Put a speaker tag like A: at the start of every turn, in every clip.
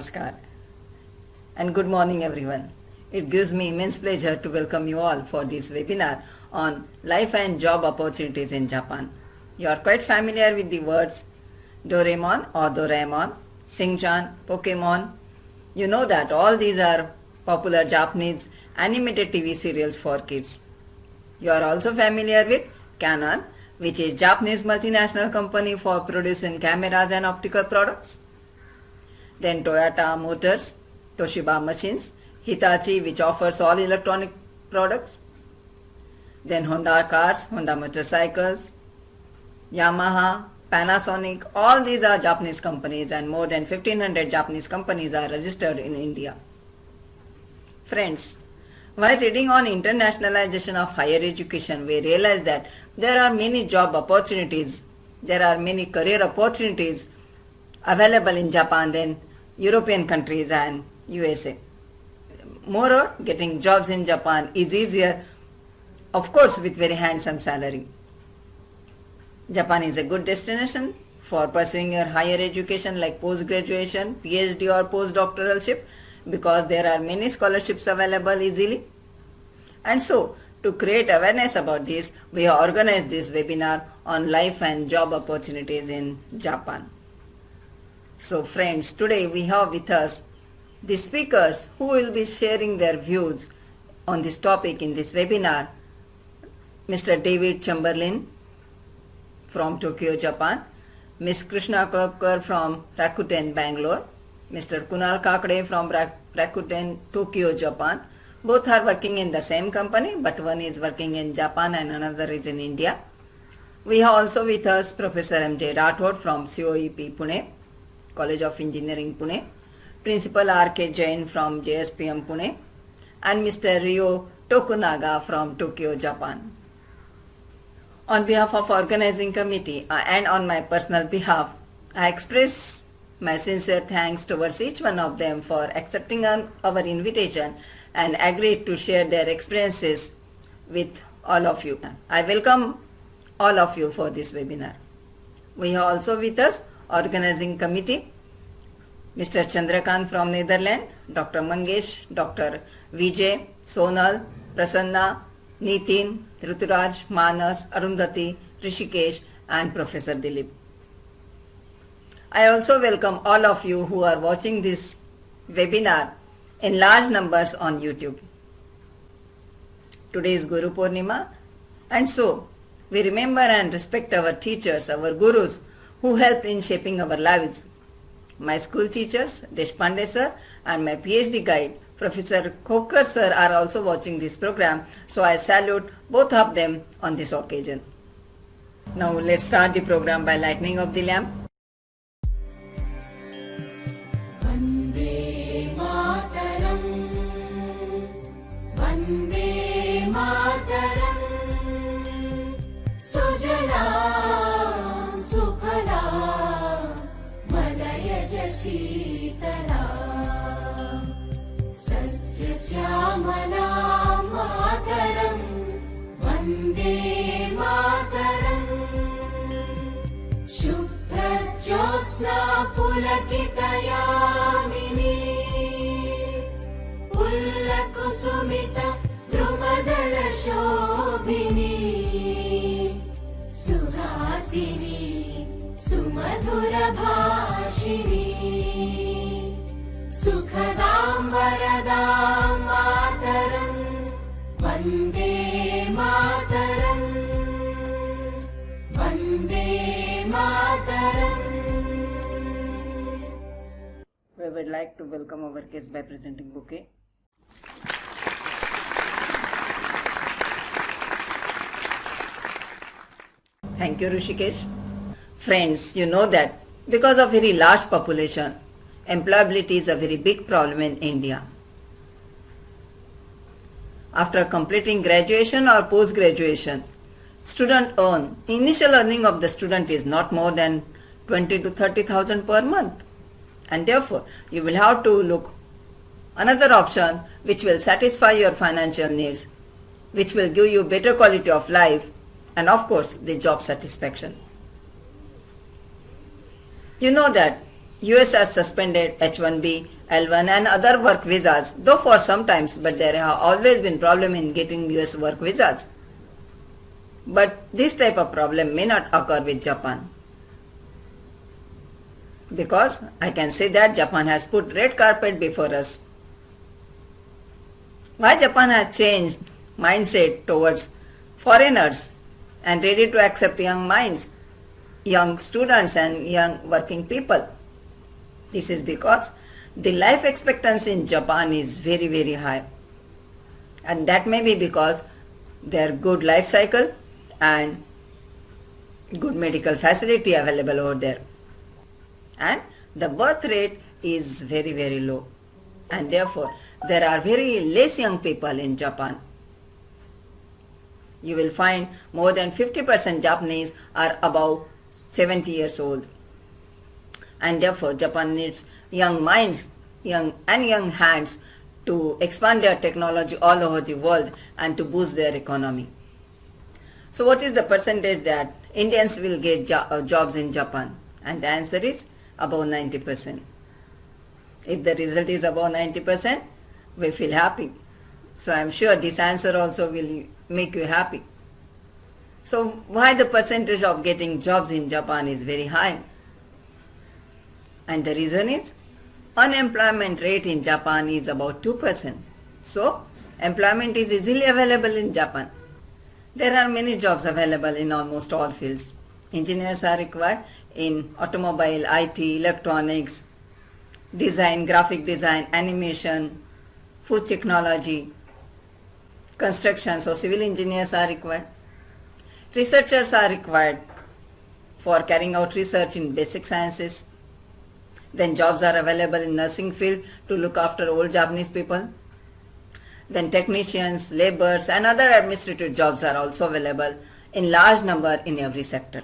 A: Namaskar and good morning everyone. It gives me immense pleasure to welcome you all for this webinar on life and job opportunities in Japan. You are quite familiar with the words Doraemon or Doraemon, Sing-chan, Pokemon. You know that all these are popular Japanese animated TV serials for kids. You are also familiar with Canon, which is Japanese multinational company for producing cameras and optical products. Then Toyota Motors, Toshiba Machines, Hitachi, which offers all electronic products. Then Honda cars, Honda motorcycles, Yamaha, Panasonic, all these are Japanese companies and more than 1500 Japanese companies are registered in India. Friends, while reading on internationalization of higher education, we realize that there are many job opportunities, there are many career opportunities available in Japan than European countries and USA. Moreover, getting jobs in Japan is easier, of course with very handsome salary. Japan is a good destination for pursuing your higher education like post-graduation, PhD or postdoctoralship because there are many scholarships available easily. And so, to create awareness about this, we have organized this webinar on life and job opportunities in Japan. So friends, today we have with us the speakers who will be sharing their views on this topic in this webinar. Mr. David Chamberlain from Tokyo, Japan, Ms. Krishna Kolkar from Rakuten, Bangalore, Mr. Kunal Kakade from Rakuten, Tokyo, Japan. Both are working in the same company, but one is working in Japan and another is in India. We have also with us Professor M.J. Rathod from COEP, Pune, College of Engineering, Pune, Principal R.K. Jain from JSPM, Pune, and Mr. Ryo Tokunaga from Tokyo, Japan. On behalf of organizing committee and on my personal behalf, I express my sincere thanks towards each one of them for accepting our invitation and agreed to share their experiences with all of you. I welcome all of you for this webinar. We have also with us organizing committee, Mr. Chandrakant from Netherlands, Dr. Mangesh, Dr. Vijay, Sonal, Prasanna, Nitin, Ruturaj, Manas, Arundhati, Rishikesh and Professor Dilip. I also welcome all of you who are watching this webinar in large numbers on YouTube. Today is Guru Purnima, and so we remember and respect our teachers, our gurus who helped in shaping our lives. My school teachers, Deshpande sir, and my PhD guide, Professor Kokar sir, are also watching this program, so I salute both of them on this occasion. Now let's start the program by lighting of the lamp.
B: Sheetla सस्य श्यामला मातरं वन्दे मातरं शुभ्रज्योत्स्ना पुलकितयामिनी पुल्लकुसुमित द्रुमदलशोभिनी सुहासिनी सुमधुरभाषिणी सुखदां वरदां मातरं वन्दे मातरं वन्दे मातरं.
A: We would like to welcome our guest by presenting bouquet. Thank you, Rishikesh. Friends, you know that because of very large population, employability is a very big problem in India. After completing graduation or post-graduation, initial earning of the student is not more than 20 to 30,000 per month. And therefore, you will have to look another option which will satisfy your financial needs, which will give you better quality of life and of course the job satisfaction. You know that US has suspended H1B, L1 and other work visas, though for some times, but there have always been problem in getting US work visas. But this type of problem may not occur with Japan. Because I can say that Japan has put red carpet before us. Why Japan has changed mindset towards foreigners and ready to accept young minds, young students and young working people? This is because the life expectancy in Japan is very very high, and that may be because their good life cycle and good medical facility available over there, and the birth rate is very very low, and therefore there are very less young people in Japan. You will find more than 50% Japanese are above 70 years old, and therefore Japan needs young minds, young hands to expand their technology all over the world and to boost their economy. So what is the percentage that Indians will get jobs in Japan? And the answer is above 90%. If the result is above 90%, we feel happy. So I am sure this answer also will make you happy. So why the percentage of getting jobs in Japan is very high? And the reason is unemployment rate in Japan is about 2%. So employment is easily available in Japan. There are many jobs available in almost all fields. Engineers are required in automobile, IT, electronics, design, graphic design, animation, food technology, construction, so civil engineers are required. Researchers are required for carrying out research in basic sciences. Then jobs are available in nursing field to look after old Japanese people. Then technicians, laborers and other administrative jobs are also available in large number in every sector.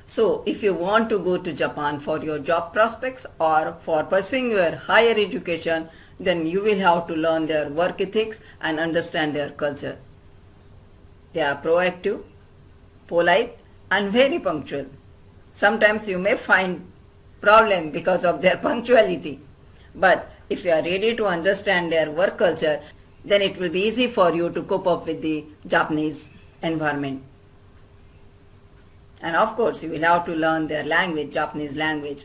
A: So if you want to go to Japan for your job prospects or for pursuing your higher education, then you will have to learn their work ethics and understand their culture. They are proactive, polite and very punctual. Sometimes you may find problem because of their punctuality, but if you are ready to understand their work culture, then it will be easy for you to cope up with the Japanese environment. And of course you will have to learn their language, Japanese language,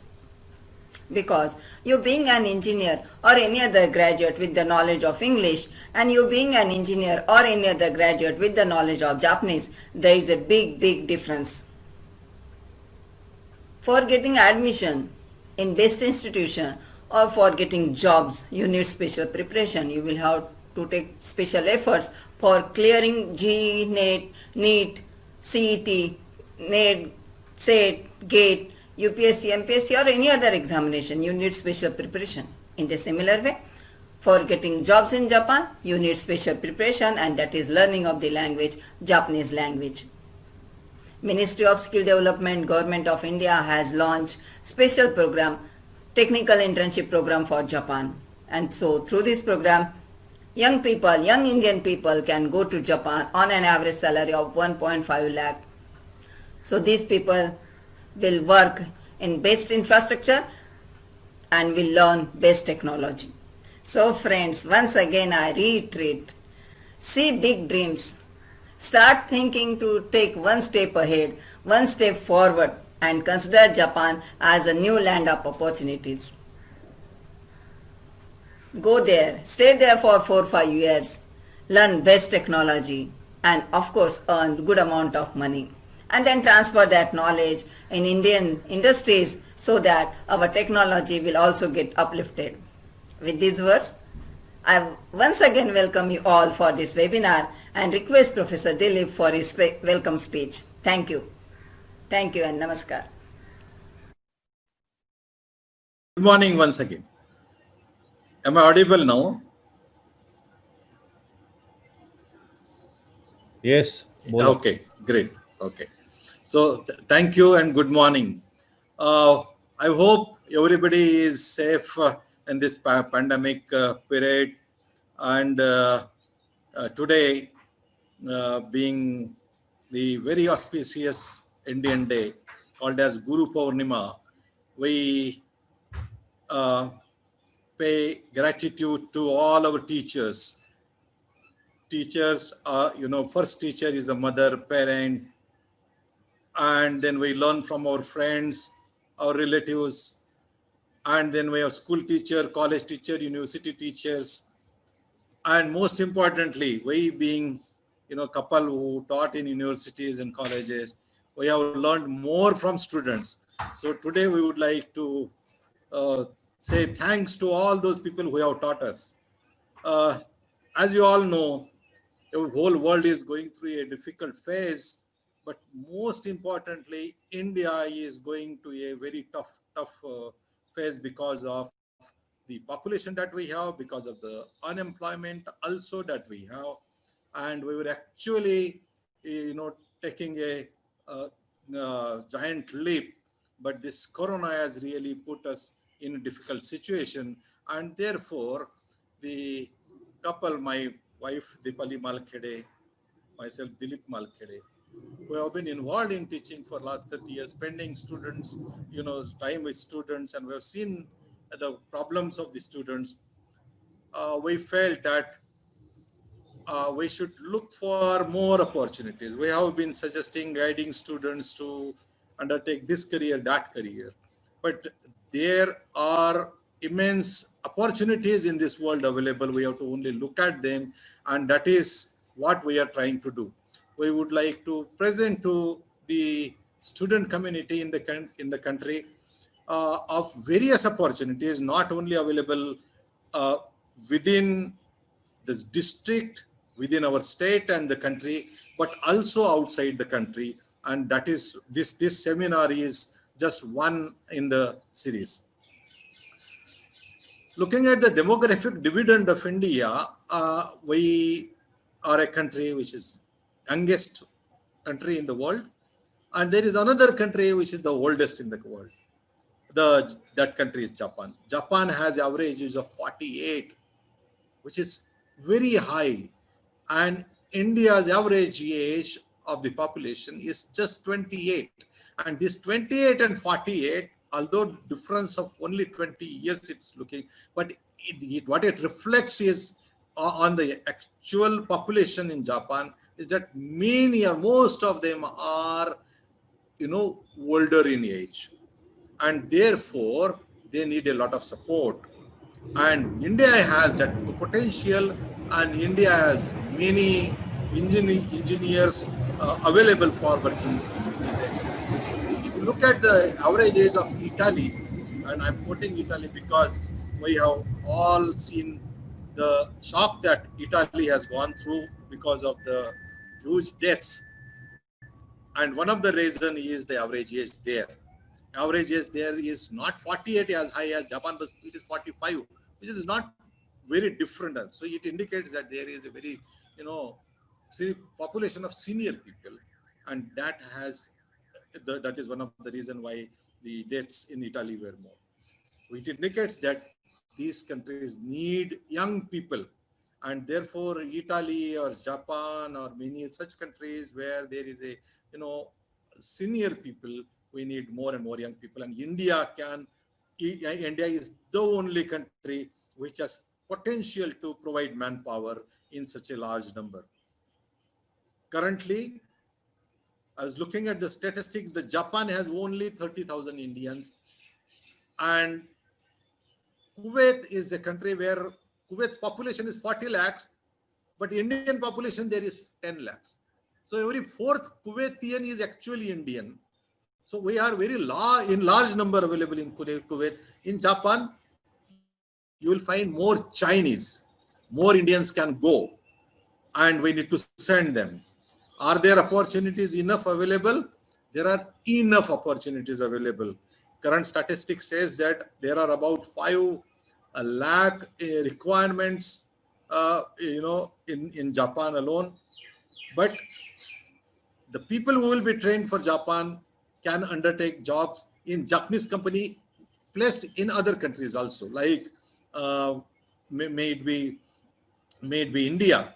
A: because you being an engineer or any other graduate with the knowledge of English and you being an engineer or any other graduate with the knowledge of Japanese, there is a big difference. For getting admission in best institution or for getting jobs, you need special preparation. You will have to take special efforts for clearing GE, NEET, CET, NET, SET, GATE, UPSC, MPSC or any other examination. You need special preparation. In the similar way, for getting jobs in Japan, you need special preparation, and that is learning of the language, Japanese language. Ministry of Skill Development, Government of India has launched special program, technical internship program for Japan. And so through this program, young people, young Indian people can go to Japan on an average salary of 1.5 lakh. So these people will work in best infrastructure and will learn best technology. So friends, once again I reiterate, see big dreams. Start thinking to take one step ahead, one step forward and consider Japan as a new land of opportunities. Go there, stay there for 4-5 years, learn best technology and of course earn good amount of money. And then transfer that knowledge in Indian industries so that our technology will also get uplifted. With these words, I once again welcome you all for this webinar and request Professor Dilip for his welcome speech. Thank you. Thank you and namaskar.
C: Good morning once again. Am I audible now?
D: Yes, bola.
C: Okay, great. Okay. So thank you and good morning. I hope everybody is safe in this pandemic period. And today, being the very auspicious Indian day called as Guru Purnima, we uh, pay gratitude to all our teachers. Teachers are, first teacher is the mother, parent, and then we learn from our friends, our relatives, and then we have school teacher, college teacher, university teachers, and most importantly, we being, couple who taught in universities and colleges, we have learned more from students. So today we would like to say thanks to all those people who have taught us. Uh, as you all know, the whole world is going through a difficult phase, but most importantly, India is going to a very tough phase because of the population that we have, because of the unemployment also that we have, and we were actually, taking a giant leap, but this corona has really put us in a difficult situation, and therefore the couple, my wife Dipali Malkhede, myself Dilip Malkhede, who have been involved in teaching for last 30 years, spending students, time with students, and we have seen the problems of the students. We felt that we should look for more opportunities. We have been suggesting guiding students to undertake this career, that career. But there are immense opportunities in this world available. We have to only look at them, and that is what we are trying to do. We would like to present to the student community in the country of various opportunities, not only available uh, within this district, within our state and the country, but also outside the country. And that is this seminar is just one in the series. Looking at the demographic dividend of India, we are a country which is youngest country in the world, and there is another country which is the oldest in the world. That country is Japan. Japan has average age of 48, which is very high, and India's average age of the population is just 28. And this 28 and 48, although difference of only 20 years it's looking, but what it reflects is on the actual population in Japan is that many or most of them are, older in age, and therefore they need a lot of support. And India has that potential, and India has many engineers available for working in them. If you look at the average age of Italy, and I'm quoting Italy because we have all seen the shock that Italy has gone through because of the huge deaths, and one of the reason is the average age there. Average age there is not 48 as high as Japan, but it is 45, which is not very different. So it indicates that there is a very, you know, population of senior people, and that is one of the reason why the deaths in Italy were more. It indicates that these countries need young people, and therefore Italy or Japan or many such countries where there is a, senior people, we need more and more young people. And India is the only country which has potential to provide manpower in such a large number. Currently, I was looking at the statistics, the Japan has only 30,000 Indians, and Kuwait is a country where Kuwait's population is 40 lakhs, but Indian population there is 10 lakhs. So every fourth Kuwaitian is actually Indian. So we are very in large number available in Kuwait. In Japan, you will find more Chinese, more Indians can go, and we need to send them. Are there opportunities enough available? There are enough opportunities available. Current statistics says that there are about 5 lakh requirements, in Japan alone. But the people who will be trained for Japan can undertake jobs in Japanese company placed in other countries also, like uh, may it be India,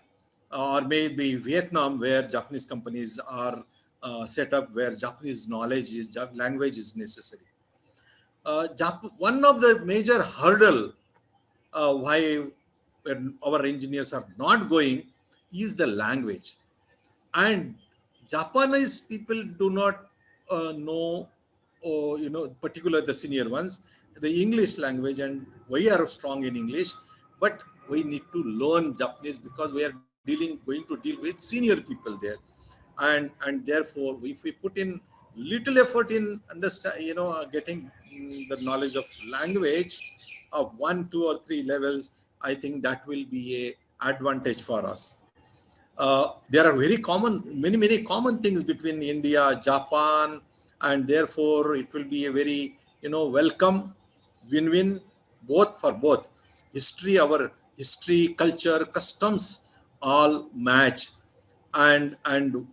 C: or may it be Vietnam, where Japanese companies are set up, where Japanese language is necessary. One of the major hurdle why our engineers are not going is the language. And Japanese people do not know, particular the senior ones, the English language, and we are strong in English, but we need to learn Japanese because we are going to deal with senior people there, and therefore, if we put in little effort in understand, getting the knowledge of language of 1, 2, or 3 levels, I think that will be a advantage for us. There are very common, many common things between India, Japan, and therefore it will be a very welcome win-win, both for both. Our history, culture, customs all match, and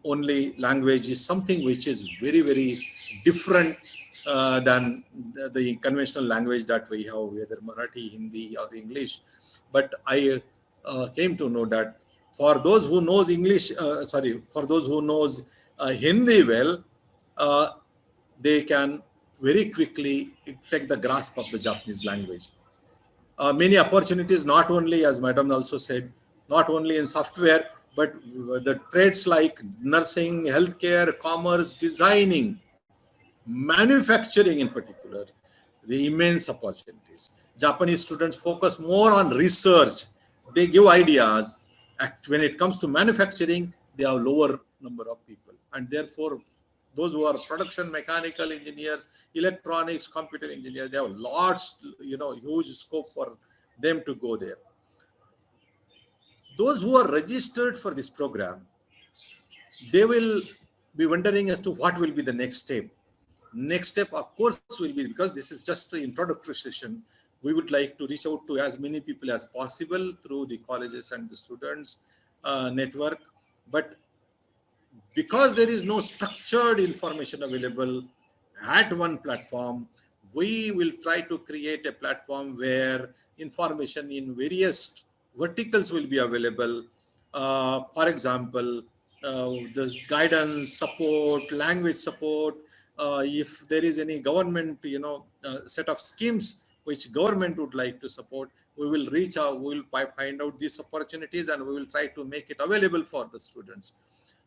C: only language is something which is very different than the conventional language that we have, whether Marathi, Hindi, or English. But I came to know that for those who knows English, for those who knows Hindi well, uh, they can very quickly take the grasp of the Japanese language. Many opportunities, not only, as Madam also said, not only in software, but the trades like nursing, healthcare, commerce, designing, manufacturing in particular, the immense opportunities. Japanese students focus more on research. They give ideas. When it comes to manufacturing, they have lower number of people. And therefore, those who are production mechanical engineers, electronics, computer engineers, they have lots, huge scope for them to go there. Those who are registered for this program, they will be wondering as to what will be the next step. Next step, of course, will be, because this is just the introductory session, we would like to reach out to as many people as possible through the colleges and the students network. But because there is no structured information available at one platform, we will try to create a platform where information in various verticals will be available. For example, there's guidance, support, language support. If there is any government, set of schemes which government would like to support, we will reach out, we will find out these opportunities, and we will try to make it available for the students.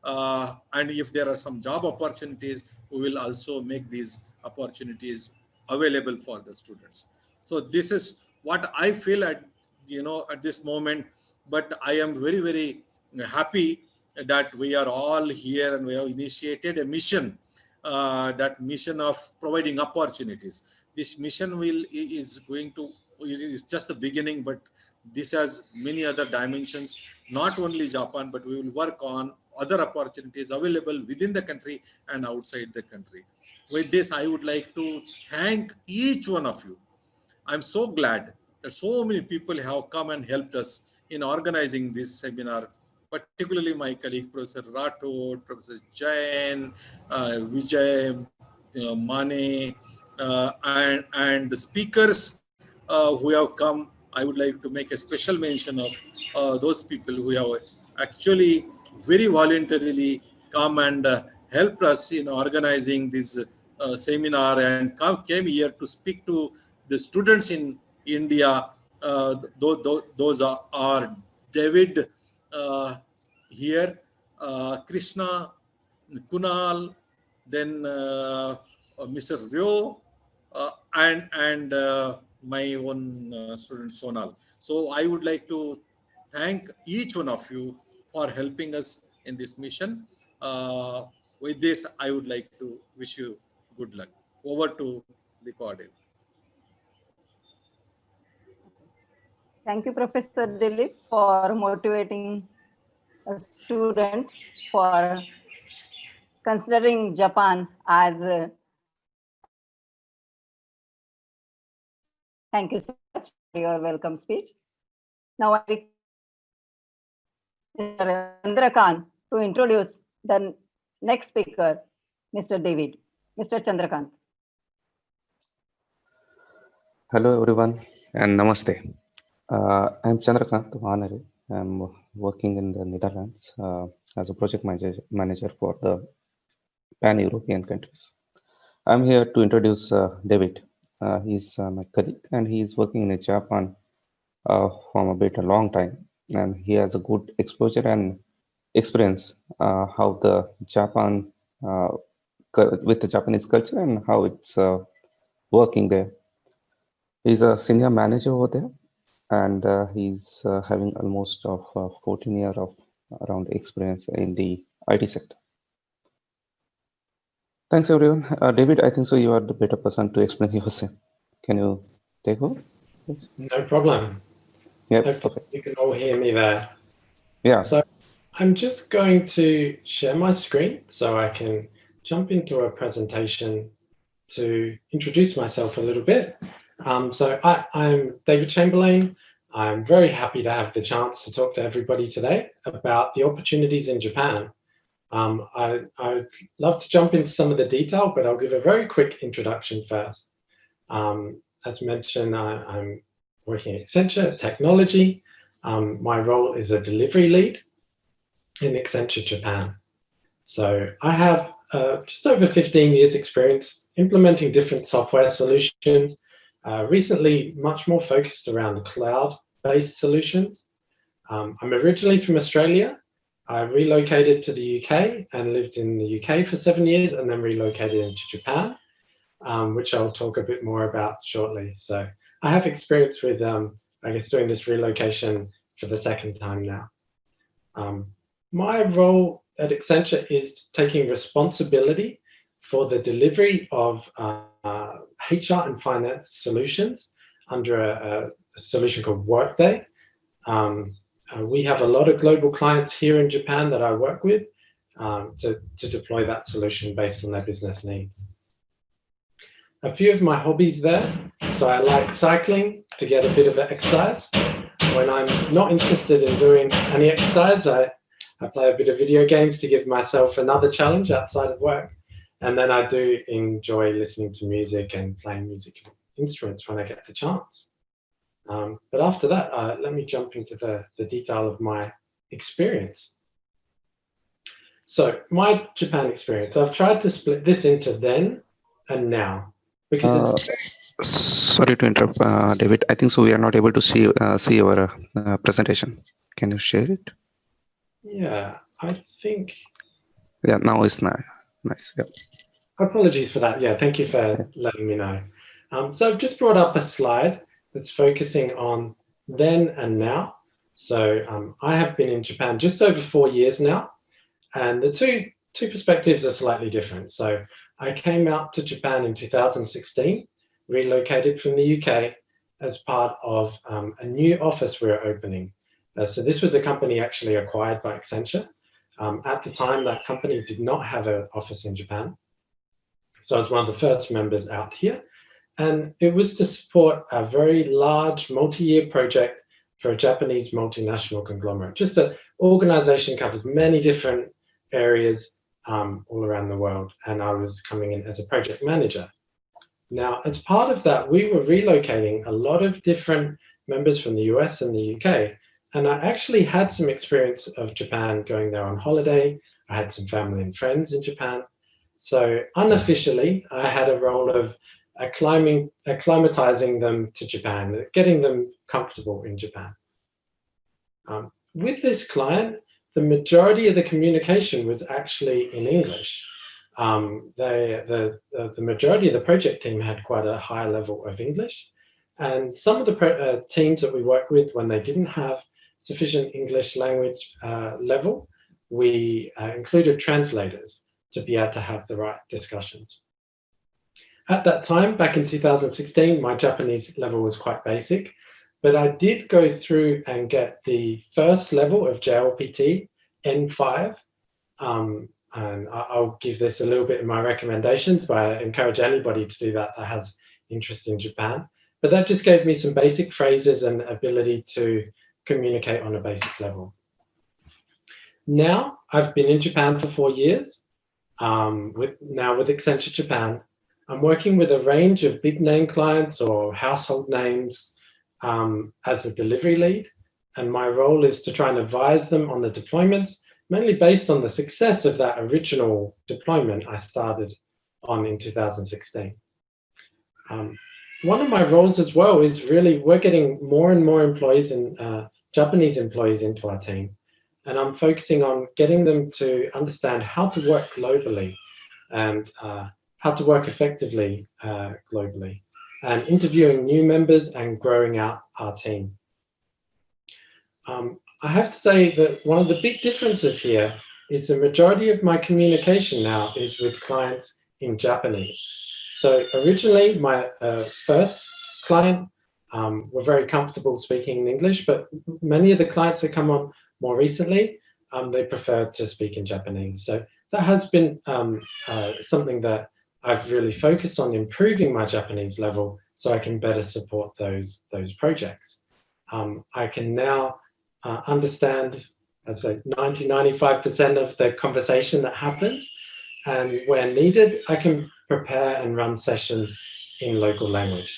C: And if there are some job opportunities, we will also make these opportunities available for the students. So this is what I feel at this moment. But I am very happy that we are all here and we have initiated a mission, that mission of providing opportunities. This mission is going to, it is just the beginning, but this has many other dimensions. Not only Japan, but we will work on other opportunities available within the country and outside the country. With this, I would like to thank each one of you. I'm so glad that so many people have come and helped us in organizing this seminar, particularly my colleague, Professor Rathod, Professor Jain, Vijay, Mane, and the speakers who have come. I would like to make a special mention of those people who have actually very voluntarily come and helped us in organizing this seminar, and came here to speak to the students in India. Those are David here, Krishna, Kunal, then Mr. Ryo, and my own student Sonal. So I would like to thank each one of you for helping us in this mission. With this, I would like to wish you good luck. Over to the coordinator.
A: Thank you, Professor Dilip, for motivating a student for considering Japan as a place to study. Thank you so much for your welcome speech. Now I request Mr. Chandrakant to introduce the next speaker, Mr. David. Mr. Chandrakant.
D: Hello everyone and namaste. I'm Chandrakant Vanare. I'm working in the Netherlands as a project manager for the pan-European countries. I'm here to introduce David. He's my colleague, and he's working in Japan from a long time, and he has a good exposure and experience how the Japan with the Japanese culture and how it's working there. He's a senior manager over there, and he's having almost of 14 years of around experience in the IT sector. Thanks, everyone. David, I think so. You are the better person to explain yourself. Can you take over? Yes.
E: No problem.
D: Yeah,
E: Hopefully
D: perfect.
E: you can all hear me there.
D: Yeah.
E: So I'm just going to share my screen so I can jump into a presentation to introduce myself a little bit. So I'm David Chamberlain. I'm very happy to have the chance to talk to everybody today about the opportunities in Japan. I'd love to jump into some of the detail, but I'll give a very quick introduction first. As mentioned, I'm working at Accenture Technology. My role is a delivery lead in Accenture Japan. So I have just over 15 years experience implementing different software solutions, recently much more focused around cloud-based solutions. I'm originally from Australia. I relocated to the UK and lived in the UK for 7 years and then relocated into Japan, which I'll talk a bit more about shortly. So I have experience with, I guess, doing this relocation for the second time now. My role at Accenture is taking responsibility for the delivery of HR and finance solutions under a solution called Workday. We have a lot of global clients here in Japan that I work with to deploy that solution based on their business needs. A few of my hobbies there. So I like cycling to get a bit of exercise. When I'm not interested in doing any exercise, I play a bit of video games to give myself another challenge outside of work. And then I do enjoy listening to music and playing music instruments when I get the chance. But after that, let me jump into the detail of my experience. So my Japan experience, I've tried to split this into then and now, because it's
D: Sorry to interrupt, David. I think so. We are not able to see our presentation. Can you share it?
E: Yeah, I think.
D: Yeah, now it's nice. Yeah.
E: Apologies for that. Yeah, thank you for letting me know. So I've just brought up a slide that's focusing on then and now. So I have been in Japan just over 4 years now, and the two perspectives are slightly different. So I came out to Japan in 2016, relocated from the UK as part of a new office we were opening. So this was a company actually acquired by Accenture. At the time, that company did not have an office in Japan. So I was one of the first members out here. And it was to support a very large multi-year project for a Japanese multinational conglomerate. Just the organization covers many different areas all around the world. And I was coming in as a project manager. Now, as part of that, we were relocating a lot of different members from the US and the UK. And I actually had some experience of Japan going there on holiday. I had some family and friends in Japan. So unofficially, I had a role of acclimatizing them to Japan, getting them comfortable in Japan. With this client, the majority of the communication was actually in English. The majority of the project team had quite a high level of English. And some of the teams that we worked with, when they didn't have sufficient English language level, we included translators to be able to have the right discussions. At that time, back in 2016, my Japanese level was quite basic, but I did go through and get the first level of JLPT N5. And I'll give this a little bit in my recommendations, but I encourage anybody to do that has interest in Japan. But that just gave me some basic phrases and ability to communicate on a basic level. Now, I've been in Japan for 4 years, with Accenture Japan. I'm working with a range of big name clients or household names as a delivery lead. And my role is to try and advise them on the deployments, mainly based on the success of that original deployment I started on in 2016. one of my roles as well is really, we're getting more and more employees and Japanese employees into our team. And I'm focusing on getting them to understand how to work globally and how to work effectively globally, and interviewing new members and growing out our team. I have to say that one of the big differences here is the majority of my communication now is with clients in Japanese. So originally, my first client were very comfortable speaking in English, but many of the clients that come on more recently, they prefer to speak in Japanese. So that has been something that I've really focused on, improving my Japanese level so I can better support those projects. I can now understand, I'd say 90–95% of the conversation that happens, and where needed, I can prepare and run sessions in local language.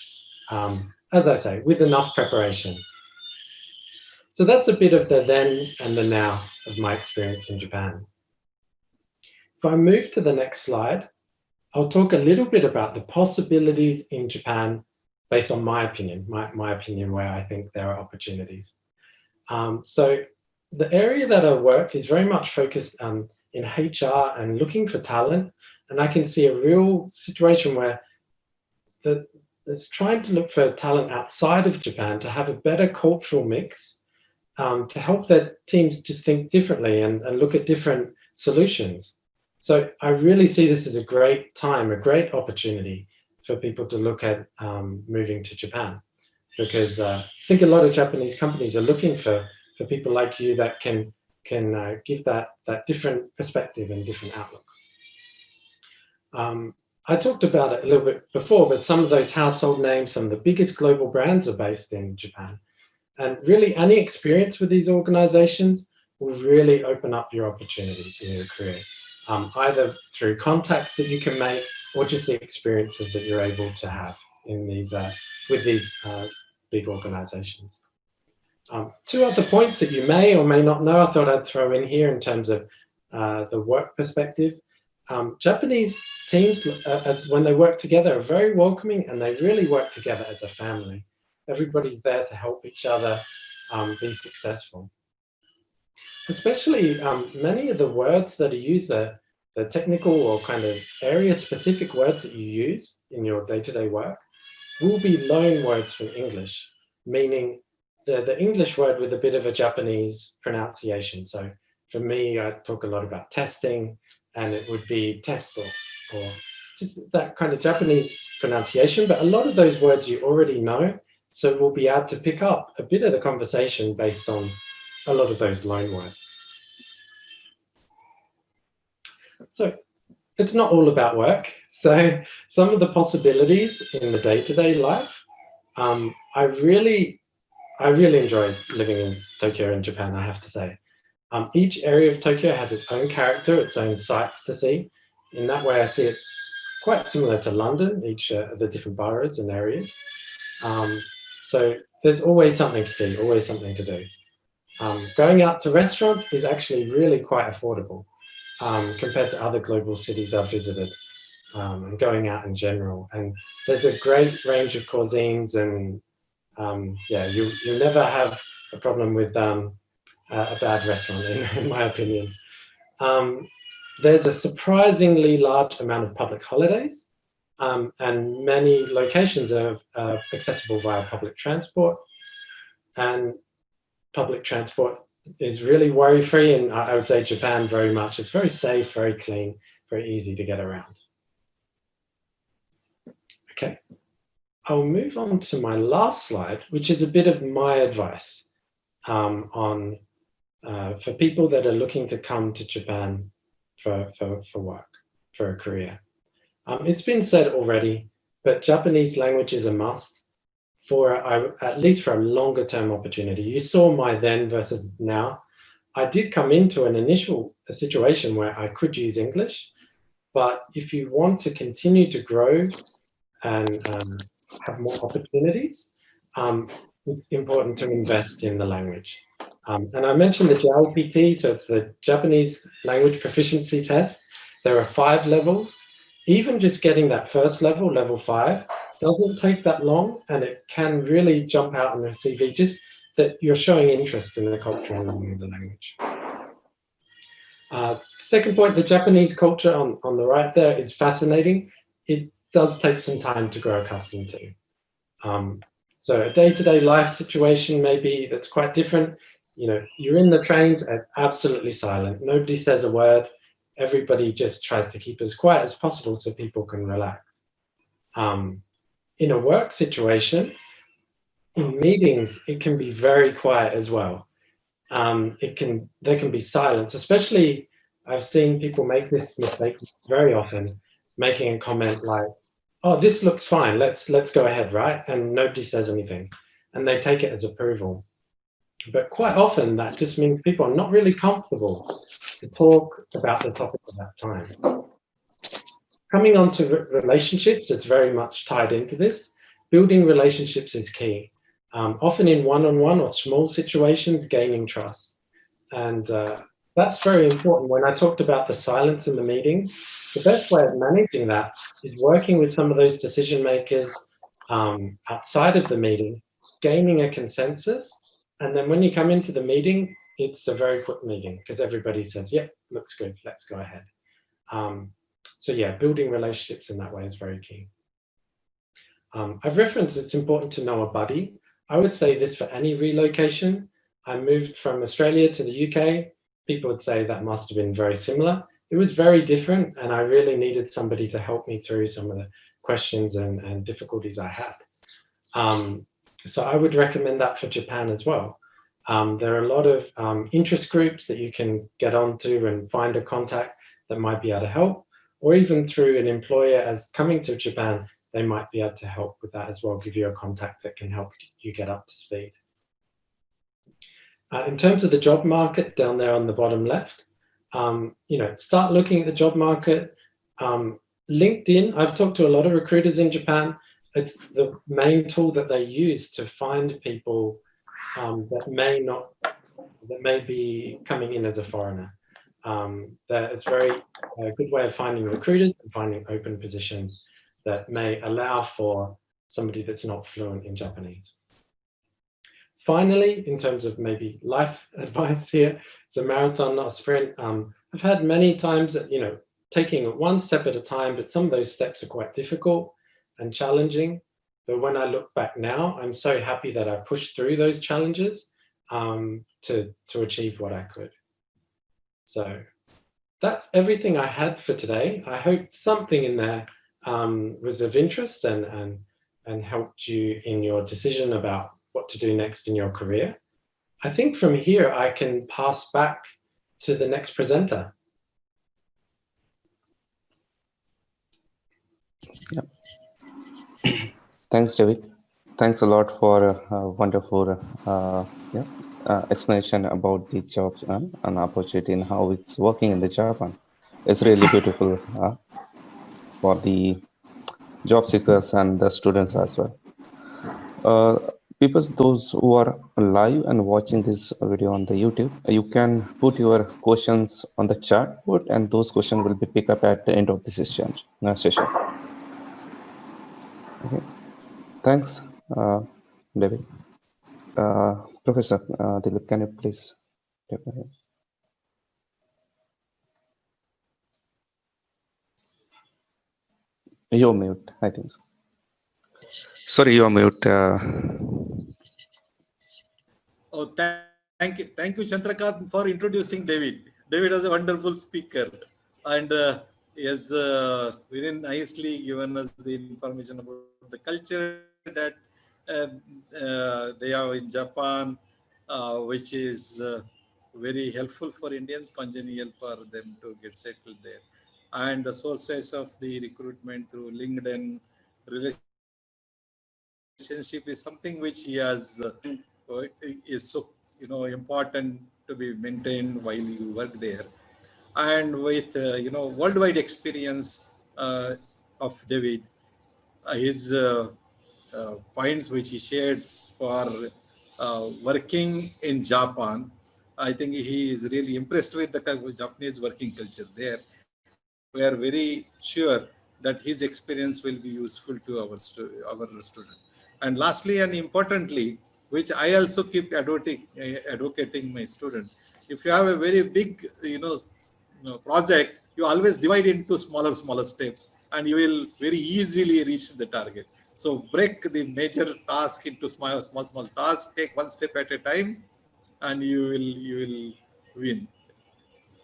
E: As I say, with enough preparation. So that's a bit of the then and the now of my experience in Japan. If I move to the next slide, I'll talk a little bit about the possibilities in Japan based on my opinion, my opinion where I think there are opportunities. So the area that I work is very much focused in HR and looking for talent. And I can see a real situation where it's trying to look for talent outside of Japan to have a better cultural mix, to help their teams just think differently and look at different solutions. So I really see this as a great time, a great opportunity for people to look at moving to Japan, because I think a lot of Japanese companies are looking for people like you that can give that different perspective and different outlook. I talked about it a little bit before, but some of those household names, some of the biggest global brands are based in Japan. And really, any experience with these organizations will really open up your opportunities in your career, either through contacts that you can make or just the experiences that you're able to have in these with these big organizations. Two other points that you may or may not know, I thought I'd throw in here in terms of the work perspective. Japanese teams, when they work together, are very welcoming, and they really work together as a family. Everybody's there to help each other be successful. Especially many of the words that are used, the technical or kind of area-specific words that you use in your day-to-day work will be loan words from English, meaning the English word with a bit of a Japanese pronunciation. So for me, I talk a lot about testing, and it would be test or just that kind of Japanese pronunciation. But a lot of those words you already know, so we'll be able to pick up a bit of the conversation based on a lot of those loan words. So it's not all about work. So some of the possibilities in the day-to-day life, I really enjoy living in Tokyo in Japan, I have to say. Each area of Tokyo has its own character, its own sights to see. In that way, I see it quite similar to London, each of the different boroughs and areas. So there's always something to see, always something to do. Going out to restaurants is actually really quite affordable compared to other global cities I've visited, and going out in general. And there's a great range of cuisines, and yeah, you'll never have a problem with a bad restaurant, in my opinion. There's a surprisingly large amount of public holidays, and many locations are accessible via public transport. And public transport is really worry-free, and I would say Japan very much. It's very safe, very clean, very easy to get around. Okay, I'll move on to my last slide, which is a bit of my advice on for people that are looking to come to Japan for work, for a career. It's been said already, but Japanese language is a must for at least for a longer term opportunity. You saw my then versus now. I did come into an initial situation where I could use English, but if you want to continue to grow and have more opportunities, it's important to invest in the language. And I mentioned the JLPT, so it's the Japanese Language Proficiency Test. There are 5 levels. Even just getting that first level, level 5, doesn't take that long, and it can really jump out on your CV, just that you're showing interest in the culture and learning the language. Second point, the Japanese culture on the right there is fascinating. It does take some time to grow accustomed to. So a day-to-day life situation maybe that's quite different. You know, you're in the trains and absolutely silent. Nobody says a word. Everybody just tries to keep as quiet as possible so people can relax. In a work situation, in meetings, it can be very quiet as well. There can be silence, especially I've seen people make this mistake very often, making a comment like, "Oh, this looks fine. Let's go ahead," right? And nobody says anything, and they take it as approval. But quite often that just means people are not really comfortable to talk about the topic at that time. Coming on to relationships, it's very much tied into this. Building relationships is key. Often in one-on-one or small situations, gaining trust. And that's very important. When I talked about the silence in the meetings, the best way of managing that is working with some of those decision makers outside of the meeting, gaining a consensus. And then when you come into the meeting, it's a very quick meeting because everybody says, "Yep, looks good, let's go ahead." So yeah, building relationships in that way is very key. I've referenced it's important to know a buddy. I would say this for any relocation. I moved from Australia to the UK. People would say that must have been very similar. It was very different, and I really needed somebody to help me through some of the questions and difficulties I had. So I would recommend that for Japan as well. There are a lot of interest groups that you can get onto and find a contact that might be able to help, or even through an employer as coming to Japan, they might be able to help with that as well, give you a contact that can help you get up to speed. In terms of the job market down there on the bottom left, start looking at the job market. LinkedIn, I've talked to a lot of recruiters in Japan. It's the main tool that they use to find people that may be coming in as a foreigner. It's very a good way of finding recruiters and finding open positions that may allow for somebody that's not fluent in Japanese. Finally, in terms of maybe life advice here, it's a marathon, not a sprint. I've had many times that, taking it one step at a time, but some of those steps are quite difficult and challenging. But when I look back now, I'm so happy that I pushed through those challenges to achieve what I could. So that's everything I had for today. I hope something in there was of interest and helped you in your decision about what to do next in your career. I think from here I can pass back to the next presenter.
D: Yeah. Thanks, David. Thanks a lot for a wonderful explanation about the jobs and opportunity and how it's working in the Japan. It's really beautiful for the job seekers and the students as well. People, those who are live and watching this video on the YouTube, you can put your questions on the chat board, and those questions will be picked up at the end of the session. Okay. Thanks, David. Professor Dilip, can you please take ahead? You're mute, I think so. Sorry, you're mute.
C: Oh, thank you, Chandrakant, for introducing David. David is a wonderful speaker, and he has very nicely given us the information about the culture that they have in Japan, which is very helpful for Indians, congenial for them to get settled there, and the sources of the recruitment through LinkedIn relationship is something which he has is so important to be maintained while you work there, and with worldwide experience of David, his points which he shared for working in Japan, I think he is really impressed with the Japanese working culture there. We are very sure that his experience will be useful to our student. And lastly and importantly, which I also keep advocating my student, if you have a very big, project, you always divide into smaller steps, and you will very easily reach the target. So break the major task into small tasks. Take one step at a time, and you will win.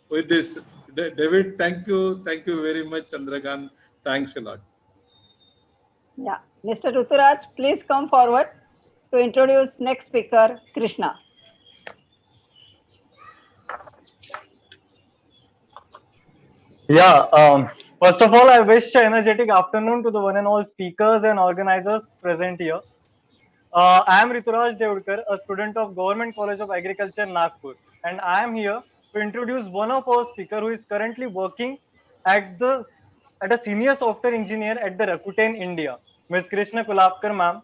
C: With this, David, thank you very much, Chandrakant. Thanks a lot.
A: Yeah. Mr. Ruturaj, please come forward to introduce next speaker, Krishna.
F: Yeah, first of all, I wish an energetic afternoon to the one and all speakers and organizers present here. I am Rituraj Devudkar, a student of Government College of Agriculture, Nagpur, and I am here to introduce one of our speaker who is currently working at the at a senior software engineer at the Rakuten, India, Ms. Krishna Kulapkar, ma'am.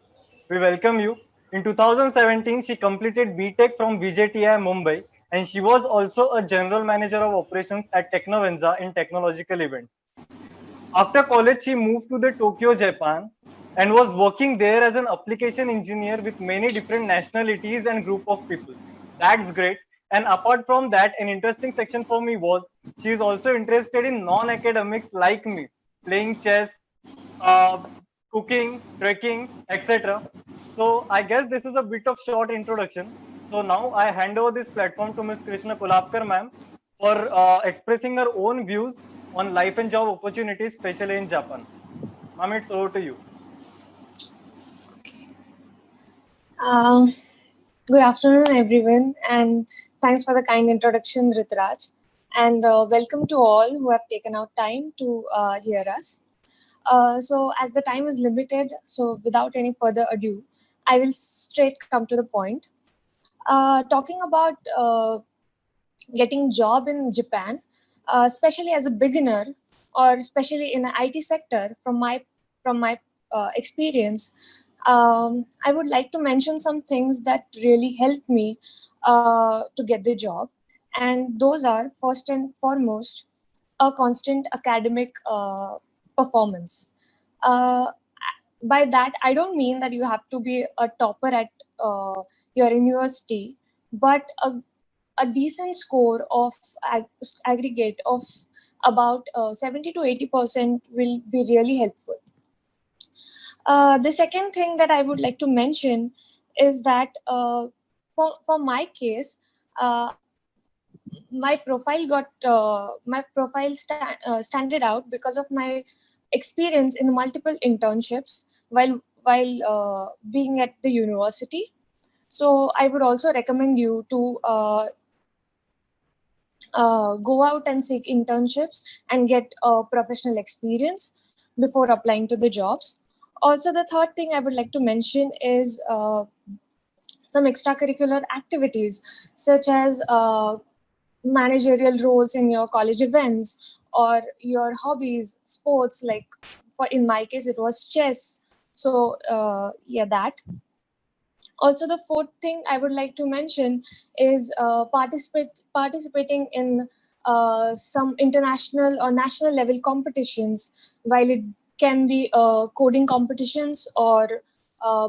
F: We welcome you. In 2017, she completed BTech from VJTI Mumbai, and she was also a general manager of operations at Technovenza in technological events. After college, she moved to the Tokyo, Japan, and was working there as an application engineer with many different nationalities and group of people. That's great. And apart from that, an interesting section for me was she is also interested in non-academics like me, playing chess, uh, cooking, trekking, etc. So I guess this is a bit of short introduction. So now I hand over this platform to Ms. Krishna Kulapkar, ma'am, for expressing her own views on life and job opportunities, especially in Japan. Ma'am, it's over to you.
G: Um, Good afternoon, everyone, and thanks for the kind introduction, Ritraj. And welcome to all who have taken out time to hear us. So, as the time is limited, so without any further ado, I will straight come to the point. Talking about getting job in Japan, especially as a beginner or especially in the IT sector, from my experience, I would like to mention some things that really helped me to get the job, and those are first and foremost a constant academic performance. Uh, by that, I don't mean that you have to be a topper at your university, but a decent score of aggregate of about 70 to 80% will be really helpful. The second thing that I would like to mention is that for my case, uh, my profile standed out because of my experience in multiple internships while being at the university. So I would also recommend you to go out and seek internships and get professional experience before applying to the jobs. Also, the third thing I would like to mention is some extracurricular activities, such as managerial roles in your college events or your hobbies, sports. Like in my case, it was chess. So yeah, that. Also, the fourth thing I would like to mention is participating in some international or national level competitions, while it can be coding competitions or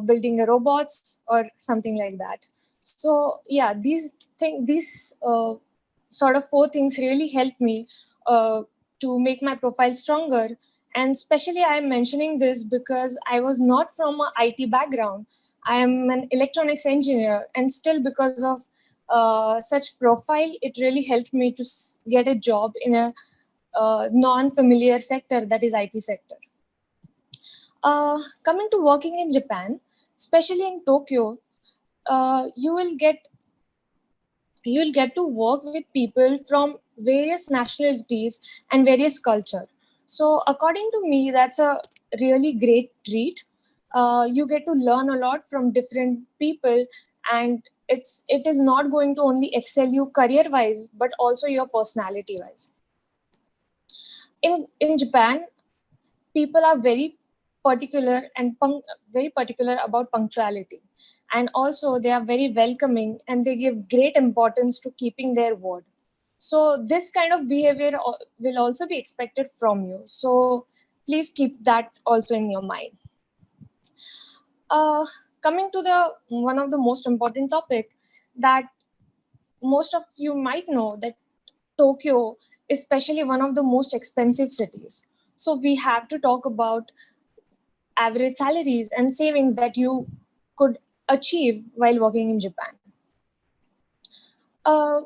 G: building a robots or something like that. So yeah, these sort of four things really helped me to make my profile stronger. And especially I'm mentioning this because I was not from a IT background. I am an electronics engineer, and still because of such profile, it really helped me to get a job in a non-familiar sector, that is IT sector. Coming to working in Japan, especially in Tokyo, you'll get to work with people from various nationalities and various culture. So according to me, that's a really great treat. You get to learn a lot from different people, and it is not going to only excel you career wise but also your personality wise. In Japan, people are very particular and very particular about punctuality, and also they are very welcoming and they give great importance to keeping their word. So this kind of behavior will also be expected from you. So please keep that also in your mind. Coming to the one of the most important topic, that most of you might know, that Tokyo is especially one of the most expensive cities. So we have to talk about average salaries and savings that you could achieve while working in Japan. Uh,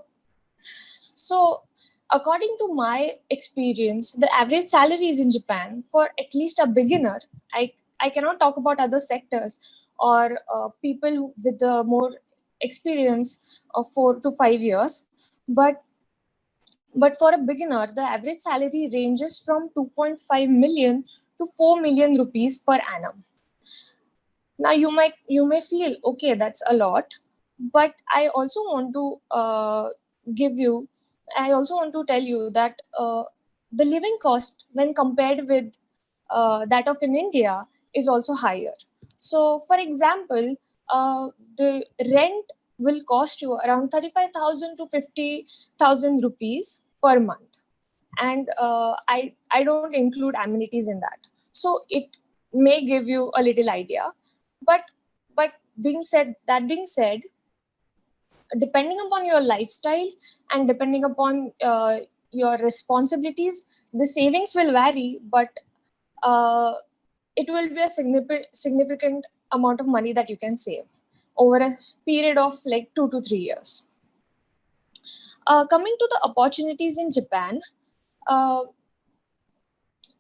G: so according to my experience, the average salaries in Japan for at least a beginner, I cannot talk about other sectors or people with the more experience of 4 to 5 years, but for a beginner, the average salary ranges from 2.5 million to 4 million rupees per annum. Now you may feel, okay, that's a lot, but I also want to give you I also want to tell you that the living cost when compared with that of in India is also higher. So for example, the rent will cost you around 35,000 to 50,000 rupees per month, and I don't include amenities in that. So it may give you a little idea, but being said, depending upon your lifestyle and depending upon your responsibilities, the savings will vary, but uh, it will be a significant amount of money that you can save over a period of like 2 to 3 years. Coming to the opportunities in Japan, uh,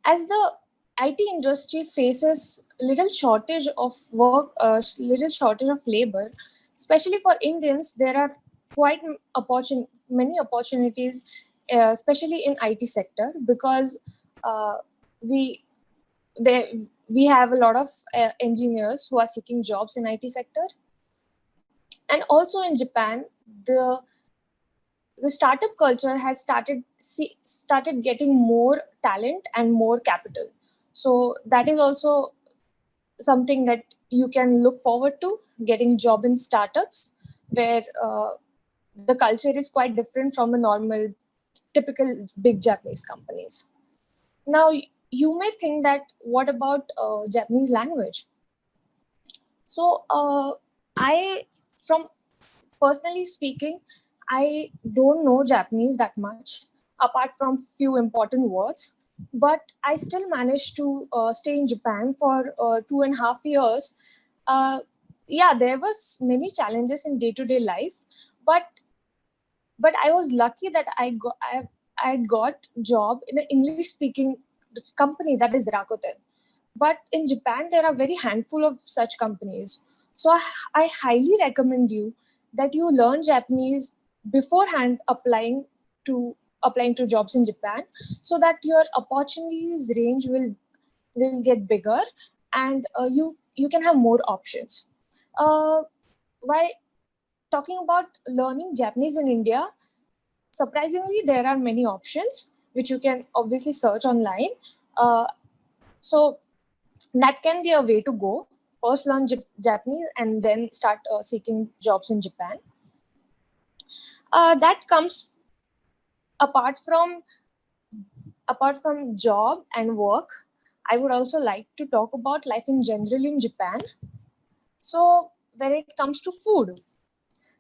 G: as the IT industry faces little shortage of work, little shortage of labor, especially for Indians, there are quite many opportunities, especially in IT sector, because uh, we we have a lot of engineers who are seeking jobs in IT sector, and also in Japan, the the startup culture has started getting more talent and more capital. So that is also something that you can look forward to, getting job in startups, where the culture is quite different from a normal typical big Japanese companies. Now you may think that, what about Japanese language? So I from personally speaking, I don't know Japanese that much, apart from few important words. But I still managed to stay in Japan for 2.5 years. Uh, yeah, there was many challenges in day-to-day life, but I was lucky that I had got job in an English-speaking company, that is Rakuten. But in Japan, there are very handful of such companies. So I highly recommend you that you learn Japanese beforehand applying to jobs in Japan, so that your opportunities range will get bigger, and you can have more options. While talking about learning Japanese in India, surprisingly, there are many options which you can obviously search online. So that can be a way to go. First learn Japanese and then start seeking jobs in Japan. That comes apart from job and work. I would also like to talk about life in general in Japan. So when it comes to food,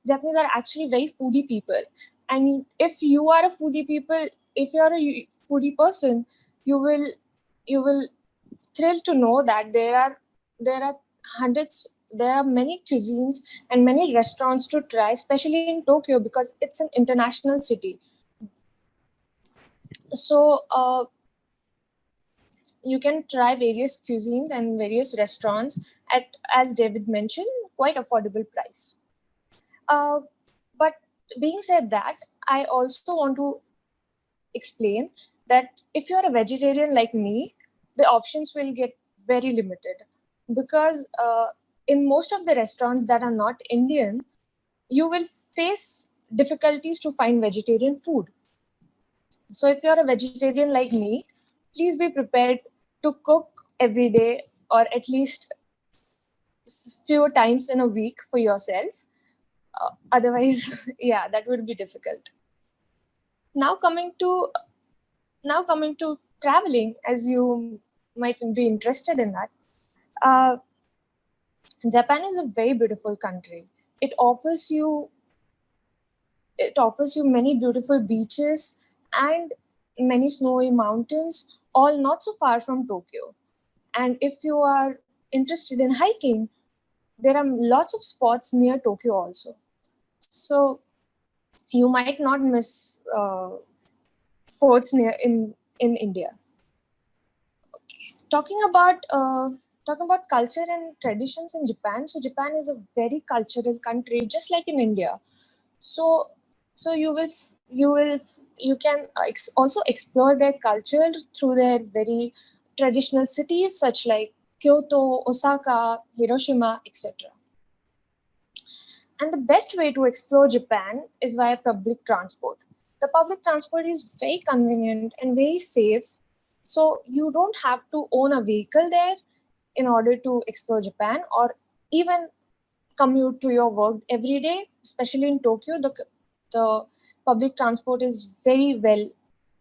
G: Japanese are actually very foodie people. And if you are a foodie people, if you are a foodie person, you will thrilled to know that there are hundreds there are many cuisines and many restaurants to try, especially in Tokyo, because it's an international city. So you can try various cuisines and various restaurants at, as David mentioned, quite affordable price. uh, but being said that, I also want to explain that if you're a vegetarian like me, the options will get very limited, because in most of the restaurants that are not Indian, you will face difficulties to find vegetarian food. So if you're a vegetarian like me, please be prepared to cook every day, or at least few times in a week for yourself. Otherwise, yeah, that would be difficult. Now coming to traveling, as you might be interested in that. Uh, Japan is a very beautiful country. It offers you many beautiful beaches and many snowy mountains, all not so far from Tokyo. And if you are interested in hiking, there are lots of spots near Tokyo also. So you might not miss forts near in India. Talking about culture and traditions in Japan. So Japan is a very cultural country, just like in India. So you can also explore their culture through their very traditional cities such like Kyoto, Osaka, Hiroshima, etc. And the best way to explore Japan is via public transport. The public transport is very convenient and very safe. So you don't have to own a vehicle there in order to explore Japan or even commute to your work every day. Especially in Tokyo, the public transport is very well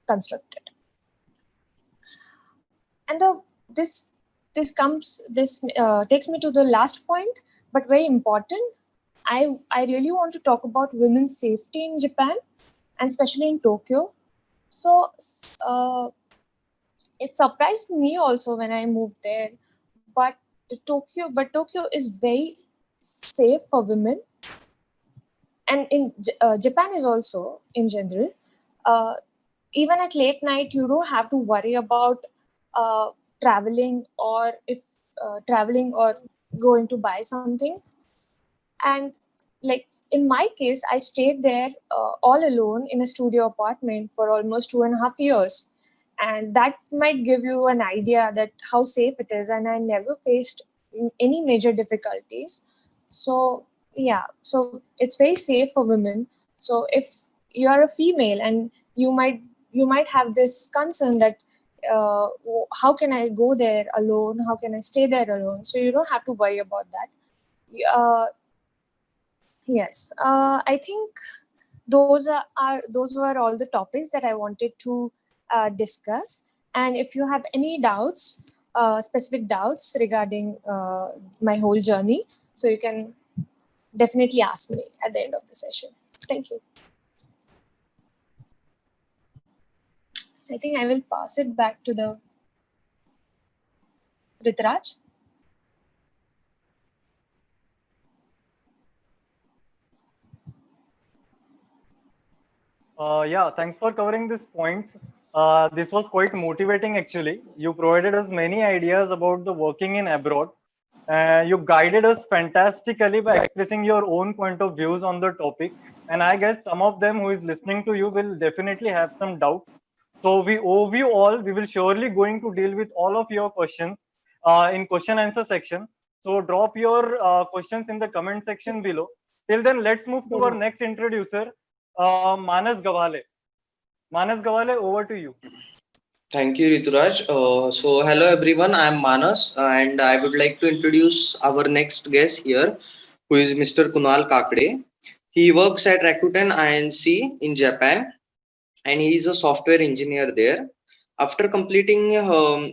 G: constructed. And this takes me to the last point, but very important. I really want to talk about women's safety in Japan, and especially in Tokyo. So it surprised me also when I moved there. But Tokyo is very safe for women, and in Japan is also in general. Uh, Even at late night, you don't have to worry about uh, traveling or if traveling or going to buy something. And like in my case, I stayed there all alone in a studio apartment for almost 2.5 years, and that might give you an idea that how safe it is. And I never faced any major difficulties. So yeah, so it's very safe for women. So if you are a female and you might have this concern that how can I go there alone, how can I stay there alone, so you don't have to worry about that. uh, Yes, I think those were all the topics that I wanted to discuss. And if you have any doubts, specific doubts regarding my whole journey, so you can definitely ask me at the end of the session. Thank you. I think I will pass it back to the Ritraj.
F: Yeah, thanks for covering these points. This was quite motivating actually. You provided us many ideas about the working in abroad. You guided us fantastically by expressing your own point of views on the topic. And I guess some of them who is listening to you will definitely have some doubts. So we owe you all. We will surely going to deal with all of your questions in question answer section. So drop your questions in the comment section below. Till then, let's move to our next introducer, Manas Gawale. Manas Gawale, over to you.
H: Thank you, Rituraj. So, hello everyone. I am Manas, and I would like to introduce our next guest here, who is Mr. Kunal Kakade. He works at Rakuten Inc. in Japan, and he is a software engineer there. After completing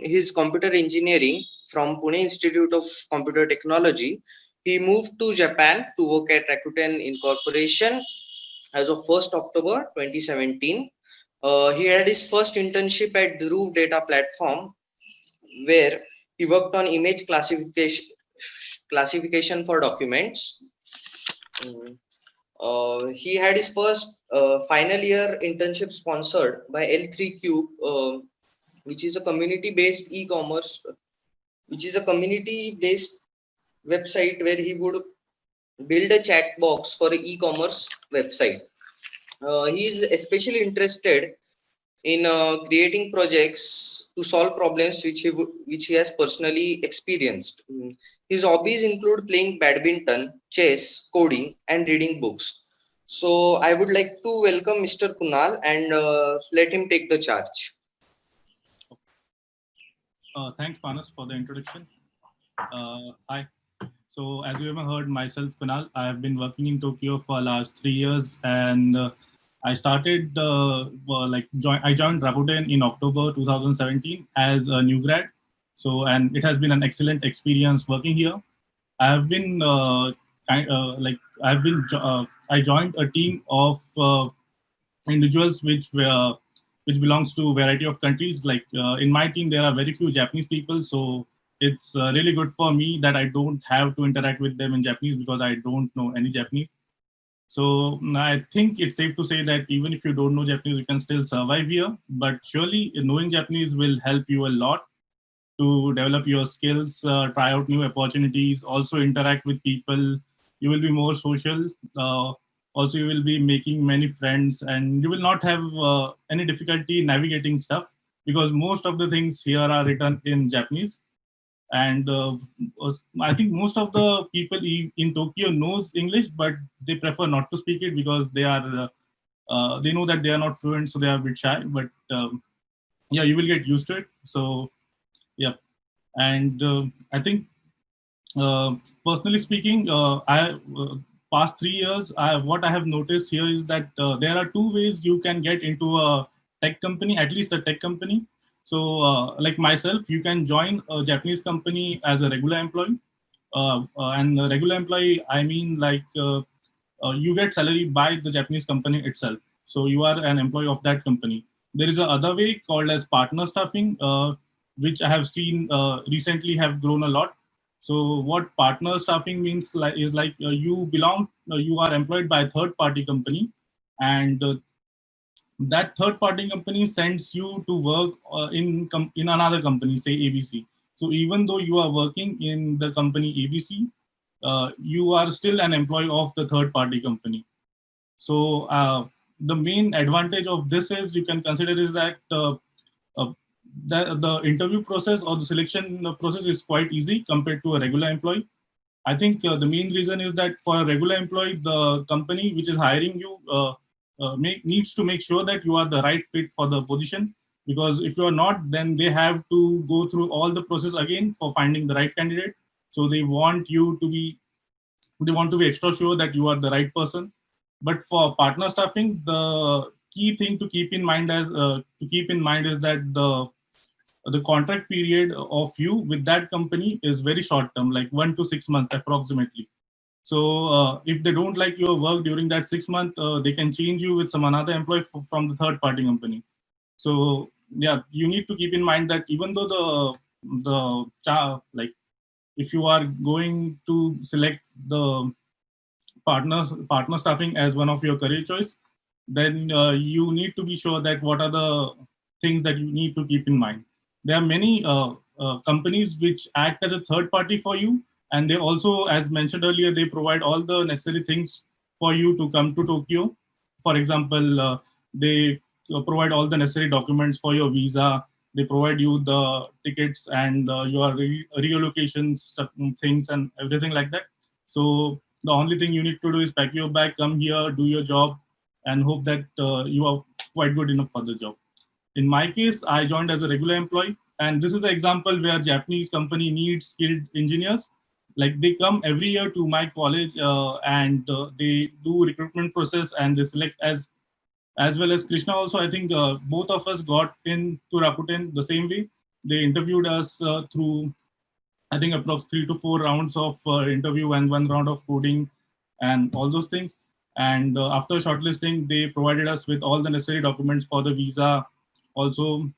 H: his computer engineering from Pune Institute of Computer Technology, he moved to Japan to work at Rakuten Incorporation as of 1st October 2017. He had his first internship at Dhruv Data Platform, where he worked on image classification for documents. He had his first final year internship sponsored by L3Cube, which is a community-based e-commerce, which is a community-based website where he would build a chat box for an e-commerce website. He is especially interested in creating projects to solve problems which he has personally experienced. His hobbies include playing badminton, chess, coding, and reading books. So I would like to welcome Mr. Kunal and let him take the charge.
I: Thanks, Manas, for the introduction. Hi. So, as you have heard, myself, Kunal, I have been working in Tokyo for the last 3 years, and I started I joined Rakuten in October 2017 as a new grad. So, and it has been an excellent experience working here. I have been like I've been I joined a team of individuals which belongs to a variety of countries. Like in my team, there are very few Japanese people, so it's really good for me that I don't have to interact with them in Japanese because I don't know any Japanese. So I think it's safe to say that even if you don't know Japanese, you can still survive here. But surely knowing Japanese will help you a lot to develop your skills, try out new opportunities, also interact with people. You will be more social. Also, you will be making many friends, and you will not have any difficulty navigating stuff because most of the things here are written in Japanese. And I think most of the people in Tokyo knows English, but they prefer not to speak it because they know that they are not fluent, so they are a bit shy. But yeah, you will get used to it. So yeah, and I think uh, personally speaking, I past 3 years, what I have noticed here is that there are two ways you can get into a tech company, at least a tech company. So, like myself, you can join a Japanese company as a regular employee, and a regular employee, I mean like you get salary by the Japanese company itself. So you are an employee of that company. There is a other way called as partner staffing, which I have seen recently have grown a lot. So what partner staffing means is like you are employed by a third party company, and that third party company sends you to work in another company, say ABC. So even though you are working in the company ABC, you are still an employee of the third party company. So the main advantage of this is you can consider is that uh, the interview process or the selection process is quite easy compared to a regular employee. I think the main reason is that for a regular employee, the company which is hiring you needs to make sure that you are the right fit for the position. Because if you are not, then they have to go through all the process again for finding the right candidate. So they want to be extra sure that you are the right person. But for partner staffing, the key thing to keep in mind is that the contract period of you with that company is very short term, like 1 to 6 months approximately. So if they don't like your work during that 6 month, they can change you with some another employee from the third party company. So yeah, you need to keep in mind that even though like if you are going to select the partner staffing as one of your career choice, then you need to be sure that what are the things that you need to keep in mind. There are many companies which act as a third party for you, and they also, as mentioned earlier, they provide all the necessary things for you to come to Tokyo. For example, they provide all the necessary documents for your visa. They provide you the tickets and your relocation stuff, things and everything like that. So the only thing you need to do is pack your bag, come here, do your job, and hope that you are quite good enough for the job. In my case, I joined as a regular employee, and this is an example where Japanese company needs skilled engineers. Like they come every year to my college and they do recruitment process and they select as well as Krishna. Also, I think both of us got in to Rakuten the same way. They interviewed us through I think approx 3 to 4 rounds of interview and 1 round of coding and all those things. And after shortlisting, they provided us with all the necessary documents for the visa. Also,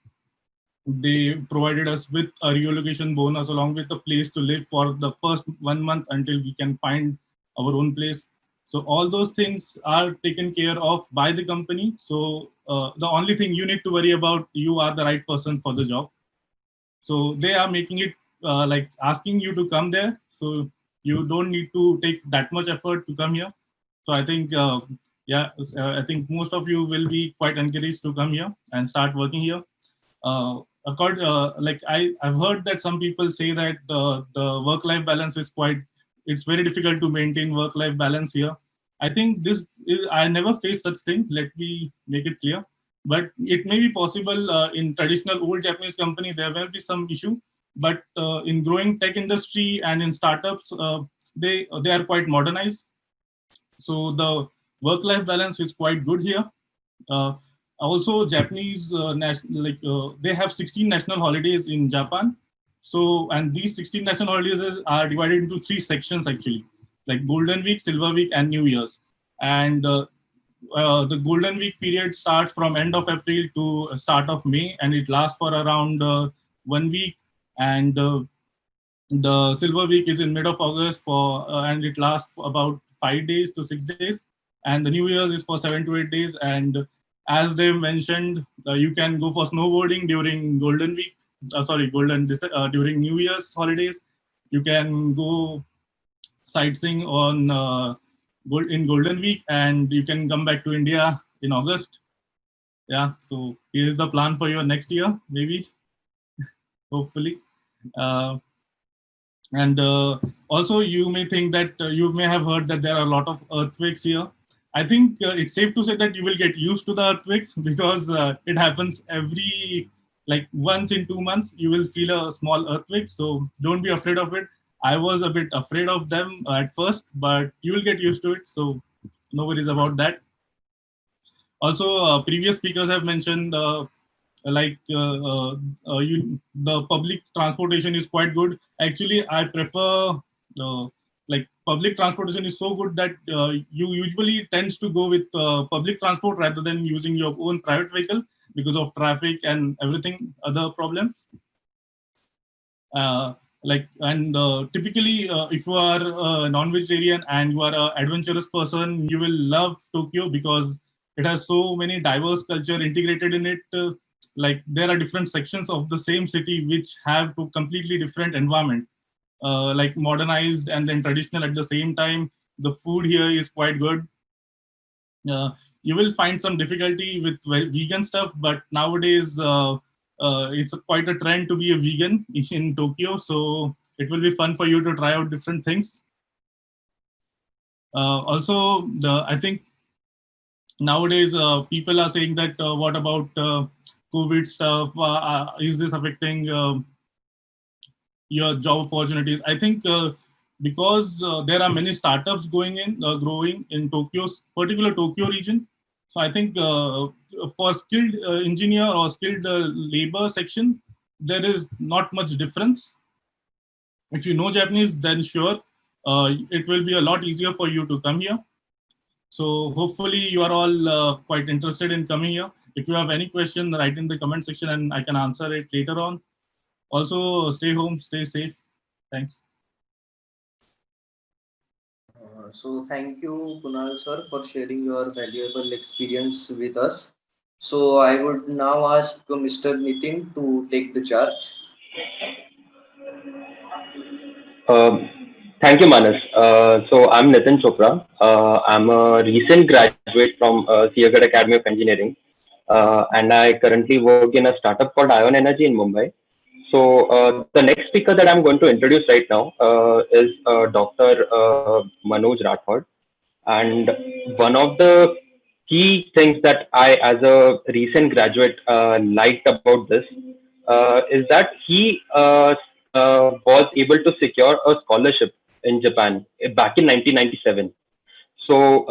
I: they provided us with a relocation bonus along with a place to live for the first 1 month until we can find our own place. So all those things are taken care of by the company. So the only thing you need to worry about, you are the right person for the job. So they are making it like asking you to come there, so you don't need to take that much effort to come here. So I think yeah, I think most of you will be quite encouraged to come here and start working here. Like I've heard that some people say that the work life balance is quite, it's very difficult to maintain work life balance here. I think I never faced such thing, let me make it clear. But it may be possible in traditional old Japanese company there will be some issue, but in growing tech industry and in startups, they are quite modernized. So the work life balance is quite good here. uh, Also, Japanese they have 16 national holidays in Japan, So, and these 16 national holidays are divided into three sections actually, like Golden Week, Silver Week, and New Year's. And the Golden Week period starts from end of April to start of May, and it lasts for around 1 week. And the Silver Week is in mid of August and it lasts for about 5 days to 6 days. And the New Year's is for 7 to 8 days. And as they mentioned, you can go for snowboarding during Golden Week. During New Year's holidays. You can go sightseeing in Golden Week, and you can come back to India in August. Yeah. So here's the plan for your next year, maybe, hopefully. Uh, And also, you may think that you may have heard that there are a lot of earthquakes here. I think it's safe to say that you will get used to the earthquakes because it happens every like once in 2 months. You will feel a small earthquake, so don't be afraid of it. I was a bit afraid of them at first, but you will get used to it. So no worries about that. Also, previous speakers have mentioned the public transportation is quite good. Actually, I prefer like public transportation is so good that you usually tends to go with public transport rather than using your own private vehicle because of traffic and everything other problems. Typically, if you are a non-vegetarian and you are an adventurous person, you will love Tokyo because it has so many diverse culture integrated in it. Like there are different sections of the same city which have to completely different environment, like modernized and then traditional at the same time. The food here is quite good. You will find some difficulty with vegan stuff, but nowadays it's quite a trend to be a vegan in Tokyo. So it will be fun for you to try out different things. I think nowadays people are saying that what about COVID stuff? Is this affecting your job opportunities? I think because there are many startups growing in Tokyo's particular Tokyo region. So I think for skilled engineer or skilled labor section, there is not much difference. If you know Japanese, then sure, it will be a lot easier for you to come here. So hopefully you are all quite interested in coming here. If you have any question, write in the comment section and I can answer it later on. Also, stay home, stay safe. Thanks.
H: So thank you, Kunal sir, for sharing your valuable experience with us. So I would now ask Mr. Nitin to take the charge.
J: Um, Thank you, Manas. So I'm Nitin Chopra. I'm a recent graduate from Siagat Academy of Engineering, and I currently work in a startup called Ion Energy in Mumbai. So the next speaker that I'm going to introduce right now is Dr. Manoj Rathod. And one of the key things that I, as a recent graduate, liked about this is that he was able to secure a scholarship in Japan back in 1997. So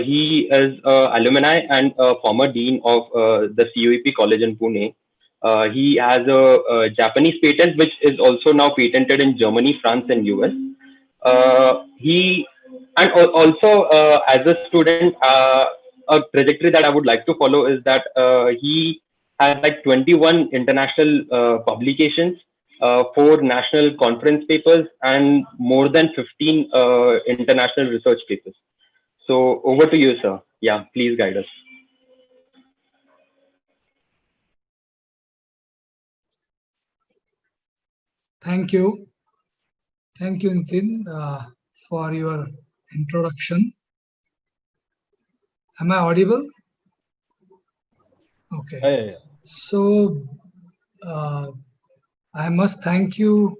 J: he is alumni and a former dean of the COEP College in Pune. He has a Japanese patent, which is also now patented in Germany, France, and US. He and also as a student, a trajectory that I would like to follow is that he has like 21 international publications, four national conference papers, and more than 15 international research papers. So over to you, sir. Yeah, please guide us.
K: Thank you. Thank you, Nitin, for your introduction. Am I audible? Okay.
C: Yeah.
K: So I must thank you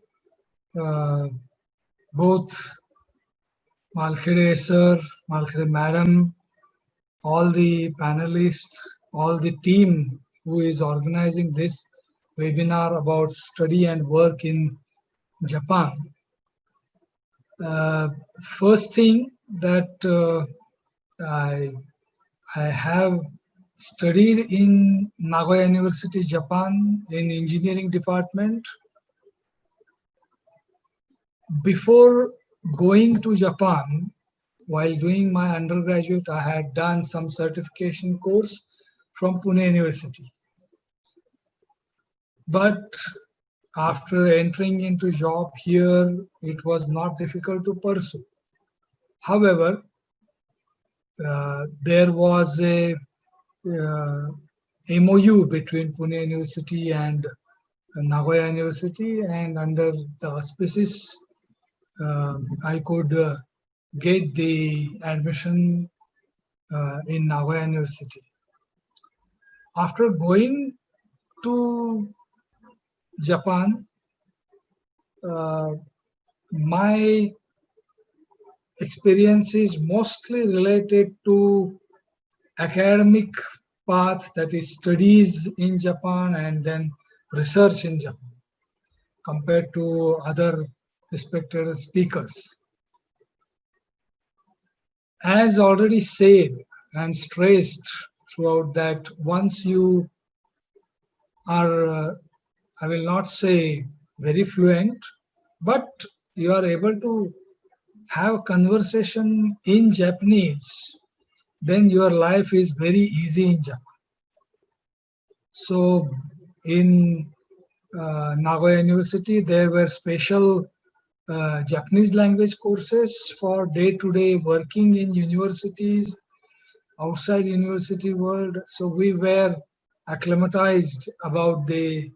K: both Malkhede sir, Malkhede madam, all the panelists, all the team who is organizing this webinar about study and work in Japan. First thing that I have studied in Nagoya University, Japan, in engineering department, before going to Japan, while doing my undergraduate, I had done some certification course from Pune University. But after entering into job here, it was not difficult to pursue. However, there was a MOU between Pune University and Nagoya University, and under the auspices, I could get the admission in Nagoya University. After going to Japan, my experience is mostly related to academic path, that is studies in Japan and then research in Japan, compared to other respected speakers. As already said and stressed throughout, that once you are, I will not say very fluent, but you are able to have conversation in Japanese, then your life is very easy in Japan. So in Nagoya University, there were special Japanese language courses for day-to-day working in universities, outside university world. So we were acclimatized about the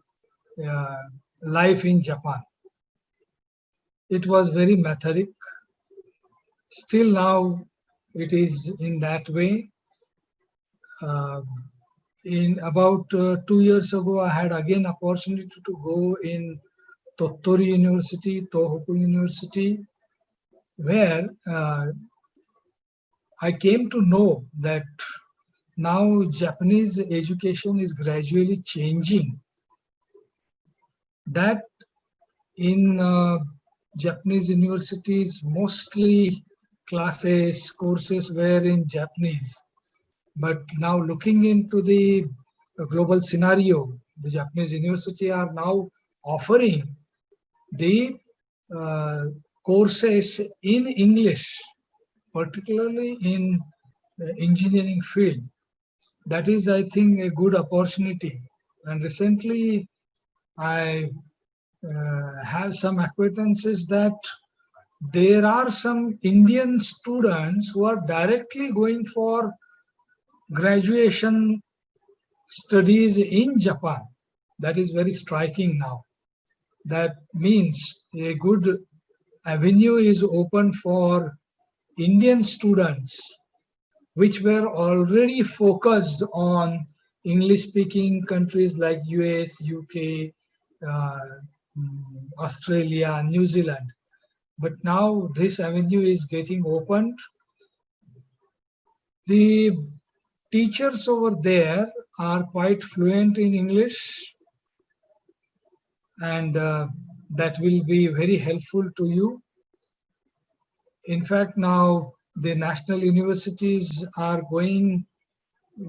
K: life in Japan. It was very methodic. Still now it is in that way. In about 2 years ago, I had again opportunity to go in Tottori University, Tohoku University, where I came to know that now Japanese education is gradually changing. That in Japanese universities, mostly classes, courses were in Japanese. But now looking into the global scenario, the Japanese university are now offering the courses in English, particularly in engineering field. That is, I think, a good opportunity. And recently, I have some acquaintances that there are some Indian students who are directly going for graduation studies in Japan. That is very striking now. That means a good avenue is open for Indian students, which were already focused on English-speaking countries like US, UK, Australia, New Zealand. But now this avenue is getting opened. The teachers over there are quite fluent in English, and that will be very helpful to you. In fact, now the national universities are going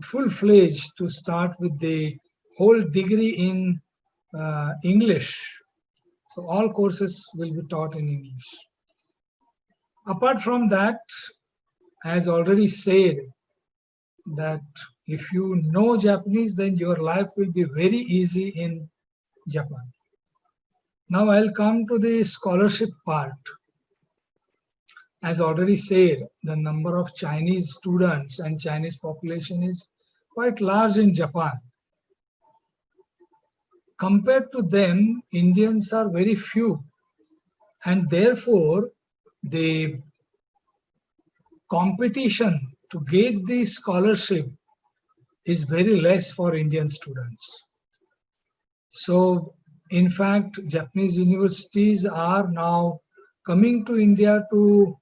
K: full-fledged to start with the whole degree in English. So all courses will be taught in English. Apart from that, as already said, that if you know Japanese, then your life will be very easy in Japan. Now I'll come to the scholarship part. As already said, the number of Chinese students and Chinese population is quite large in Japan. Compared to them, Indians are very few, and therefore the competition to get the scholarship is very less for Indian students. So in fact, Japanese universities are now coming to India to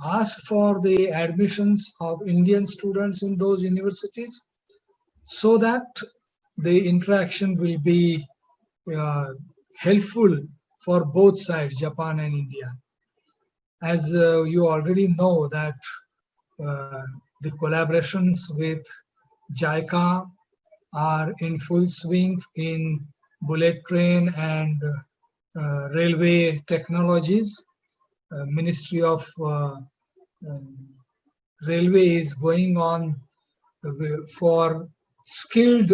K: ask for the admissions of Indian students in those universities, so that the interaction will be helpful for both sides, Japan and India. As you already know that the collaborations with JICA are in full swing in bullet train and Railway Technologies, Ministry of Railway is going on for skilled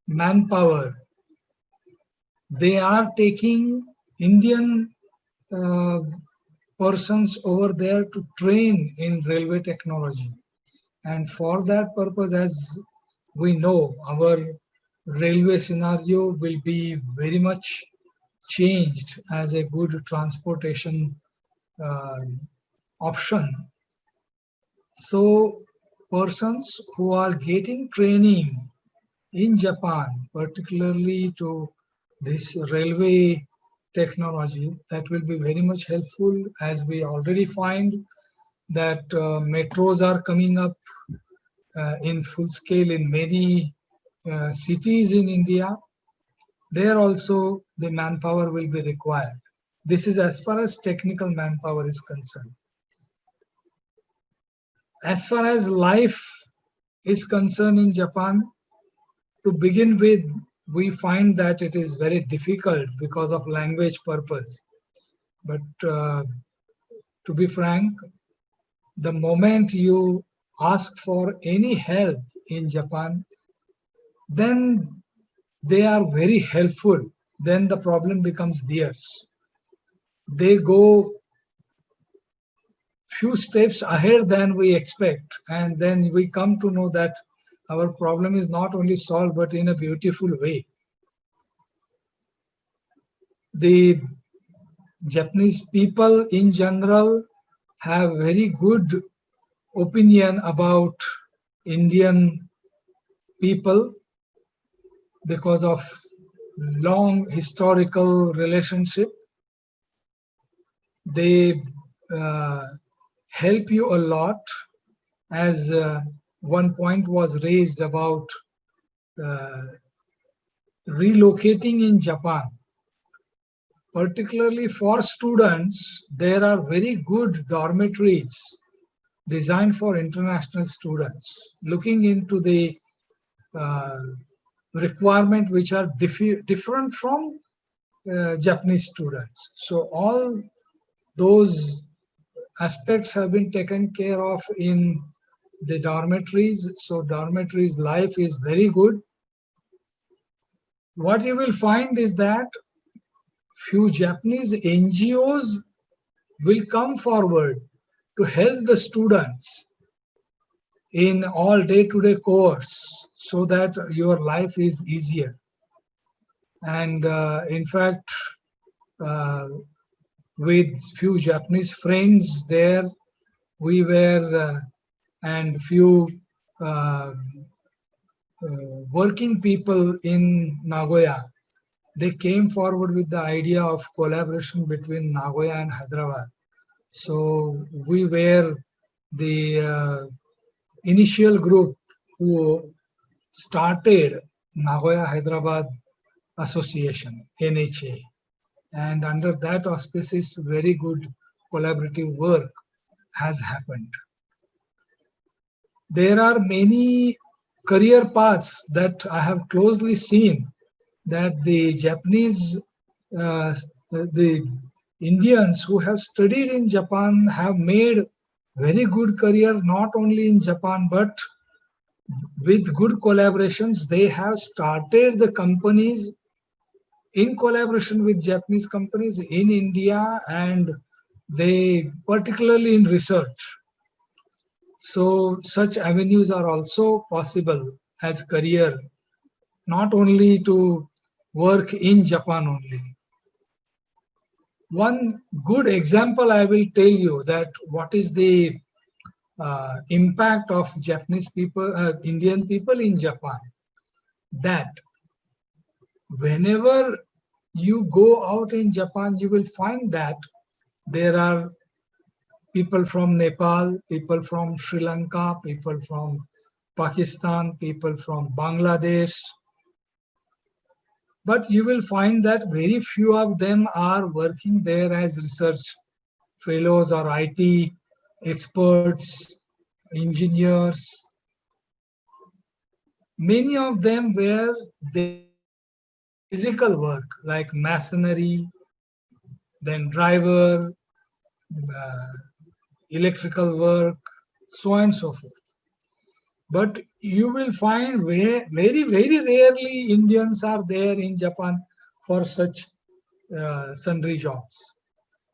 K: manpower. They are taking Indian persons over there to train in railway technology. And for that purpose, as we know, our railway scenario will be very much changed as a good transportation option. So persons who are getting training in Japan, particularly to this railway technology, that will be very much helpful, as we already find that metros are coming up in full scale in many cities in India. There also the manpower will be required. This is as far as technical manpower is concerned. As far as life is concerned in Japan, to begin with, we find that it is very difficult because of language purpose. But to be frank, the moment you ask for any help in Japan, then they are very helpful. Then the problem becomes theirs. They go few steps ahead than we expect, and then we come to know that our problem is not only solved but in a beautiful way. The Japanese people in general have very good opinion about Indian people because of long historical relationship. They help you a lot, as one point was raised about relocating in Japan. Particularly for students, there are very good dormitories designed for international students, looking into the requirement which are different from Japanese students. So all those aspects have been taken care of in the dormitories. So dormitories life is very good. What you will find is that few Japanese NGOs will come forward to help the students in all day-to-day course so that your life is easier. And in fact, with few Japanese friends there, we were and few working people in Nagoya, they came forward with the idea of collaboration between Nagoya and Hyderabad. So we were the initial group who started Nagoya Hyderabad Association, NHA. And under that auspices, very good collaborative work has happened. There are many career paths that I have closely seen that the Japanese, the Indians who have studied in Japan have made very good career, not only in Japan, but with good collaborations. They have started the companies in collaboration with Japanese companies in India, and they particularly in research. So such avenues are also possible as career, not only to work in Japan only. One good example I will tell you that what is the impact of Japanese people, Indian people in Japan. That whenever you go out in Japan, you will find that there are people from Nepal, people from Sri Lanka, people from Pakistan, people from Bangladesh. But you will find that very few of them are working there as research fellows or IT experts, engineers. Many of them were there physical work like masonry, then driver, uh, electrical work, so on and so forth. But you will find very, very rarely Indians are there in Japan for such sundry jobs.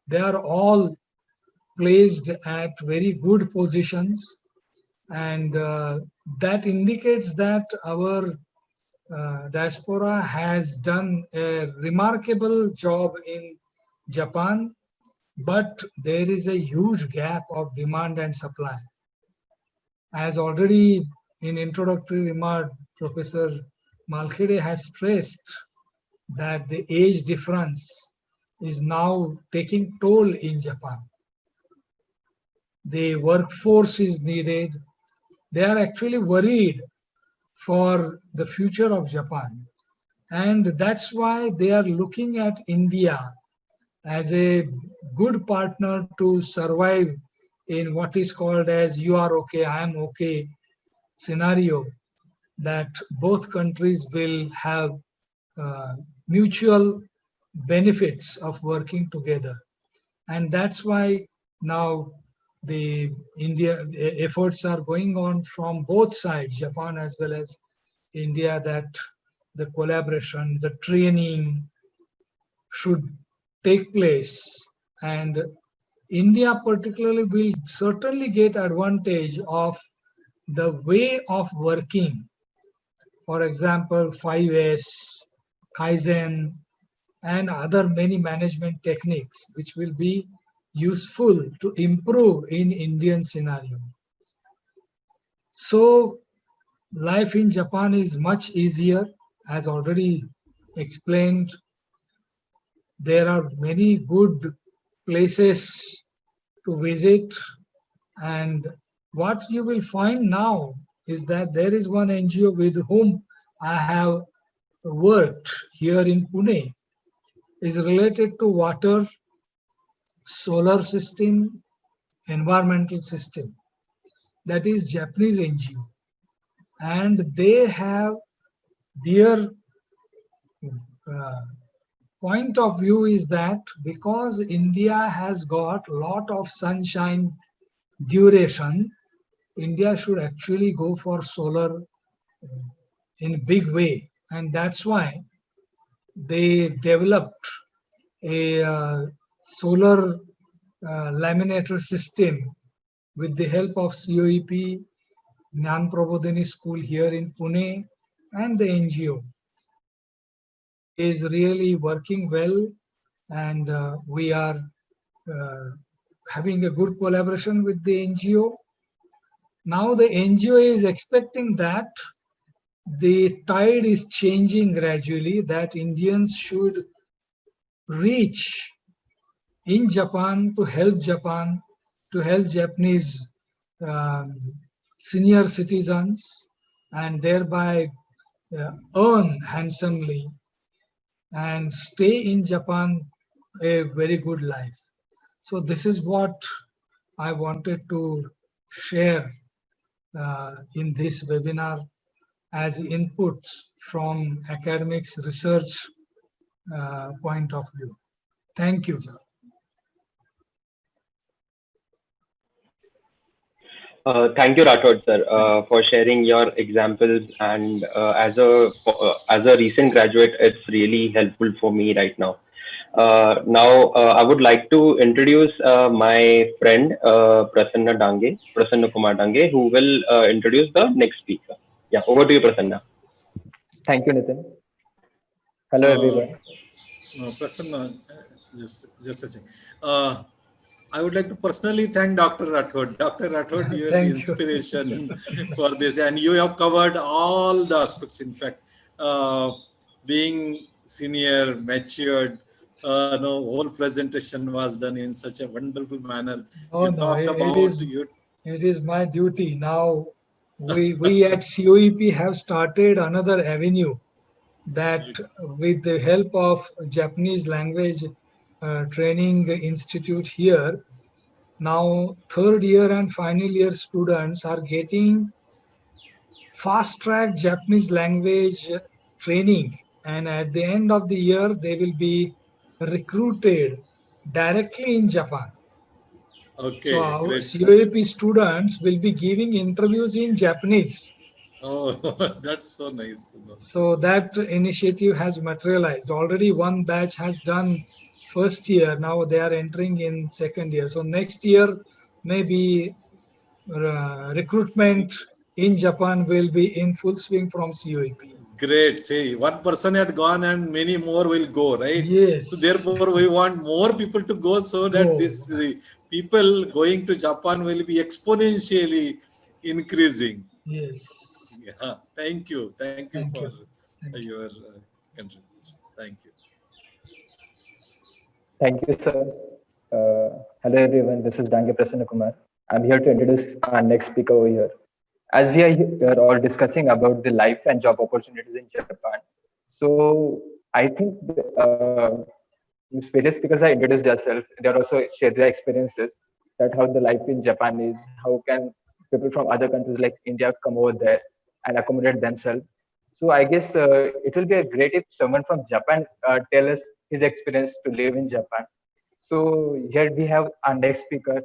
K: They are all placed at very good positions, and that indicates that our diaspora has done a remarkable job in Japan, but there is a huge gap of demand and supply. As already in introductory remark, Professor Malkhede has stressed that the age difference is now taking toll in Japan. The workforce is needed. They are actually worried for the future of Japan. And that's why they are looking at India as a good partner to survive in what is called as you are okay, I am okay scenario, that both countries will have uh, mutual benefits of working together. And that's why now the India efforts are going on from both sides, Japan as well as India, that the collaboration, the training should take place. And India particularly will certainly get advantage of the way of working. For example, 5S, Kaizen, and other many management techniques which will be useful to improve in Indian scenario. So life in Japan is much easier. As already explained, there are many good places to visit, and what you will find now is that there is one NGO with whom I have worked here in Pune, is related to water, solar system, environmental system. That is Japanese NGO. And they have their uh, point of view is that because India has got lot of sunshine duration, India should actually go for solar in big way. And that's why they developed a solar laminator system with the help of COEP, Gnan Prabodhini School here in Pune, and the NGO. Is really working well, and we are uh, having a good collaboration with the NGO. Now the NGO is expecting that the tide is changing gradually, that Indians should reach in Japan to help Japanese um, senior citizens, and thereby earn handsomely and stay in Japan a very good life. So this is what I wanted to share in this webinar as inputs from academics research point of view. Thank you, sir.
J: Thank you, Rathod sir, for sharing your examples. And as a recent graduate, it's really helpful for me right now. I would like to introduce my friend Prasanna Kumar Dange, who will introduce the next speaker. Yeah, over to you, Prasanna.
L: Thank you, Nitin. Hello,
C: Uh,
L: everyone.
C: Prasanna, just a second. I would like to personally thank Dr. Rathod. Dr. Rathod, you are the
K: Thank you.
C: inspiration for this, and you have covered all the aspects. In fact, being senior, matured, no, whole presentation was done in such a wonderful manner.
K: Oh
C: You
K: no,
C: talked
K: it
C: about
K: is
C: you.
K: it is my duty. Now we at COEP have started another avenue that with the help of Japanese language training institute here, now third year and final year students are getting fast track Japanese language training and at the end of the year, they will be recruited directly in Japan. So
C: Okay,
K: our
C: great.
K: COEP students will be giving interviews in Japanese.
C: Oh, that's so nice to know.
K: So that initiative has materialized. Already one batch has done first year. Now they are entering in second year. So next year, maybe
C: See,
K: recruitment in Japan will be in full swing from COEP.
C: great. See, one person had gone and many more will go, right? So
K: Yes,
C: therefore, we want more people to go so that
K: go.
C: this the people going to Japan will be exponentially increasing.
K: Yes,
C: Yeah. Thank you. Thank you
K: thank
C: for
K: you. Thank you.
C: your contribution. Thank you.
L: Thank you, sir. Hello, everyone. This is Dange Prasanna Kumar. I'm here to introduce our next speaker over here. As we are here all discussing about the life and job opportunities in Japan, so I think various speakers are introduced themselves. They are also share their experiences that how the life in Japan is, how can people from other countries like India come over there and accommodate themselves. So I guess it will be a great if someone from Japan tell us his experience to live in Japan. So here we have our next speaker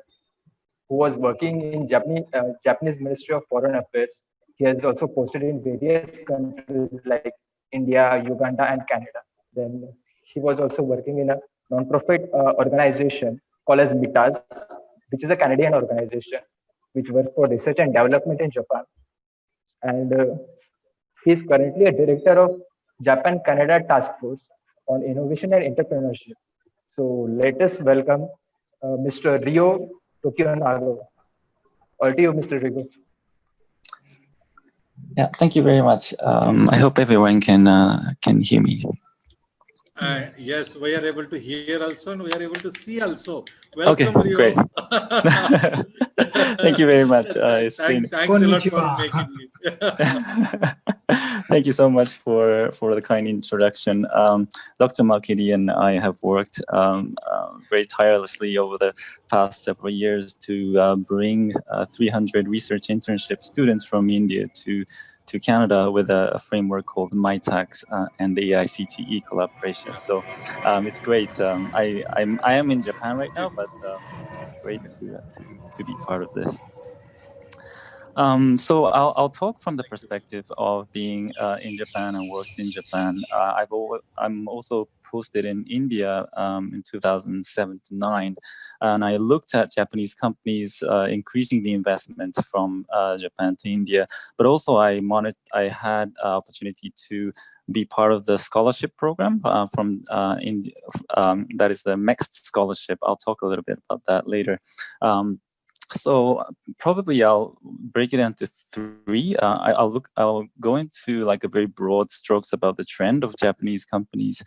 L: who was working in Japanese Ministry of Foreign Affairs. He has also posted in various countries like India, Uganda, and Canada. Then he was also working in a non-profit organization called as MITAS, which is a Canadian organization which works for research and development in Japan. And he is currently a director of Japan Canada Task Force on Innovation and Entrepreneurship. So let us welcome Mr. Rio Tokionaga. Or to you, Mr. Rigo.
M: Yeah, thank you very much. I hope everyone can hear me.
C: Yes, we are able to hear also and we are able to see also.
M: Okay,
C: Welcome,
M: great.
C: Rio.
M: Thank you very much. It's been
C: Thanks a lot for
K: Konnichiwa.
C: making it.
M: Thank you so much for the kind introduction. Dr. Malkidi and I have worked very tirelessly over the past several years to bring 300 research internship students from India to Canada with a framework called MyTax and the AICTE collaboration. So it's great. I am in Japan right now, but it's great to be part of this. So I'll talk from the perspective of being in Japan and worked in Japan. I'm also posted in India in 2007 to 9, and I looked at Japanese companies increasing the investment from Japan to India, but also I had opportunity to be part of the scholarship program from India. That is the MEXT scholarship. I'll talk a little bit about that later. So probably I'll break it into three. I'll go into like a very broad strokes about the trend of Japanese companies.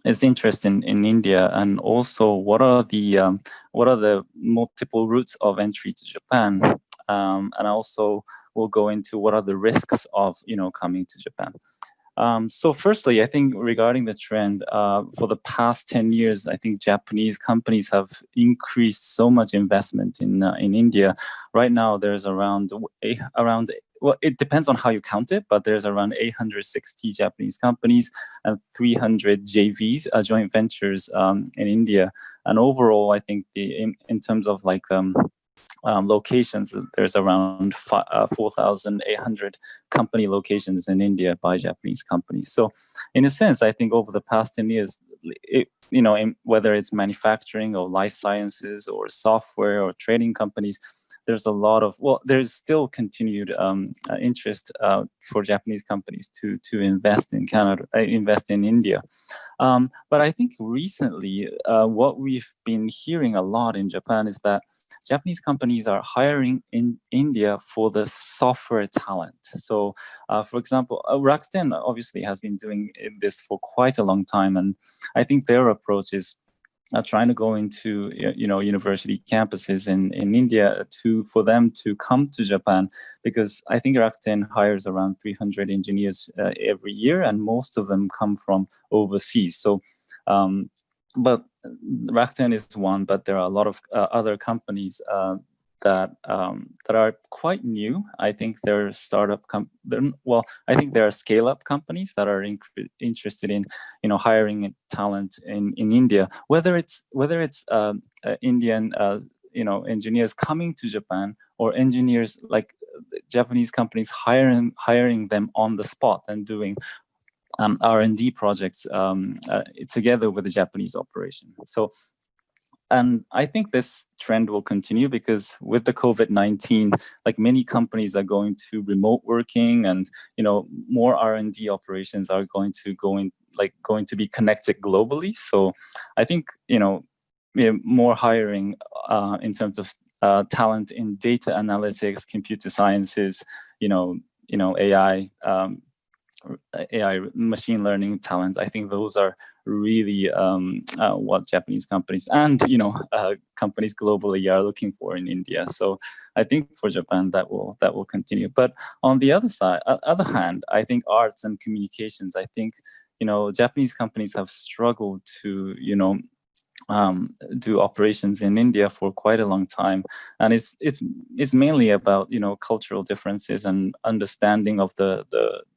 M: Its interest in India, and also what are the multiple routes of entry to Japan, and also we'll go into what are the risks of coming to Japan. So firstly, I think regarding the trend, for the past 10 years, I think Japanese companies have increased so much investment in India. Right now, there's around, well, it depends on how you count it, but there's around 860 Japanese companies and 300 JVs, joint ventures in India. And overall, I think in terms of like locations, there's around 4,800 company locations in India by Japanese companies. So in a sense, I think over the past 10 years, whether it's manufacturing or life sciences or software or trading companies, there's a lot of, there's still continued interest for Japanese companies to invest in Canada, invest in India. But I think recently, what we've been hearing a lot in Japan is that Japanese companies are hiring in India for the software talent. So, for example, Rakuten obviously has been doing this for quite a long time, and I think their approach is trying to go into university campuses in India for them to come to Japan, because I think Rakuten hires around 300 engineers every year, and most of them come from overseas. So, but Rakuten is one, but there are a lot of other companies that that are quite new. I think they're startup well, I think there are scale-up companies that are interested in, you know, hiring talent in India, whether it's Indian you know, engineers coming to Japan, or engineers like Japanese companies hiring them on the spot and doing R&D projects together with the Japanese operation. So, and I think this trend will continue because with the COVID-19, like many companies are going to remote working, and you know, more R&D operations are going to be connected globally. So I think, you know, more hiring in terms of talent in data analytics, computer sciences, you know, AI, machine learning talent. I think those are really what Japanese companies and, you know, companies globally are looking for in India. So I think for Japan that will continue. But on the other hand, I think arts and communications, I think, you know, Japanese companies have struggled to, you know, do operations in India for quite a long time, and it's mainly about, you know, cultural differences and understanding of the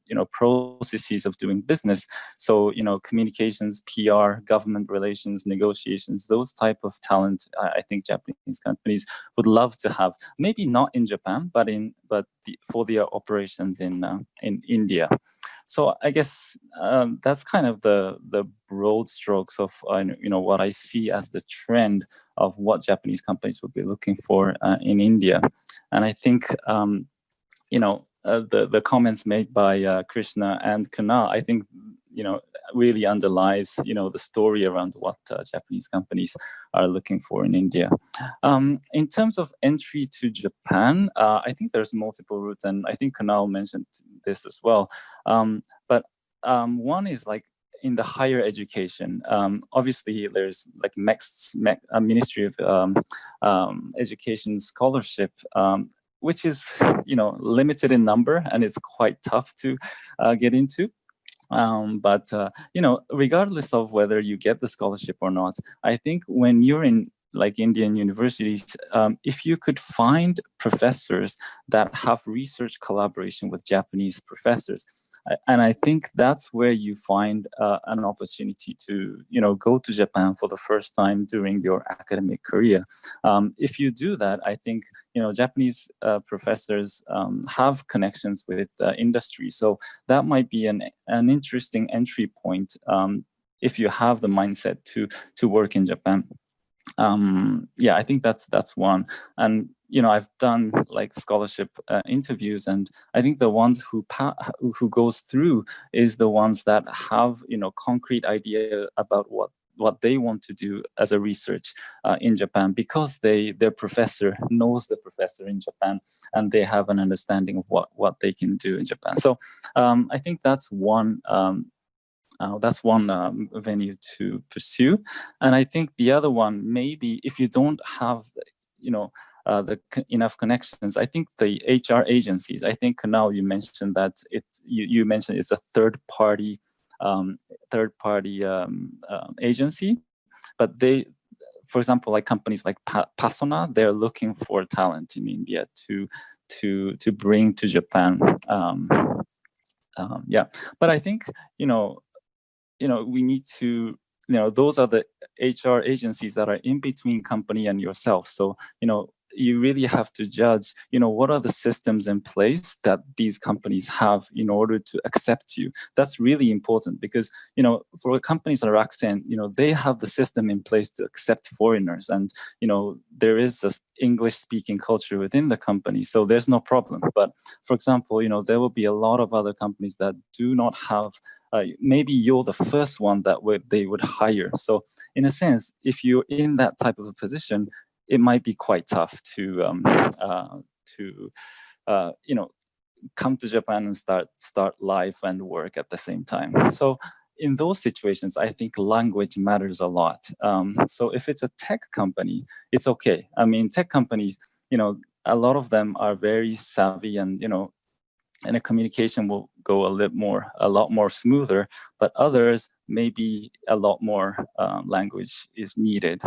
M: you know, processes of doing business. So, you know, communications, PR, government relations, negotiations, those type of talent, I think Japanese companies would love to have. Maybe not in Japan, but for their operations in India. So I guess that's kind of the broad strokes of you know, what I see as the trend of what Japanese companies would be looking for in India. And I think you know, the comments made by Krishna and Kunal, I think, you know, really underlies, you know, the story around what Japanese companies are looking for in India. In terms of entry to Japan, I think there's multiple routes, and I think Kunal mentioned this as well. But one is like in the higher education. Obviously, there's like Ministry of Education scholarship, which is, you know, limited in number, and it's quite tough to get into. But you know, regardless of whether you get the scholarship or not, I think when you're in like Indian universities, if you could find professors that have research collaboration with Japanese professors, and I think that's where you find an opportunity to, you know, go to Japan for the first time during your academic career. If you do that, I think, you know, Japanese professors have connections with industry, so that might be an interesting entry point if you have the mindset to work in Japan. Yeah, I think that's one. And you know, I've done like scholarship interviews, and I think the ones who goes through is the ones that have, you know, concrete idea about what they want to do as a research in Japan, because their professor knows the professor in Japan, and they have an understanding of what they can do in Japan. So I think that's one venue to pursue. And I think the other one, maybe if you don't have, you know, enough connections, I think the HR agencies, I think now you mentioned that you mentioned it's a third party agency, but they, for example, like companies like Pasona, they're looking for talent in India to bring to Japan. Yeah, but I think, you know, we need to, you know, those are the HR agencies that are in between company and yourself. So, you know, you really have to judge, you know, what are the systems in place that these companies have in order to accept you. That's really important because, you know, for companies like Rakuten, you know, they have the system in place to accept foreigners, and, you know, there is this English speaking culture within the company, so there's no problem. But for example, you know, there will be a lot of other companies that do not have maybe you're the first one that they would hire. So in a sense, if you're in that type of a position, it might be quite tough to you know, come to Japan and start life and work at the same time. So in those situations, I think language matters a lot. So if it's a tech company, it's okay. I mean, tech companies, you know, a lot of them are very savvy, and, you know, and a communication will go a lot more smoother, but others maybe a lot more language is needed.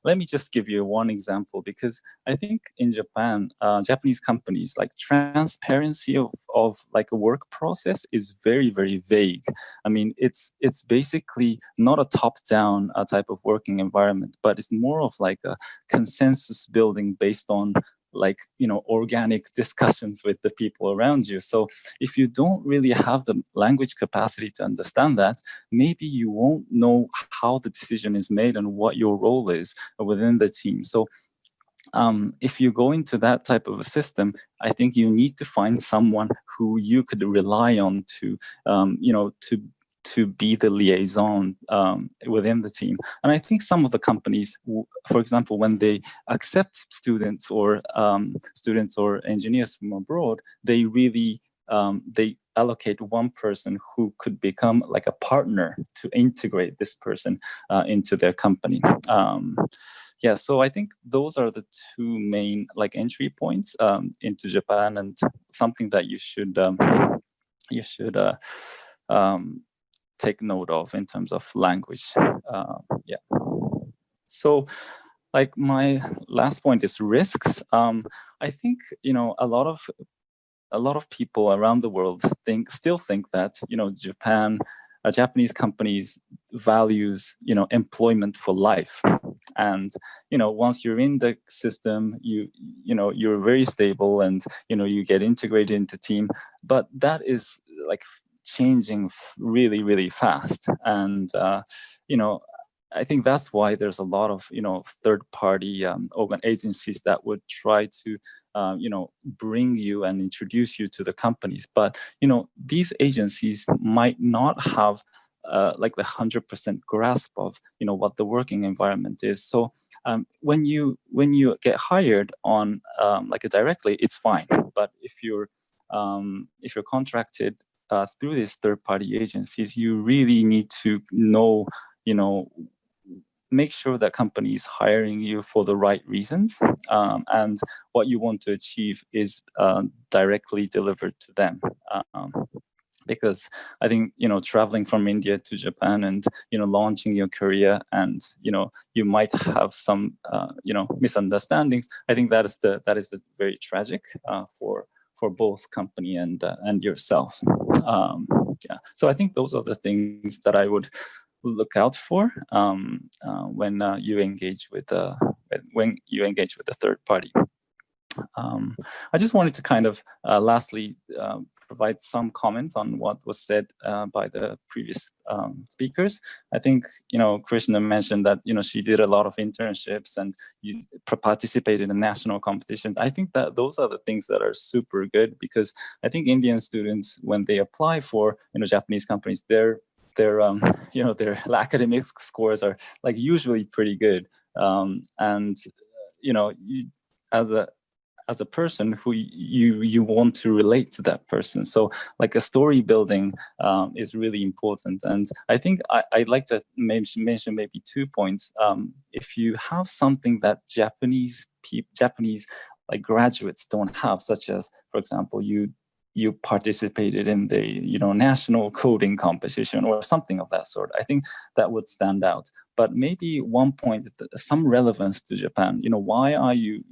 M: Let me just give you one example, because I think in Japan, Japanese companies, like transparency of like a work process is very, very vague. I mean, it's basically not a top-down type of working environment, but it's more of like a consensus building based on like, organic discussions with the people around you. So if you don't really have the language capacity to understand that, maybe you won't know how the decision is made and what your role is within the team. So if you go into that type of a system, I think you need to find someone who you could rely on to, to be the liaison within the team. And I think some of the companies, for example, when they accept students or engineers from abroad, they really they allocate one person who could become like a partner to integrate this person into their company. Yeah, so I think those are the two main like entry points into Japan, and something that you should take note of in terms of language. Yeah. So, like my last point is risks. I think a lot of people around the world still think that Japanese companies values employment for life, and once you're in the system, you're very stable, and you get integrated into team. But that is like changing really, really fast, and I think that's why there's a lot of third-party organ agencies that would try to bring you and introduce you to the companies. But these agencies might not have like the 100% grasp of what the working environment is. So when you get hired on like directly, it's fine. But if you're contracted through these third-party agencies, you really need to know make sure that company is hiring you for the right reasons, and what you want to achieve is directly delivered to them. Because I think traveling from India to Japan and launching your career, and you might have some misunderstandings. I think that is the very tragic for both company and yourself. Yeah. So I think those are the things that I would look out for when you engage with a third party. I just wanted to kind of lastly provide some comments on what was said by the previous speakers. I think Krishna mentioned that she did a lot of internships and you participated in national competitions. I think that those are the things that are super good, because I think Indian students, when they apply for Japanese companies, their academic scores are like usually pretty good, and you, as a person who you want to relate to that person. So like a story building is really important. And I think I'd like to mention maybe 2 points. If you have something that Japanese like graduates don't have, such as, for example, you participated in the national coding competition or something of that sort, I think that would stand out. But maybe one point, some relevance to Japan. Why are you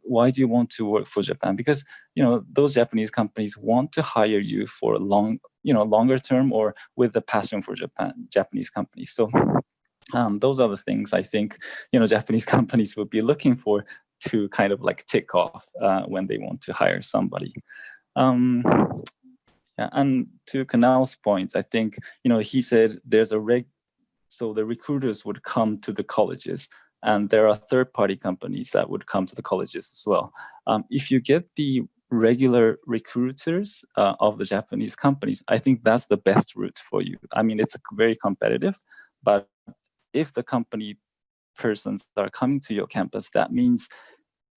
M: why do you want to work for Japan? Because those Japanese companies want to hire you for longer term, or with a passion for Japanese companies. So those are the things I think Japanese companies would be looking for to kind of like tick off when they want to hire somebody. Yeah, and to Kanal's point, I think he said there's so the recruiters would come to the colleges, and there are third-party companies that would come to the colleges as well. If you get the regular recruiters of the Japanese companies, I think that's the best route for you. I mean, it's very competitive, but if the company persons are coming to your campus, that means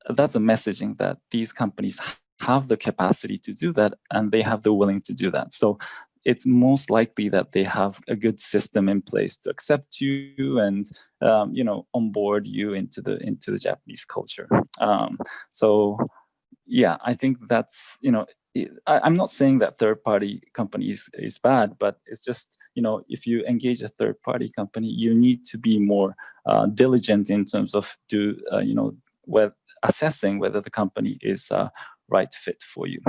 M: that's a messaging that these companies have the capacity to do that, and they have the willing to do that. So it's most likely that they have a good system in place to accept you and onboard you into the Japanese culture. So yeah, I think that's, I'm not saying that third-party companies is bad, but it's just, if you engage a third-party company, you need to be more diligent in terms of assessing whether the company is a right fit for you.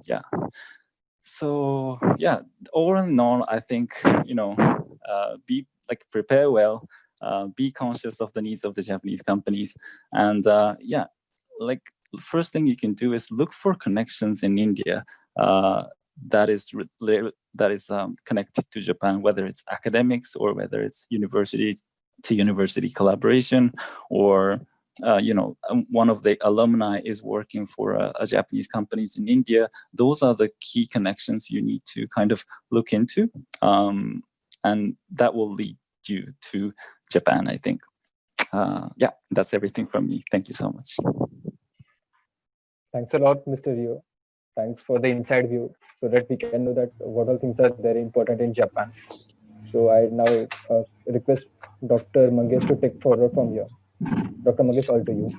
M: Yeah. So yeah, all in all, I think be prepare well, be conscious of the needs of the Japanese companies, and yeah, like first thing you can do is look for connections in India that is connected to Japan, whether it's academics or whether it's university to university collaboration, or one of the alumni is working for a Japanese companies in India. Those are the key connections you need to kind of look into, and that will lead you to Japan, I think. Yeah, that's everything from me. Thank you so much.
L: Thanks a lot, Mr. Rio. Thanks for the inside view, so that we can know that what all things are very important in Japan. So I now request Dr. Mangesh to take forward from here. Dr. Mangesh, all to you.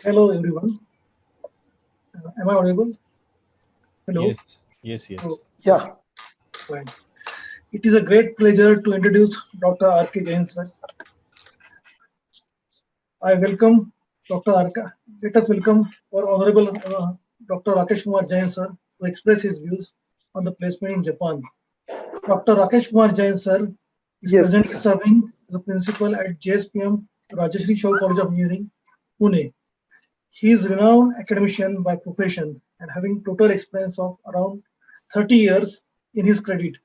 N: Hello, everyone. Am I audible? Hello.
O: Yes.
N: Oh, yeah. Fine. It is a great pleasure to introduce Dr. R.K. Jain, sir. I welcome Dr. R.K. Let us welcome our Honorable Dr. Rakesh Kumar Jain, sir, to express his views on the placement in Japan. Dr. Rakesh Kumar Jain, sir, is presently serving as a principal at JSPM Rajeshri Shaw College of Engineering, Pune. He is a renowned academician by profession and having total experience of around 30 years in his credit.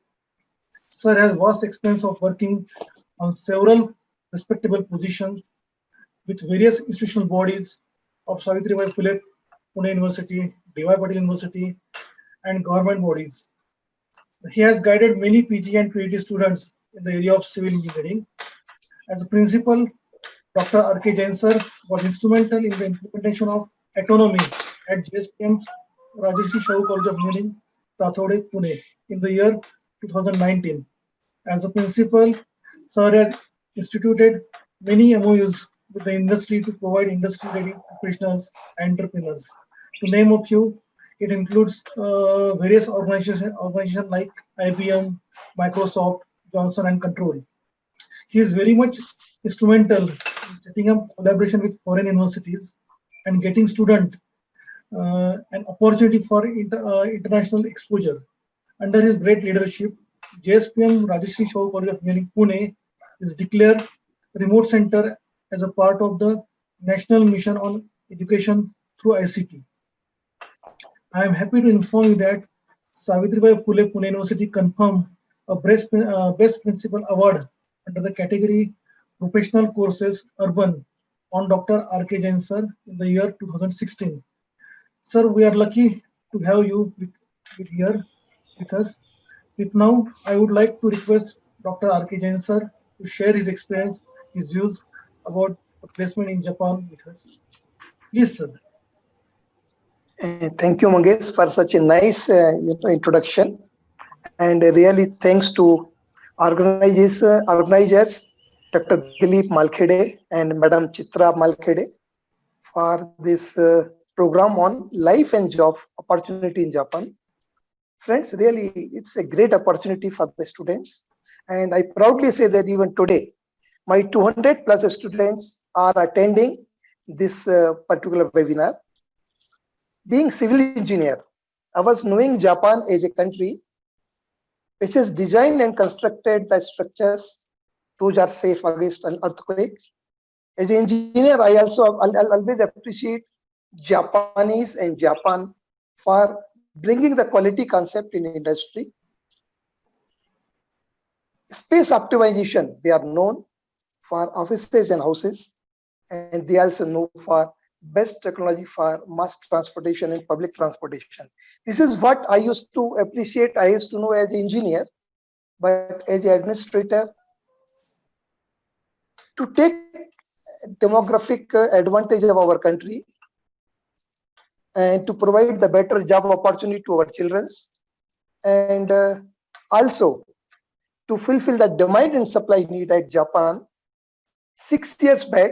N: Sir has vast experience of working on several respectable positions with various institutional bodies of Savitribai Phule Pune University, D.Y. Patil University, and government bodies. He has guided many PG and PhD students in the area of civil engineering. As a principal, Dr. R.K. Jain sir was instrumental in the implementation of autonomy at JSPM Rajeshri Shaw College of Engineering, Rathode, Pune in the year 2019. As a principal, sir has instituted many MOUs with the industry to provide industry-ready professionals and entrepreneurs. To name a few, it includes various organizations like IBM, Microsoft, Johnson and Control. He is very much instrumental in setting up collaboration with foreign universities and getting student an opportunity for international exposure. Under his great leadership, JSPM Rajeshri Shaw College of Engineering Pune is declared remote center as a part of the National Mission on Education through ICT. I am happy to inform you that Savitribai Phule Pune University confirmed a Best Principal Award under the category Professional Courses Urban on Dr. R.K. Jain sir in the year 2016. Sir, we are lucky to have you here with us. With now, I would like to request Dr. R.K. Jain sir to share his experience, his views about the placement in Japan with us. Please, sir.
P: Thank you, Mangesh, for such a nice introduction. And really thanks to organizers, Dr. Dilip Malkhede and Madam Chitra Malkhede for this program on life and job opportunity in Japan. Friends, really, it's a great opportunity for the students. And I proudly say that even today, my 200 plus students are attending this particular webinar. Being civil engineer, I was knowing Japan as a country which is designed and constructed the structures those are safe against an earthquake. As an engineer, I also I'll always appreciate Japanese and Japan for bringing the quality concept in industry. Space optimization, they are known for offices and houses, and they also know for best technology for mass transportation and public transportation. This is what I used to appreciate. I used to know as an engineer, but as an administrator, to take demographic advantage of our country and to provide the better job opportunity to our children, and also to fulfill the demand and supply need at Japan, 6 years back,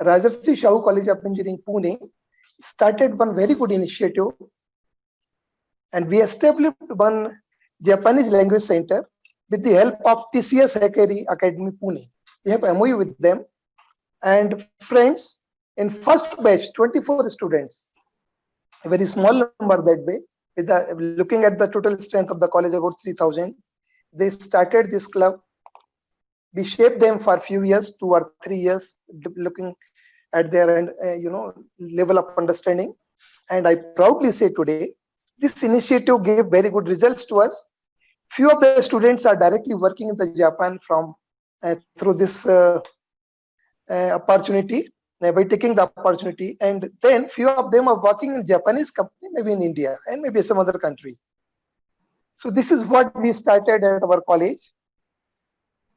P: Rajarshi Shahu College of Engineering, Pune, started one very good initiative, and we established one Japanese language center with the help of TCS Academy, Pune. We have MOU with them, and friends, in first batch, 24 students, a very small number that way. With looking at the total strength of the college, about 3,000, they started this club. We shaped them for a few years, 2 or 3 years, looking at their level of understanding. And I proudly say today, this initiative gave very good results to us. Few of the students are directly working in the Japan from through this opportunity, by taking the opportunity, and then few of them are working in Japanese company, maybe in India and maybe some other country. So this is what we started at our college.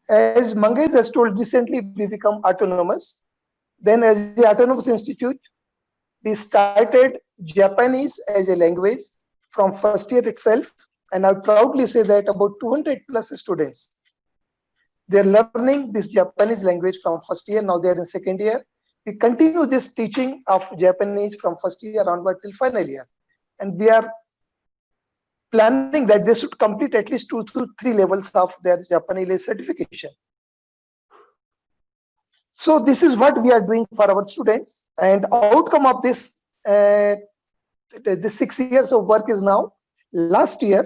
P: As Mangesh has told, recently we become autonomous. Then as the autonomous institute, we started Japanese as a language from first year itself. And I proudly say that about 200 plus students, they're learning this Japanese language from first year. Now they're in second year. We continue this teaching of Japanese from first year onward till final year. And we are planning that they should complete at least 2 to 3 levels of their Japanese certification. So this is what we are doing for our students, and outcome of this the 6 years of work is now, last year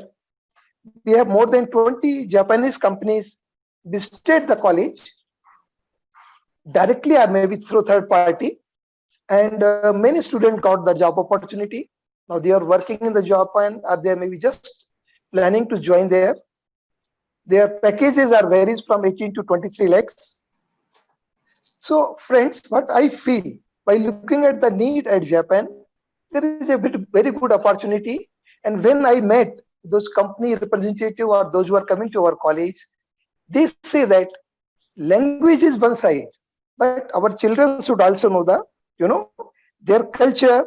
P: we have more than 20 Japanese companies visited the college directly or maybe through third party, and many students got the job opportunity. Now they are working in the Japan, or they are maybe just planning to join there. Their packages are varies from 18 to 23 lakhs. So friends, what I feel by looking at the need at Japan, there is a very good opportunity. And when I met those company representative or those who are coming to our college, they say that language is one side, but our children should also know their culture,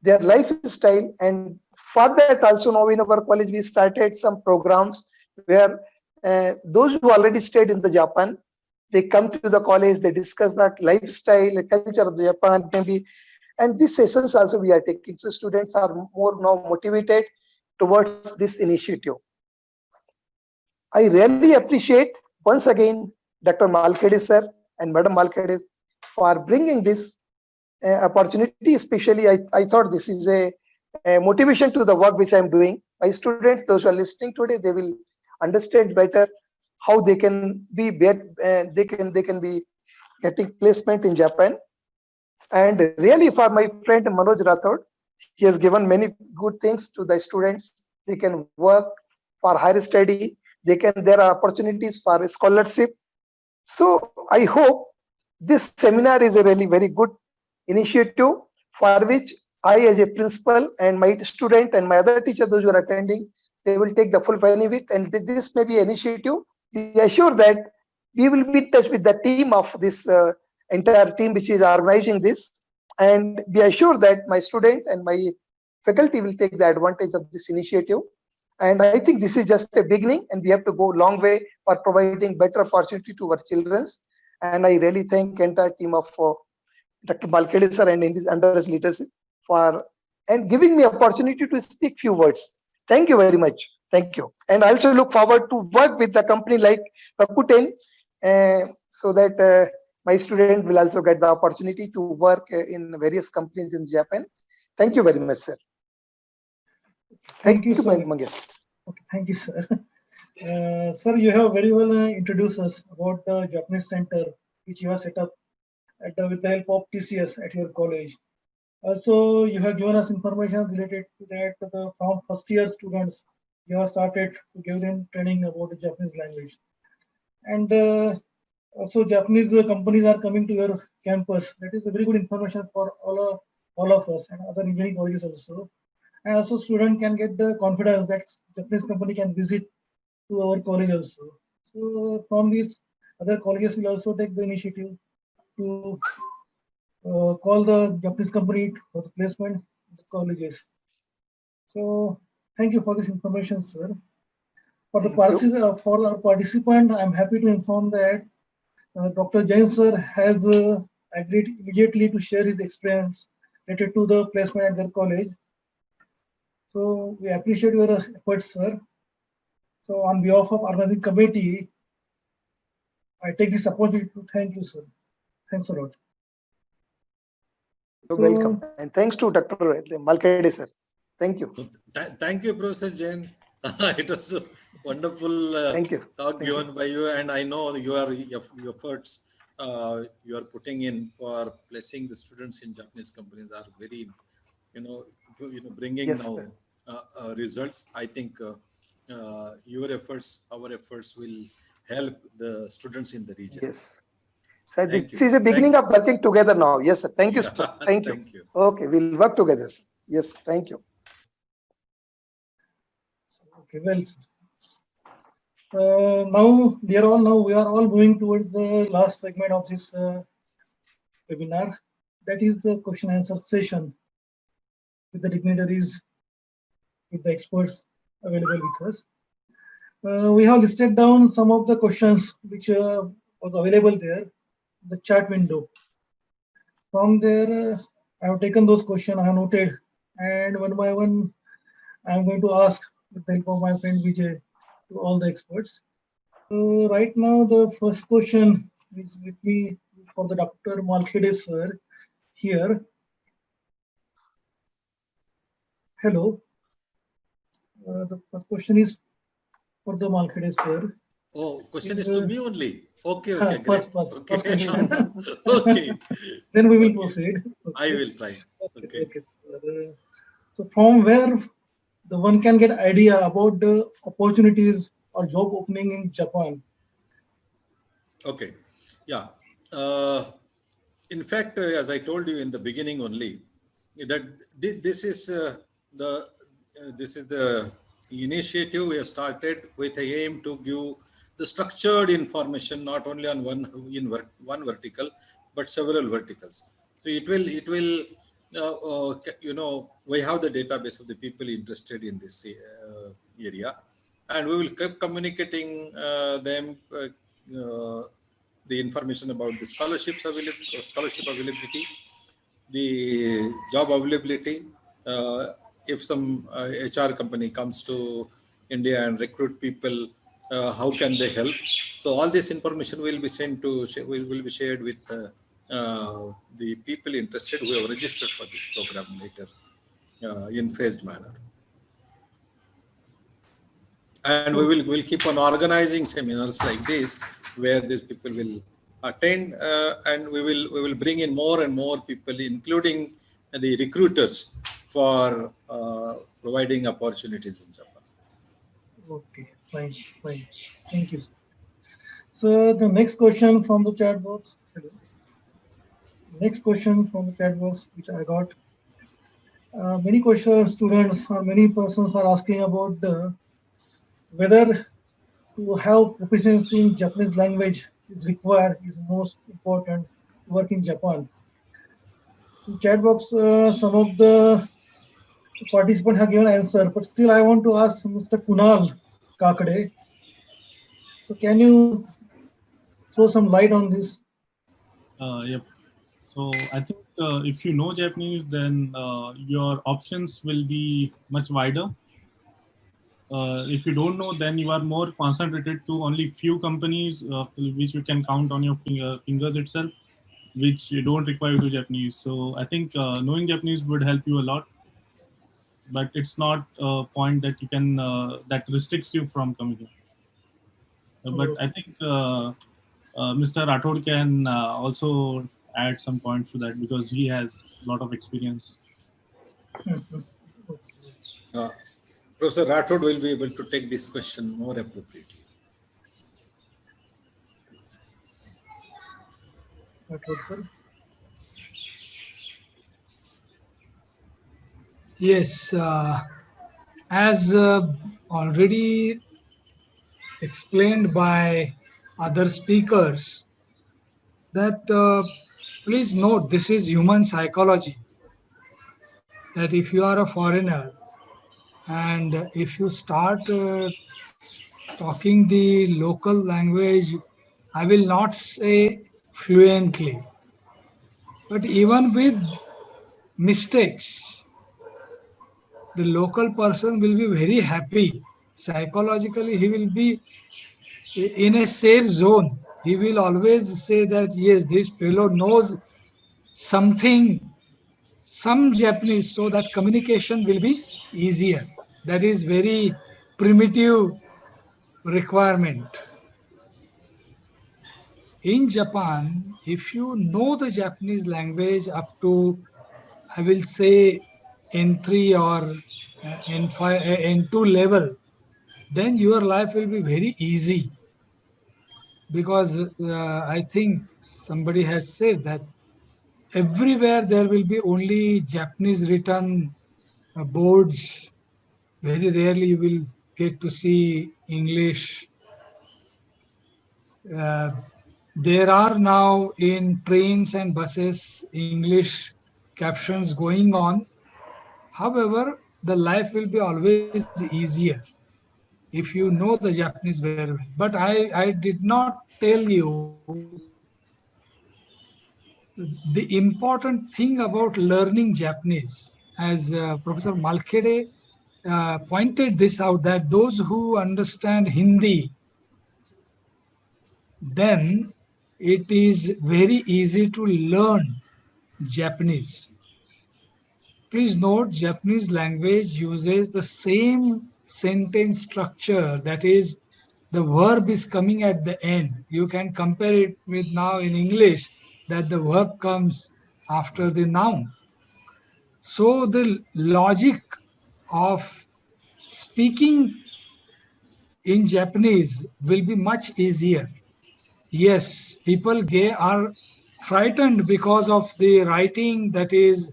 P: their lifestyle. And for that also, now in our college we started some programs where those who already stayed in the Japan, they come to the college, they discuss the lifestyle, the culture of the Japan, maybe. And these sessions also we are taking. So students are more now motivated towards this initiative. I really appreciate once again Dr. Malkhede sir and Madam Malkhede for bringing this opportunity. Especially, I thought this is a motivation to the work which I'm doing. My students, those who are listening today, they will understand better how they can be they can be getting placement in Japan. And really, for my friend Manoj Rathod, he has given many good things to the students. They can work for higher study. There are opportunities for scholarship. So I hope this seminar is a really very good initiative, for which I, as a principal, and my student and my other teacher, those who are attending, they will take the full benefit. And this may be an initiative. We assure that we will be in touch with the team of this entire team which is organizing this, and be assured that my student and my faculty will take the advantage of this initiative. And I think this is just a beginning, and we have to go a long way for providing better opportunity to our children. And I really thank entire team of Dr. Malkhede sir and in this under his leadership for and giving me opportunity to speak few words. Thank you very much. Thank you. And I also look forward to work with a company like Rakuten, so that my student will also get the opportunity to work in various companies in Japan. Thank you very much, sir.
N: Thank you, sir.
P: Mangesh.
N: Okay, thank you, sir. Sir, you have very well introduced us about the Japanese center which you have set up with the help of TCS at your college. Also, you have given us information related to that from first year students, you have started to give them training about the Japanese language. And also Japanese companies are coming to your campus. That is a very good information for all of us and other engineering colleges also. And also student can get the confidence that Japanese company can visit to our college also. So from these, other colleges will also take the initiative to call the Japanese company for the placement in the colleges. So thank you for this information, sir. For the for our participant, I'm happy to inform that Dr. Jain sir has agreed immediately to share his experience related to the placement at their college. So we appreciate your efforts, sir. So on behalf of organizing committee, I take this opportunity to thank you, sir. Thanks a lot.
P: You're
N: So,
P: welcome. And thanks to Dr. Malkade, sir. Thank you.
C: Thank you, Professor Jain. It was a wonderful
P: Thank you.
C: talk
P: Thank
C: given
P: you.
C: by you, and I know your efforts you are putting in for placing the students in Japanese companies are very, bringing
P: Yes,
C: now
P: sir.
C: results. I think your efforts, our efforts will help the students in the region.
P: Yes. So this
C: Thank you.
P: is a beginning
C: Thank you.
P: of working together now. Yes, sir. Thank you,
C: Yeah,
P: sir. Thank you.
C: thank you.
P: Okay, we'll work together, sir. Yes, thank you.
N: okay, well, now we are all moving towards the last segment of this webinar. That is the question answer session with the dignitaries, with the experts available with us. We have listed down some of the questions which was available there, the chat window. From there, I have taken those questions, I have noted, and one by one, I am going to ask with the help of my friend Vijay to all the experts. Right now, the first question is with me for the Dr. Malkhede sir here. Hello. The first question is for the Malkhede sir.
C: Oh, question is
N: Is
C: to me only. Okay, great.
N: first
C: Okay,
N: question.
C: okay,
N: Then we will
C: okay.
N: proceed.
C: I
N: Okay.
C: will try. Okay.
N: Okay, sir. So from where the one can get idea about the opportunities or job opening in Japan?
C: Okay. Yeah. In fact, as I told you in the beginning only, that this is the initiative we have started with a aim to give the structured information not only on one vertical but several verticals. So we have the database of the people interested in this area, and we will keep communicating them. The information about the scholarship availability, the job availability. If some HR company comes to India and recruit people, how can they help? So all this information will be will be shared with the people interested who have registered for this program later in phased manner. And we'll keep on organizing seminars like this where these people will attend, and we will bring in more and more people, including the recruiters, for providing opportunities in Japan.
N: Okay, fine. Thank you, sir. So the next question from the chat box. Hello. Next question from the chat box, which I got. Many questions, students or many persons are asking about whether to have proficiency in Japanese language is required, is most important to work in Japan. In chat box, some of the participants have given answer, but still I want to ask Mr. Kunal Kakade. So can you throw some light on this?
I: Yep. So I think if you know Japanese, then your options will be much wider. If you don't know, then you are more concentrated to only few companies which you can count on your fingers itself, which don't require you to Japanese. So I think knowing Japanese would help you a lot, but it's not a point that you can that restricts you from coming here. But I think Mr. Rathod can also add some points to that because he has a lot of experience.
C: uh, Professor Rathod will be able to take this question more appropriately.
N: Rathod, sir.
K: Yes, as already explained by other speakers, that please note this is human psychology. That if you are a foreigner and if you start talking the local language I will not say fluently, but even with mistakes, the local person will be very happy. Psychologically, he will be in a safe zone. He will always say that, yes, this fellow knows something, some Japanese, so that communication will be easier. That is very primitive requirement. In Japan, if you know the Japanese language up to, I will say, N3 or N5, N2 level, then your life will be very easy, because I think somebody has said that everywhere there will be only Japanese written boards. Very rarely you will get to see English. Uh, there are now in trains and buses English captions going on. However, the life will be always easier if you know the Japanese very well. But I did not tell you the important thing about learning Japanese. As Professor Malkhede pointed this out, that those who understand Hindi, then it is very easy to learn Japanese. Please note, Japanese language uses the same sentence structure, that is, the verb is coming at the end. You can compare it with now in English, that the verb comes after the noun. So the logic of speaking in Japanese will be much easier. Yes, people are frightened because of the writing that is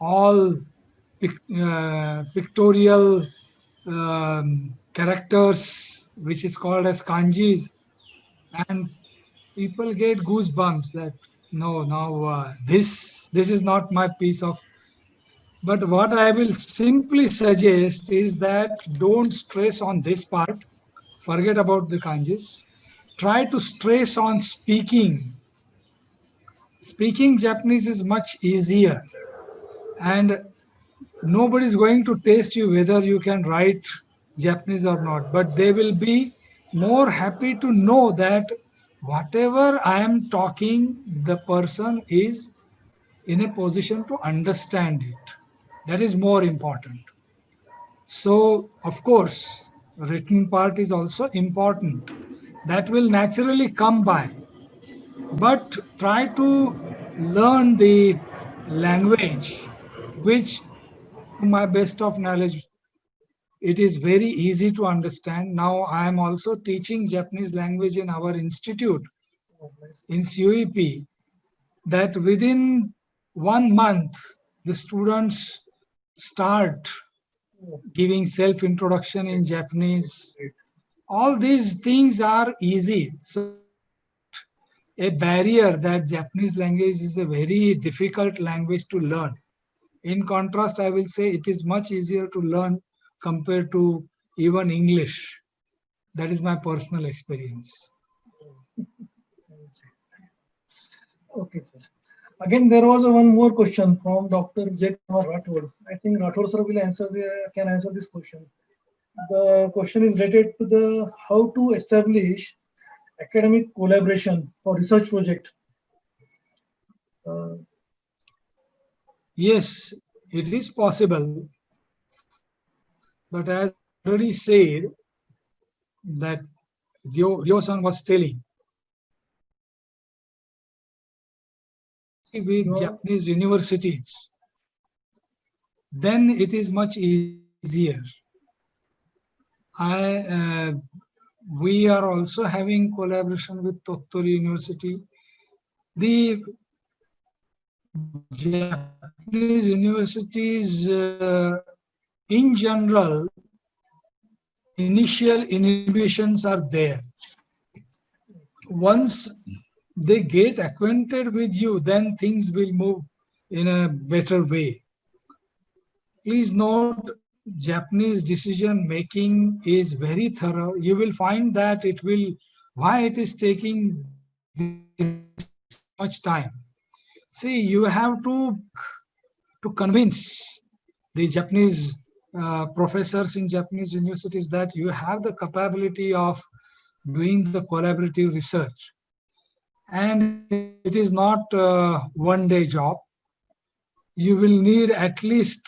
K: all pictorial characters, which is called as kanjis, and people get goosebumps that no, now this is not my piece of. But what I will simply suggest is that don't stress on this part. Forget about the kanjis. Try to stress on speaking. Speaking Japanese is much easier, and nobody is going to test you whether you can write Japanese or not. But they will be more happy to know that whatever I am talking, the person is in a position to understand it. That is more important. So, of course, written part is also important. That will naturally come by. But try to learn the language, which, to my best of knowledge, it is very easy to understand. Now, I am also teaching Japanese language in our institute in COEP, that within 1 month, the students start giving self-introduction in Japanese. All these things are easy. So it is not a barrier that Japanese language is a very difficult language to learn. In contrast, I will say it is much easier to learn compared to even English. That is my personal experience.
N: Okay, sir. Again, there was one more question from Dr. J. Kumar Rathod. I think Rathod sir will can answer this question. The question is related to the how to establish academic collaboration for research project. Uh,
K: Yes, it is possible. But as I already said, that Ryo-san was telling, with Japanese universities, then it is much easier. We are also having collaboration with Tottori University. The Japanese universities, in general, initial inhibitions are there. Once they get acquainted with you, then things will move in a better way. Please note, Japanese decision making is very thorough. You will find that it will why it is taking this much time. See, you have to convince the Japanese professors in Japanese universities that you have the capability of doing the collaborative research. And it is not a one-day job. You will need at least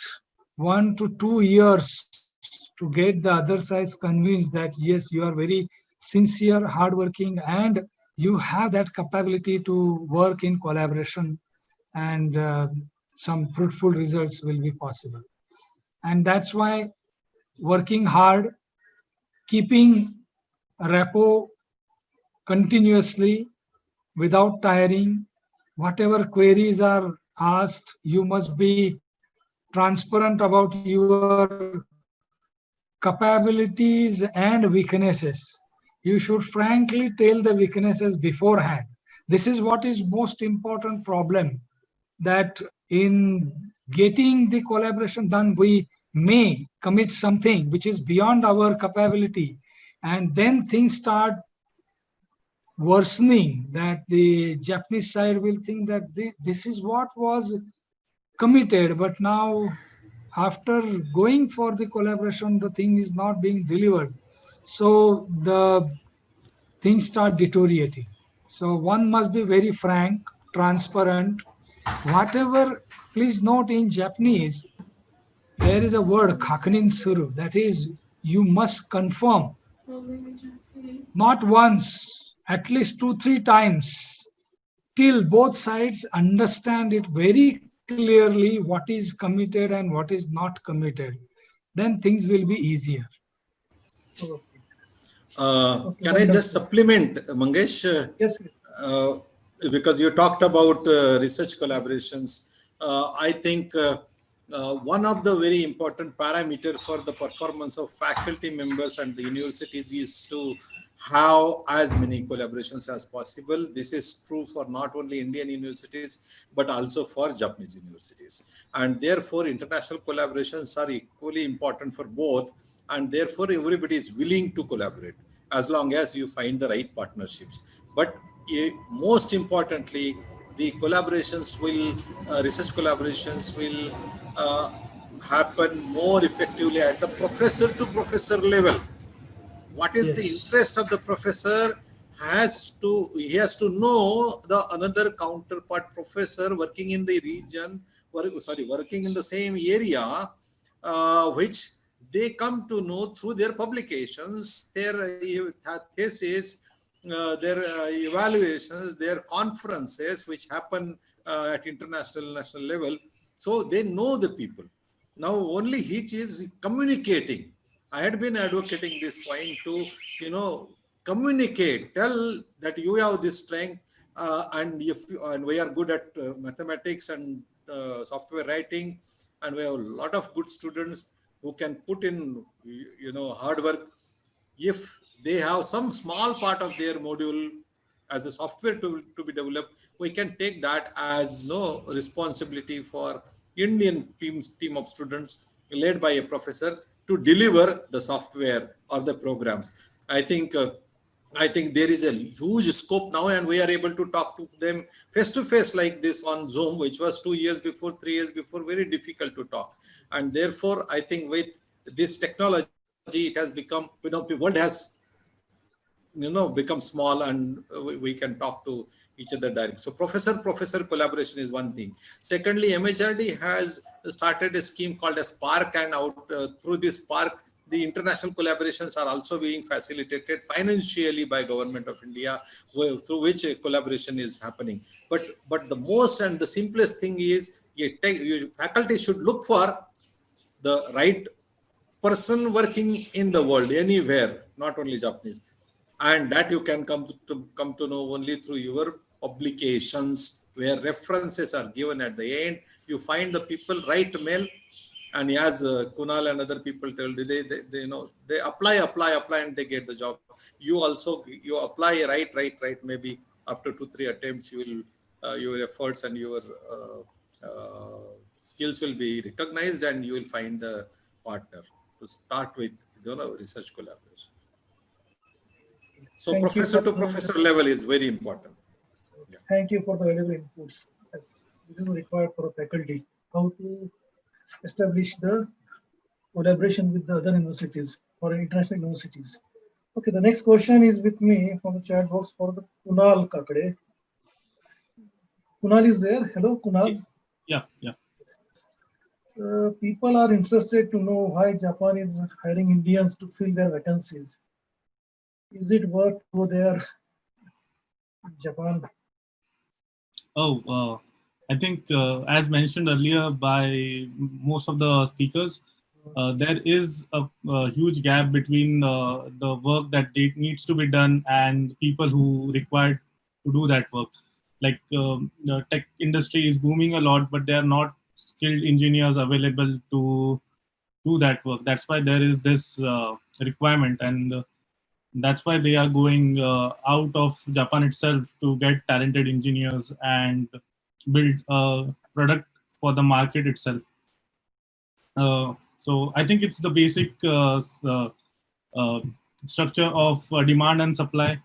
K: 1 to 2 years to get the other side convinced that yes, you are very sincere, hardworking, and you have that capability to work in collaboration, and some fruitful results will be possible. And that's why working hard, keeping rapport continuously without tiring, whatever queries are asked, you must be transparent about your capabilities and weaknesses. You should frankly tell the weaknesses beforehand. This is what is most important problem, that in getting the collaboration done, we may commit something which is beyond our capability, and then things start worsening, that the Japanese side will think that this is what was committed, but now after going for the collaboration, the thing is not being delivered. So the things start deteriorating. So one must be very frank, transparent. Whatever, please note in Japanese, there is a word kakunin suru, that is, you must confirm not once, at least 2 3 times, till both sides understand it very clearly what is committed and what is not committed. Then things will be easier.
N: Okay. Okay,
C: Can I just
N: wonderful.
C: supplement, Mangesh?
N: Yes, yes.
C: Uh, because you talked about research collaborations. I think one of the very important parameter for the performance of faculty members and the universities is to have as many collaborations as possible. This is true for not only Indian universities, but also for Japanese universities. And therefore, international collaborations are equally important for both. And therefore, everybody is willing to collaborate as long as you find the right partnerships. But most importantly, the collaborations will, research collaborations will happen more effectively at the professor to professor level. What is the
K: Yes.
C: interest of the professor, he has to know the another counterpart professor working in the region, working in the same area, which they come to know through their publications, their thesis, their evaluations, their conferences which happen at international national level. So they know the people. Now only he is communicating. I had been advocating this point to, communicate, tell that you have this strength, and if and we are good at mathematics and software writing, and we have a lot of good students who can put in, hard work. If they have some small part of their module as a software to be developed, we can take that as no responsibility for Indian team of students led by a professor to deliver the software or the programs. I think I think there is a huge scope now, and we are able to talk to them face to face like this on Zoom, which was 2 years before, 3 years before, very difficult to talk. And therefore, I think with this technology, it has become, the world has become small, and we can talk to each other direct. So professor collaboration is one thing. Secondly, MHRD has started a scheme called as Spark, and out through this Spark, the international collaborations are also being facilitated financially by government of India, through which a collaboration is happening. But the most and the simplest thing is, faculty should look for the right person working in the world anywhere, not only Japanese, and that you can come to know only through your publications, where references are given at the end. You find the people, right mail, and as Kunal and other people tell you, they they apply and they get the job. You also, you apply, right, maybe after 2 3 attempts, you will your efforts and your skills will be recognized, and you will find the partner to start with, research collaboration. So
N: Thank you
C: professor
N: for
C: to professor level is very important.
N: thank you for the valuable inputs. Yes, this is required for a faculty. How to establish the collaboration with the other universities or international universities. Okay, the next question is with me from the chat box for the Kunal Kakade. Kunal is there. Hello, Kunal.
I: Yeah, yeah.
N: People are interested to know why Japan is hiring Indians to fill their vacancies. Is it worth to go there, Japan?
I: Oh, I think as mentioned earlier by most of the speakers, there is a huge gap between the work that needs to be done and people who required to do that work. Like the tech industry is booming a lot, but there are not skilled engineers available to do that work. That's why there is this requirement, and that's why they are going out of Japan itself to get talented engineers and build a product for the market itself. So I think it's the basic uh, structure of demand and supply.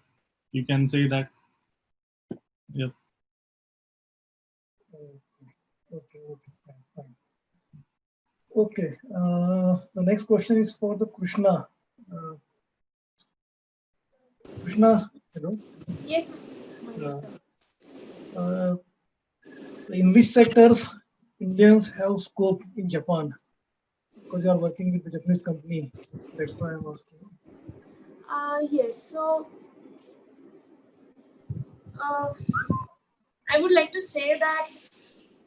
I: You can say that. Yeah.
N: Okay, okay, fine, fine. Okay, the next question is for the Krishna. Krishna, hello.
G: Yes.
N: Uh, uh, in which sectors Indians have scope in Japan? Because you are working with the Japanese company, that's why I'm asking.
G: Yes. So uh, I would like to say that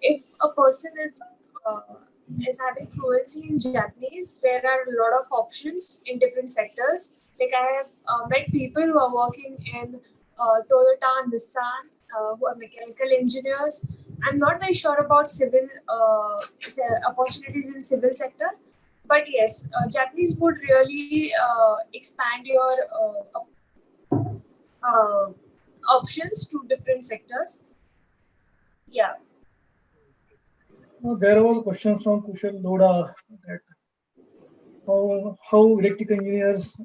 G: if a person uh, is having fluency in Japanese, there are a lot of options in different sectors. Like I have met people who are working in Toyota, Nissan, who are mechanical engineers. I'm not very sure about civil opportunities in civil sector, but yes, Japanese would really expand your uh, options to different sectors. Yeah.
N: Now, there was questions from Kushal Loda that how electrical engineers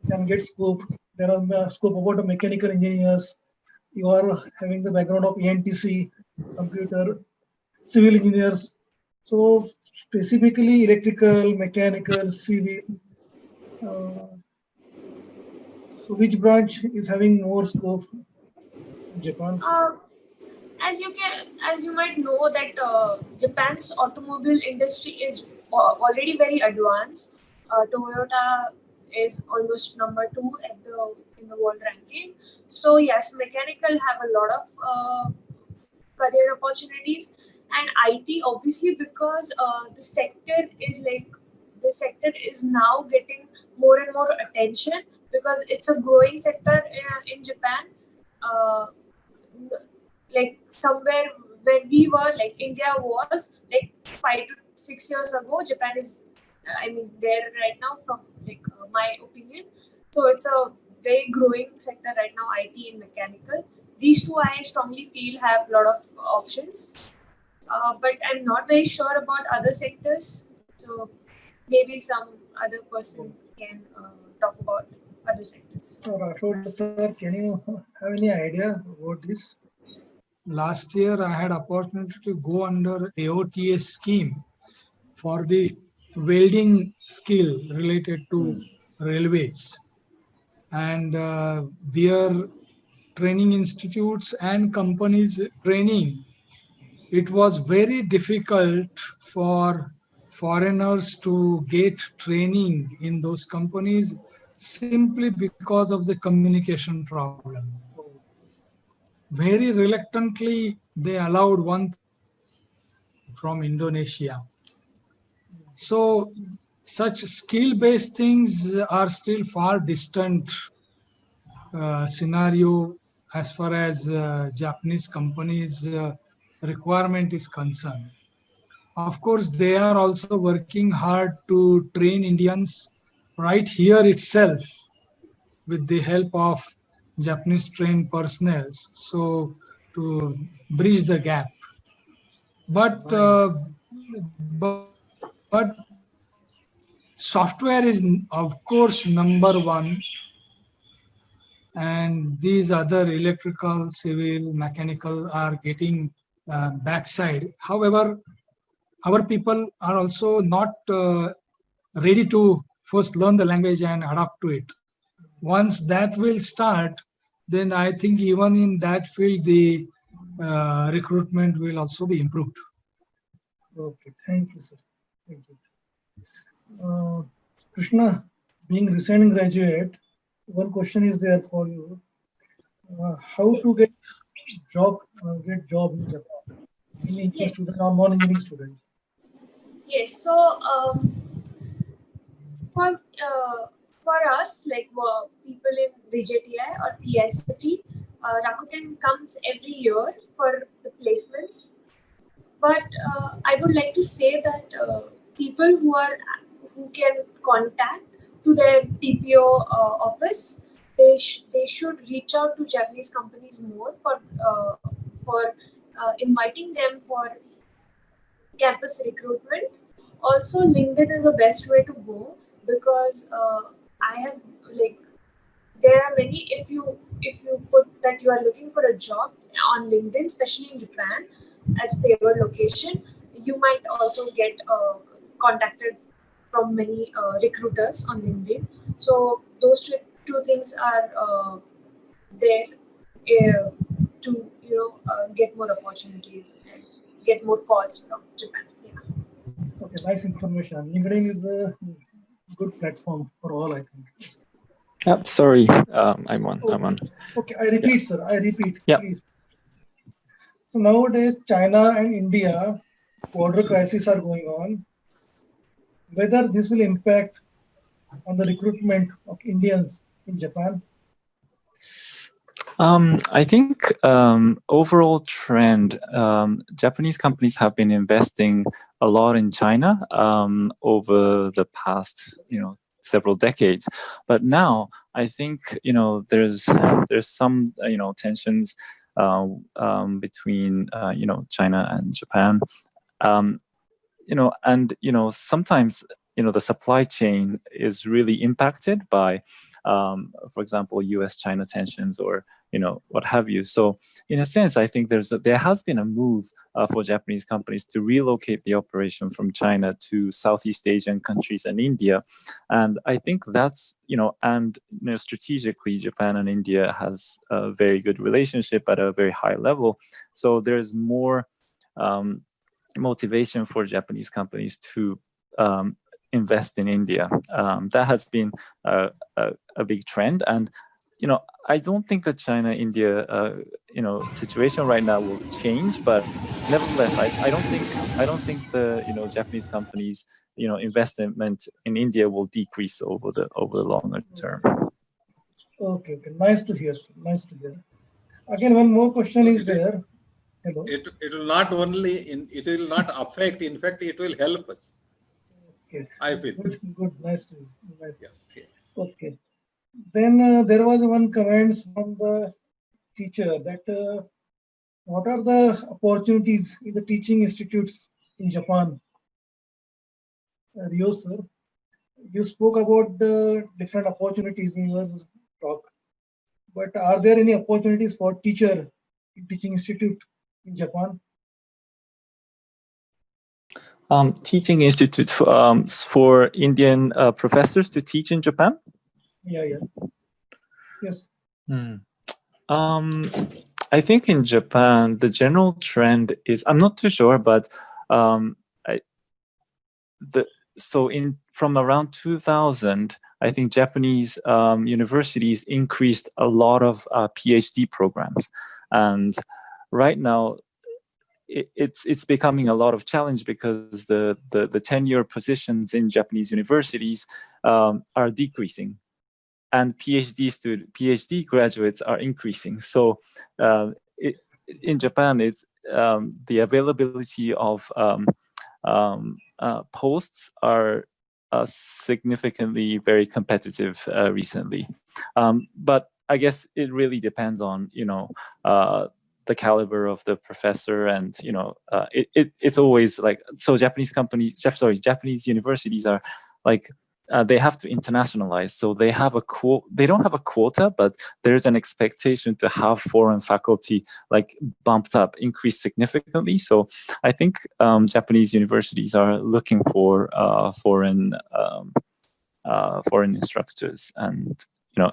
N: can get scope. There are scope about the mechanical engineers. You are having the background of ENTC, computer, civil engineers. So specifically electrical, mechanical, civil. Uh, so which branch is having more scope in Japan?
G: Uh, as you might know that Japan's automobile industry is already very advanced. Toyota is almost number two at the in the world ranking. So yes, mechanical have a lot of career opportunities, and IT obviously because the sector is now getting more and more attention because it's a growing sector in Japan. Uh, like somewhere where we were, like India was like 5 to 6 years ago, Japan is I mean there right now from my opinion. So it's a very growing sector right now, IT and mechanical. These two I strongly feel have a lot of options, but I'm not very sure about other sectors. So maybe some other person can talk about other sectors.
N: Rathod sir, can you have any idea about this?
K: Last year, I had opportunity to go under AOTS scheme for the welding skill related to railways. And their training institutes and companies training, it was very difficult for foreigners to get training in those companies simply because of the communication problem. Very reluctantly, they allowed one from Indonesia. So such skill-based things are still far distant scenario as far as Japanese companies' requirement is concerned. Of course, they are also working hard to train Indians right here itself with the help of Japanese trained personnel, so to bridge the gap. But software is of course number one, and these other electrical, civil, mechanical are getting backside. However, our people are also not ready to first learn the language and adapt to it. Once that will start, then I think even in that field, the recruitment will also be improved.
N: Okay, thank you, sir. Thank you. Krishna, being recent graduate, one question is there for you. How to get job in Japan? In engineering
G: Yes.
N: student or non-engineering student?
G: Yes. So for for us, like people in BJTI or PICT, Rakuten comes every year for the placements. But I would like to say that people who can contact to their TPO office, they should reach out to Japanese companies more for inviting them for campus recruitment. Also, LinkedIn is the best way to go because I have like there are many. If you put that you are looking for a job on LinkedIn, especially in Japan, as favored location, you might also get contacted from many recruiters on LinkedIn. So those two things are there to get more opportunities and get more calls from Japan. Yeah.
N: Okay, nice information. LinkedIn is a good platform for all, I think.
M: Sorry, I'm on.
N: Okay.
M: I'm on.
N: Okay, I repeat, sir. I repeat,
M: Yeah.
N: please. So nowadays, China and India border crisis are going on. Whether this will impact on the recruitment of Indians in Japan?
M: I think overall trend, Japanese companies have been investing a lot in China over the past, several decades. But now I think there's some tensions between China and Japan. And sometimes the supply chain is really impacted by for example US-China tensions or what have you. So in a sense I think there has been a move for Japanese companies to relocate the operation from China to Southeast Asian countries and India, and I think that's strategically Japan and India has a very good relationship at a very high level, so there's more motivation for Japanese companies to invest in India. That has been a big trend, and I don't think the China-India situation right now will change. But nevertheless, I don't think the Japanese companies investment in India will decrease over the longer term.
N: Okay, okay, nice to hear. Nice to hear. Again, one more question is there. Hello.
C: It will not only it will not affect. In fact, it will help us.
N: Okay.
C: I feel.
N: Good. Nice to hear. Nice.
C: Yeah.
N: Okay. Then there was one comments from the teacher that what are the opportunities in the teaching institutes in Japan? Rio, sir, you spoke about the different opportunities in your talk, but are there any opportunities for teacher in teaching institute in Japan?
M: Teaching institute for Indian professors to teach in Japan?
N: Yeah. Yes.
M: I think in Japan, the general trend is, I'm not too sure, but from around 2000, I think Japanese universities increased a lot of PhD programs, and right now it's becoming a lot of challenge because the tenure positions in Japanese universities are decreasing, and PhD graduates are increasing. So in Japan, it's the availability of posts are significantly very competitive recently. But I guess it really depends on the caliber of the professor, and it's always like, so Japanese universities are like they have to internationalize. So they have they don't have a quota, but there's an expectation to have foreign faculty like bumped up, increased significantly. So I think Japanese universities are looking for foreign instructors, and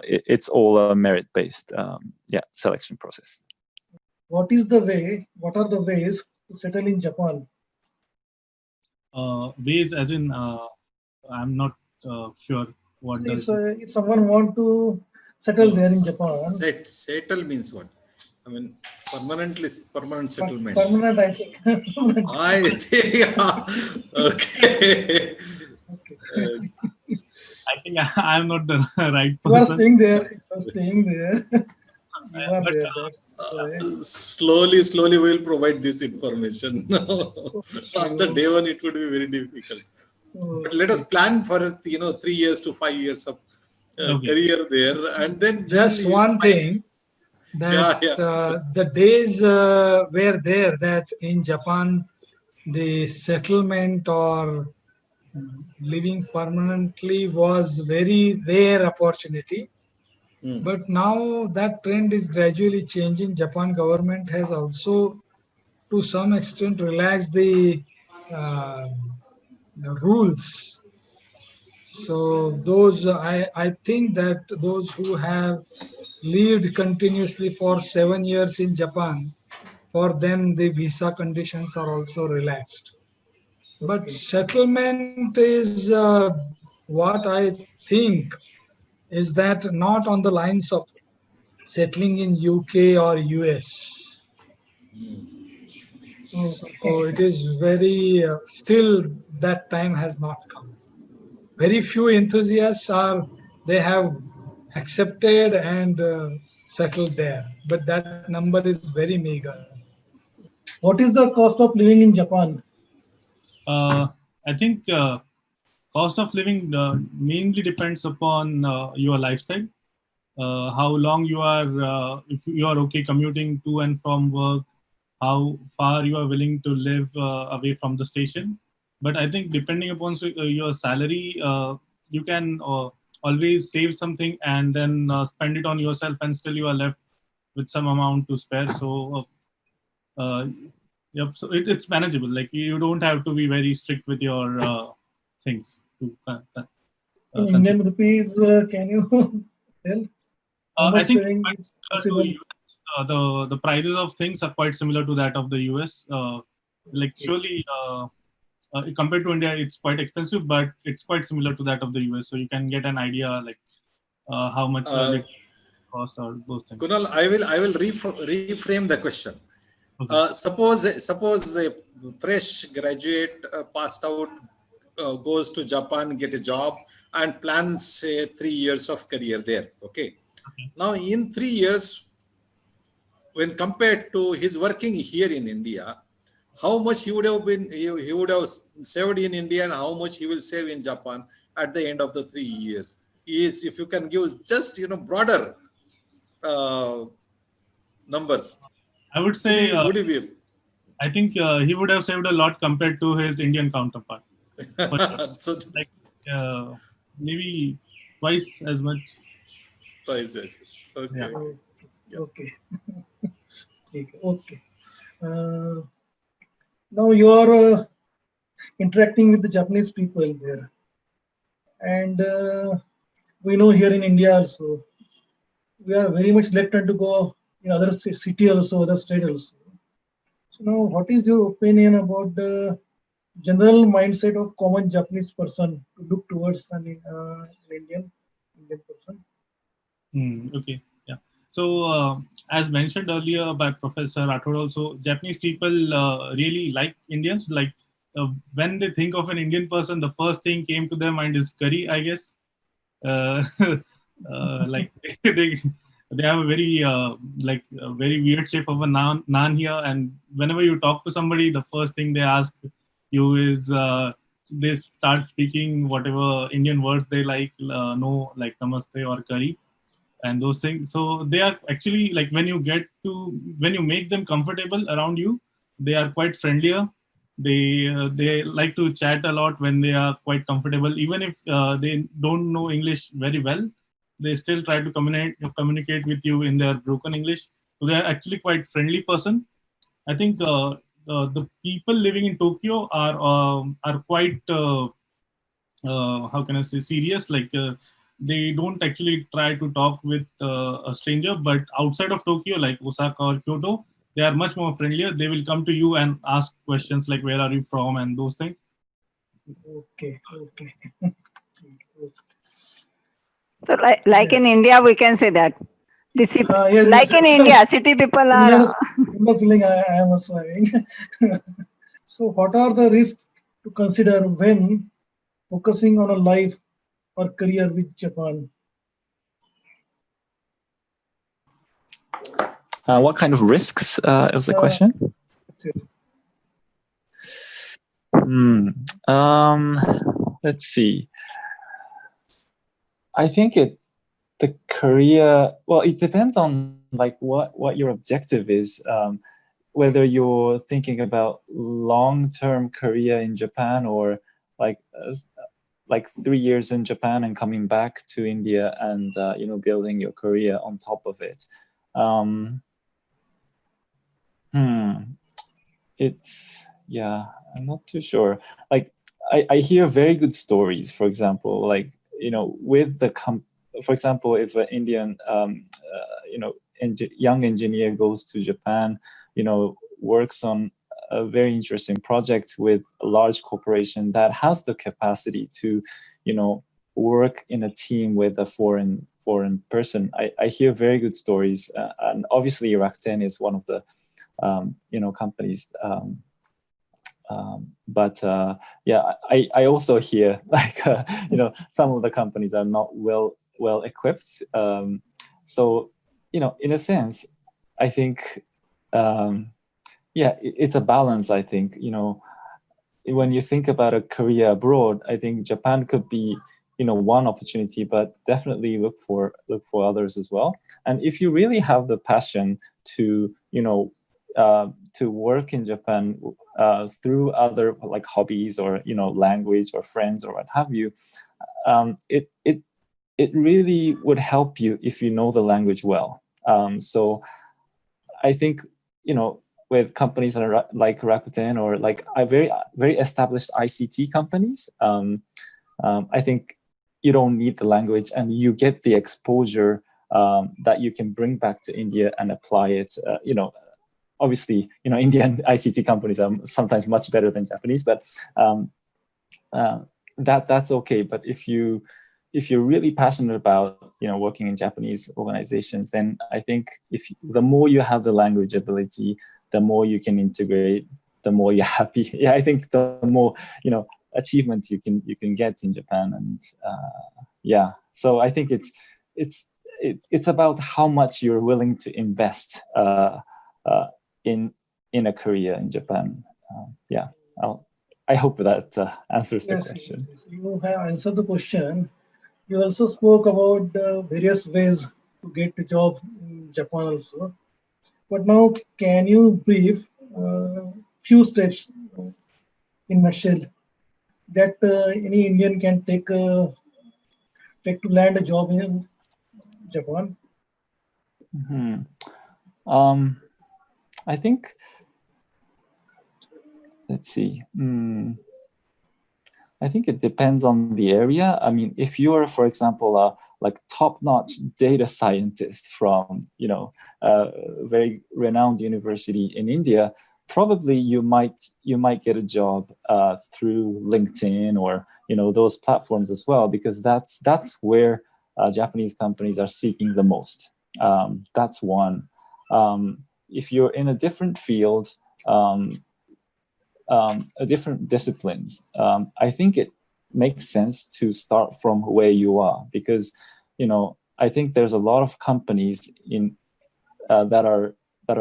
M: it's all a merit-based selection process.
N: What are the ways to settle in Japan?
I: Ways as in, I'm not sure what does.
N: If someone want to settle there in Japan,
C: settle means what? I mean, permanent settlement.
N: Permanent, I think.
C: I think. Okay.
I: I think I'm not the right person.
N: You are staying there. You are staying there. You are there. That's
C: slowly we'll provide this information. On the day one, it would be very difficult. But let us plan for 3 years to 5 years of career there, and then
K: just one thing that the days were there that in Japan the settlement or living permanently was very rare opportunity. But now that trend is gradually changing. Japan government has also to some extent relaxed the rules. So those I think that those who have lived continuously for 7 years in Japan, for them the visa conditions are also relaxed. But settlement is what I think is that not on the lines of settling in UK or US. So it is very still that time has not come. Very few enthusiasts they have accepted and settled there, but that number is very meager.
N: What is the cost of living in Japan?
I: I think cost of living mainly depends upon your lifestyle. How long you are, if you are okay commuting to and from work, how far you are willing to live away from the station. But I think depending upon your salary, you can always save something and then spend it on yourself, and still you are left with some amount to spare. So yep, so it's manageable. Like you don't have to be very strict with your things to
N: In Indian rupees, can you tell how much
I: I think
N: saving is possible?
I: US, the prices of things are quite similar to that of the US. Like surely compared to India, it's quite expensive, but it's quite similar to that of the US. So you can get an idea like how much does it cost or those things.
C: Kunal, I will reframe the question.
I: Okay.
C: Suppose a fresh graduate passed out goes to Japan, get a job, and plans say 3 years of career there. Okay. Now in 3 years, when compared to his working here in India, how much he would have saved in India, and how much he will save in Japan at the end of the 3 years? Is if you can give just broader numbers.
I: I would say
C: Would he be?
I: I think he would have saved a lot compared to his Indian counterpart.
C: So
I: like maybe twice as much.
C: Twice as okay.
I: Yeah.
N: Okay. Okay. Now you are interacting with the Japanese people there, and we know here in India also we are very much reluctant to go in other city also, other state also. So now, what is your opinion about the general mindset of common Japanese person to look towards an Indian person?
I: Okay. Yeah. So as mentioned earlier by Professor Rathod, also Japanese people really like Indians. Like when they think of an Indian person, the first thing came to their mind is curry, I guess. Like they have a very like a very weird shape of a naan here, and whenever you talk to somebody, the first thing they ask you is they start speaking whatever Indian words they like, no, like namaste or curry and those things. So they are actually like when you make them comfortable around you, they are quite friendlier. they like to chat a lot when they are quite comfortable. Even if they don't know English very well, they still try to communicate with you in their broken English. So they are actually quite friendly person. I think the people living in Tokyo are quite how can I say, serious. Like they don't actually try to talk with a stranger. But outside of Tokyo, like Osaka or Kyoto, they are much more friendlier. They will come to you and ask questions like where are you from and those things.
N: Okay, okay.
A: So like in India, we can say that.
N: Yes,
A: Like
N: yes,
A: in
N: yes.
A: India, city people are.
N: Similar feeling I am also having. So, what are the risks to consider when focusing on a life or career with Japan?
M: What kind of risks is the question?
N: Yes.
M: Let's see. I think the career, well, it depends on like what your objective is. Whether you're thinking about long-term career in Japan or like 3 years in Japan and coming back to India and building your career on top of it. It's I'm not too sure. Like I hear very good stories. For example, like with the for example, if an Indian young engineer goes to Japan, works on a very interesting project with a large corporation that has the capacity to, work in a team with a foreign person. I hear very good stories, and obviously Rakuten is one of the companies. But I also hear like some of the companies are not well equipped. So in a sense, I think it's a balance. I think when you think about a career abroad, I think Japan could be one opportunity, but definitely look for others as well. And if you really have the passion to to work in Japan through other like hobbies or language or friends or what have you, it really would help you if you know the language well. So I think with companies like Rakuten or like very established ICT companies, I think you don't need the language and you get the exposure that you can bring back to India and apply it. Obviously, Indian ICT companies are sometimes much better than Japanese, but that's okay. But if you're really passionate about working in Japanese organizations, then I think the more you have the language ability, the more you can integrate, the more you're happy. Yeah, I think the more achievements you can get in Japan, and so I think it's about how much you're willing to invest in a career in Japan. I hope that answers the question.
N: Yes. You have answered the question. You also spoke about the various ways to get a job in Japan also. But now, can you brief few steps in nutshell that any Indian can take to land a job in Japan?
M: I think, let's see. I think it depends on the area. I mean, if you are, for example, a like top-notch data scientist from a very renowned university in India, probably you might get a job through LinkedIn or those platforms as well, because that's where Japanese companies are seeking the most. That's one. If you're in a different field, different disciplines, I think it makes sense to start from where you are, because I think there's a lot of companies in that are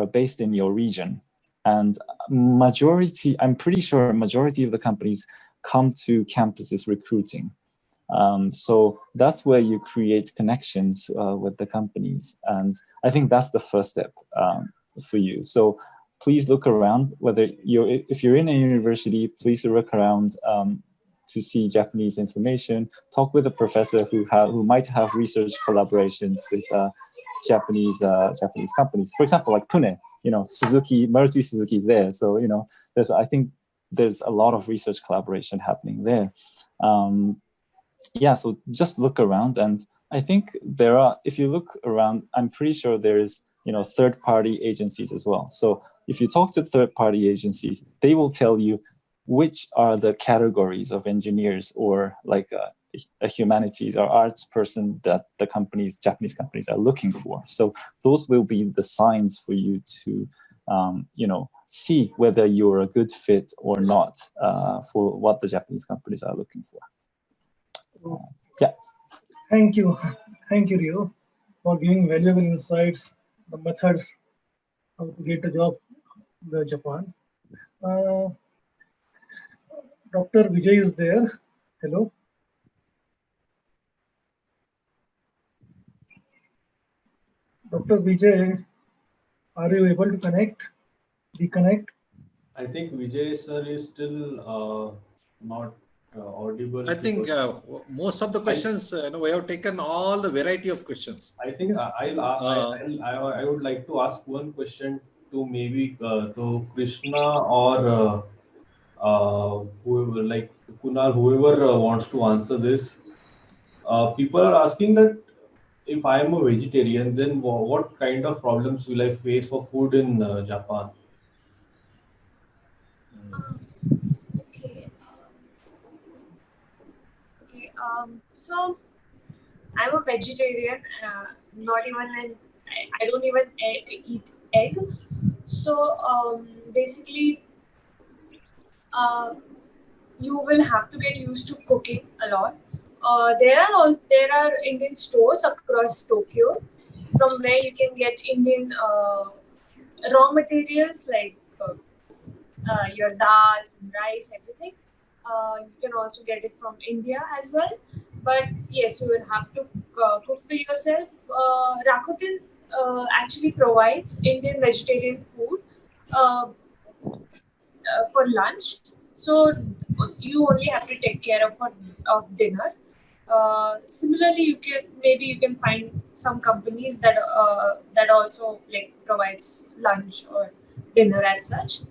M: based in your region, and I'm pretty sure a majority of the companies come to campuses recruiting. So that's where you create connections with the companies, and I think that's the first step for you. So please look around. If you're in a university, please look around to see Japanese information. Talk with a professor who might have research collaborations with Japanese companies. For example, like Pune, Maruti Suzuki is there. So I think there's a lot of research collaboration happening there. So just look around, and I think if you look around, I'm pretty sure there is third-party agencies as well. So if you talk to third-party agencies, they will tell you which are the categories of engineers or like a humanities or arts person that Japanese companies are looking for. So those will be the signs for you to see whether you're a good fit or not for what the Japanese companies are looking for.
N: Thank you, Rio, for giving valuable insights, the methods how to get a job in the Japan. Dr. Vijay is there. Hello. Dr. Vijay, are you able to reconnect?
O: I think Vijay sir is still not audible.
C: I think most of the questions, we have taken all the variety of questions.
O: I think I would like to ask one question to maybe to Krishna or whoever, like Kunal, whoever wants to answer this. People are asking that if I am a vegetarian, then what kind of problems will I face for food in Japan?
G: So I'm a vegetarian. Not even I don't even eat egg. So basically, you will have to get used to cooking a lot. There are Indian stores across Tokyo, from where you can get Indian raw materials like your dals and rice, everything. You can also get it from India as well. But yes, you will have to cook for yourself. Rakuten actually provides Indian vegetarian food for lunch. So you only have to take care of dinner. Similarly, you can find some companies that also like provides lunch or dinner as such.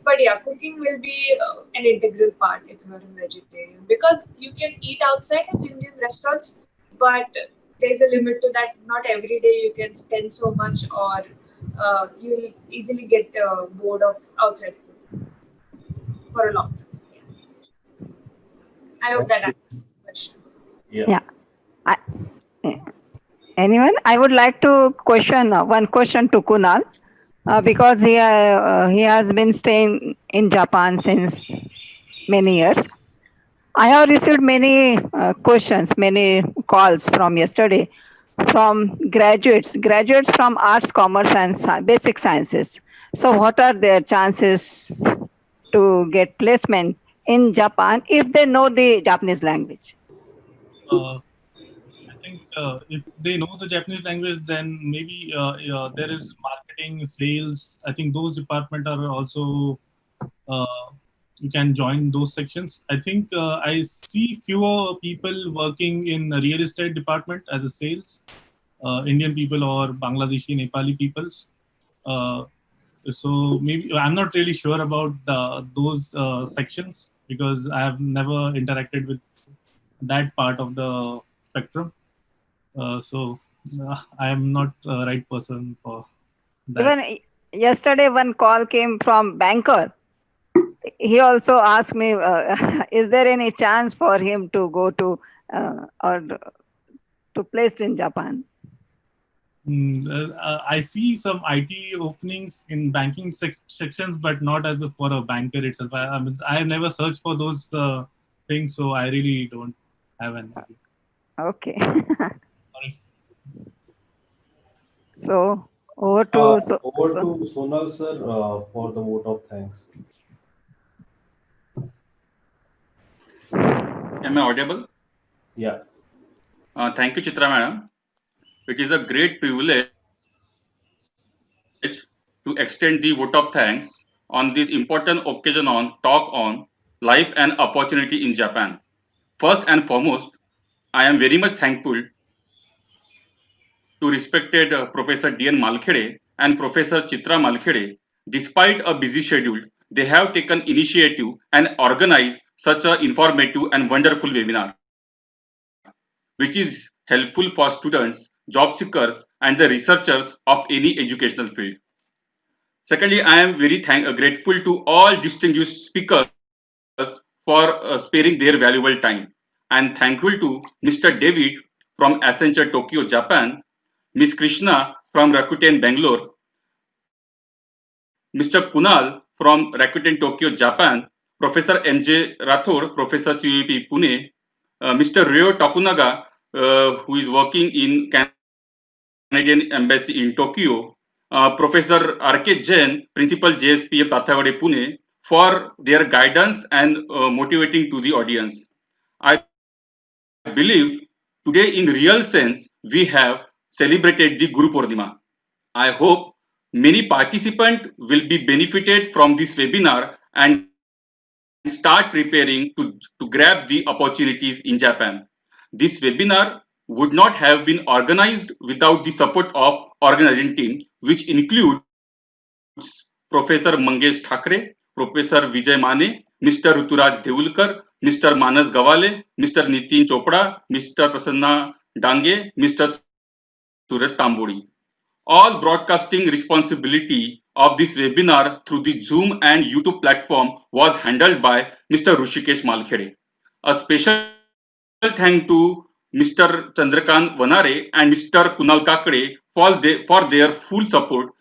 G: But yeah, cooking will be an integral part if you are a vegetarian, because you can eat outside at Indian restaurants, but there's a limit to that. Not every day you can spend so much, or you'll easily get bored of outside food for a long time. I hope that answers the question.
A: Yeah. Anyone? I would like to question one question to Kunal because he has been staying in Japan since many years. I have received many questions, many calls from yesterday from graduates from arts, commerce, and basic sciences. So, what are their chances to get placement in Japan if they know the Japanese language?
I: I think if they know the Japanese language, then maybe there is marketing, sales. I think those departments are also you can join those sections. I think I see fewer people working in the real estate department as a sales, Indian people or Bangladeshi, Nepali peoples. So maybe I'm not really sure about those sections because I have never interacted with that part of the spectrum. So I am not the right person for that.
A: Even yesterday, one call came from banker. He also asked me, is there any chance for him to go to or to placed in Japan?
I: I see some IT openings in banking sections, but not as for a banker itself. I have never searched for those things, so I really don't have an idea.
A: Okay.
I: Sorry.
A: So over to
O: Sonal sir for the vote of thanks.
Q: Am I audible?
O: Yeah.
Q: Thank you, Chitra madam. It is a great privilege to to extend the vote of thanks on this important occasion on talk on life and opportunity in Japan. First and foremost, I am very much thankful to respected Professor D.N. Malkhede and Professor Chitra Malkhede. Despite a busy schedule, they have taken initiative and organized such an informative and wonderful webinar, which is helpful for students, job seekers, and the researchers of any educational field. Secondly, I am very grateful to all distinguished speakers for sparing their valuable time, and thankful to Mr. David from Accenture Tokyo, Japan, Ms. Krishna from Rakuten Bangalore, Mr. Kunal from Rakuten Tokyo, Japan, Professor M.J. Rathod, Professor CUP Pune, Mr. Ryo Takunaga, who is working in Canadian Embassy in Tokyo, Professor R.K. Jain, Principal JSPM Tathawade Pune, for their guidance and motivating to the audience. I believe today, in real sense, we have celebrated the Guru Purnima. I hope many participants will be benefited from this webinar and start preparing to grab the opportunities in Japan. This webinar would not have been organized without the support of organizing team, which includes Professor Mangesh Thakre, Professor Vijay Mane, Mr. Ruturaj Devulkar, Mr. Manas Gawale, Mr. Nitin Chopra, Mr. Prasanna Dange, Mr. Surat Tamburi. All broadcasting responsibility of this webinar through the Zoom and YouTube platform was handled by Mr. Rushikesh Malkhede. A special thank to Mr. Chandrakant Vanare and Mr. Kunal Kakade for their full support, which was very much appreciated.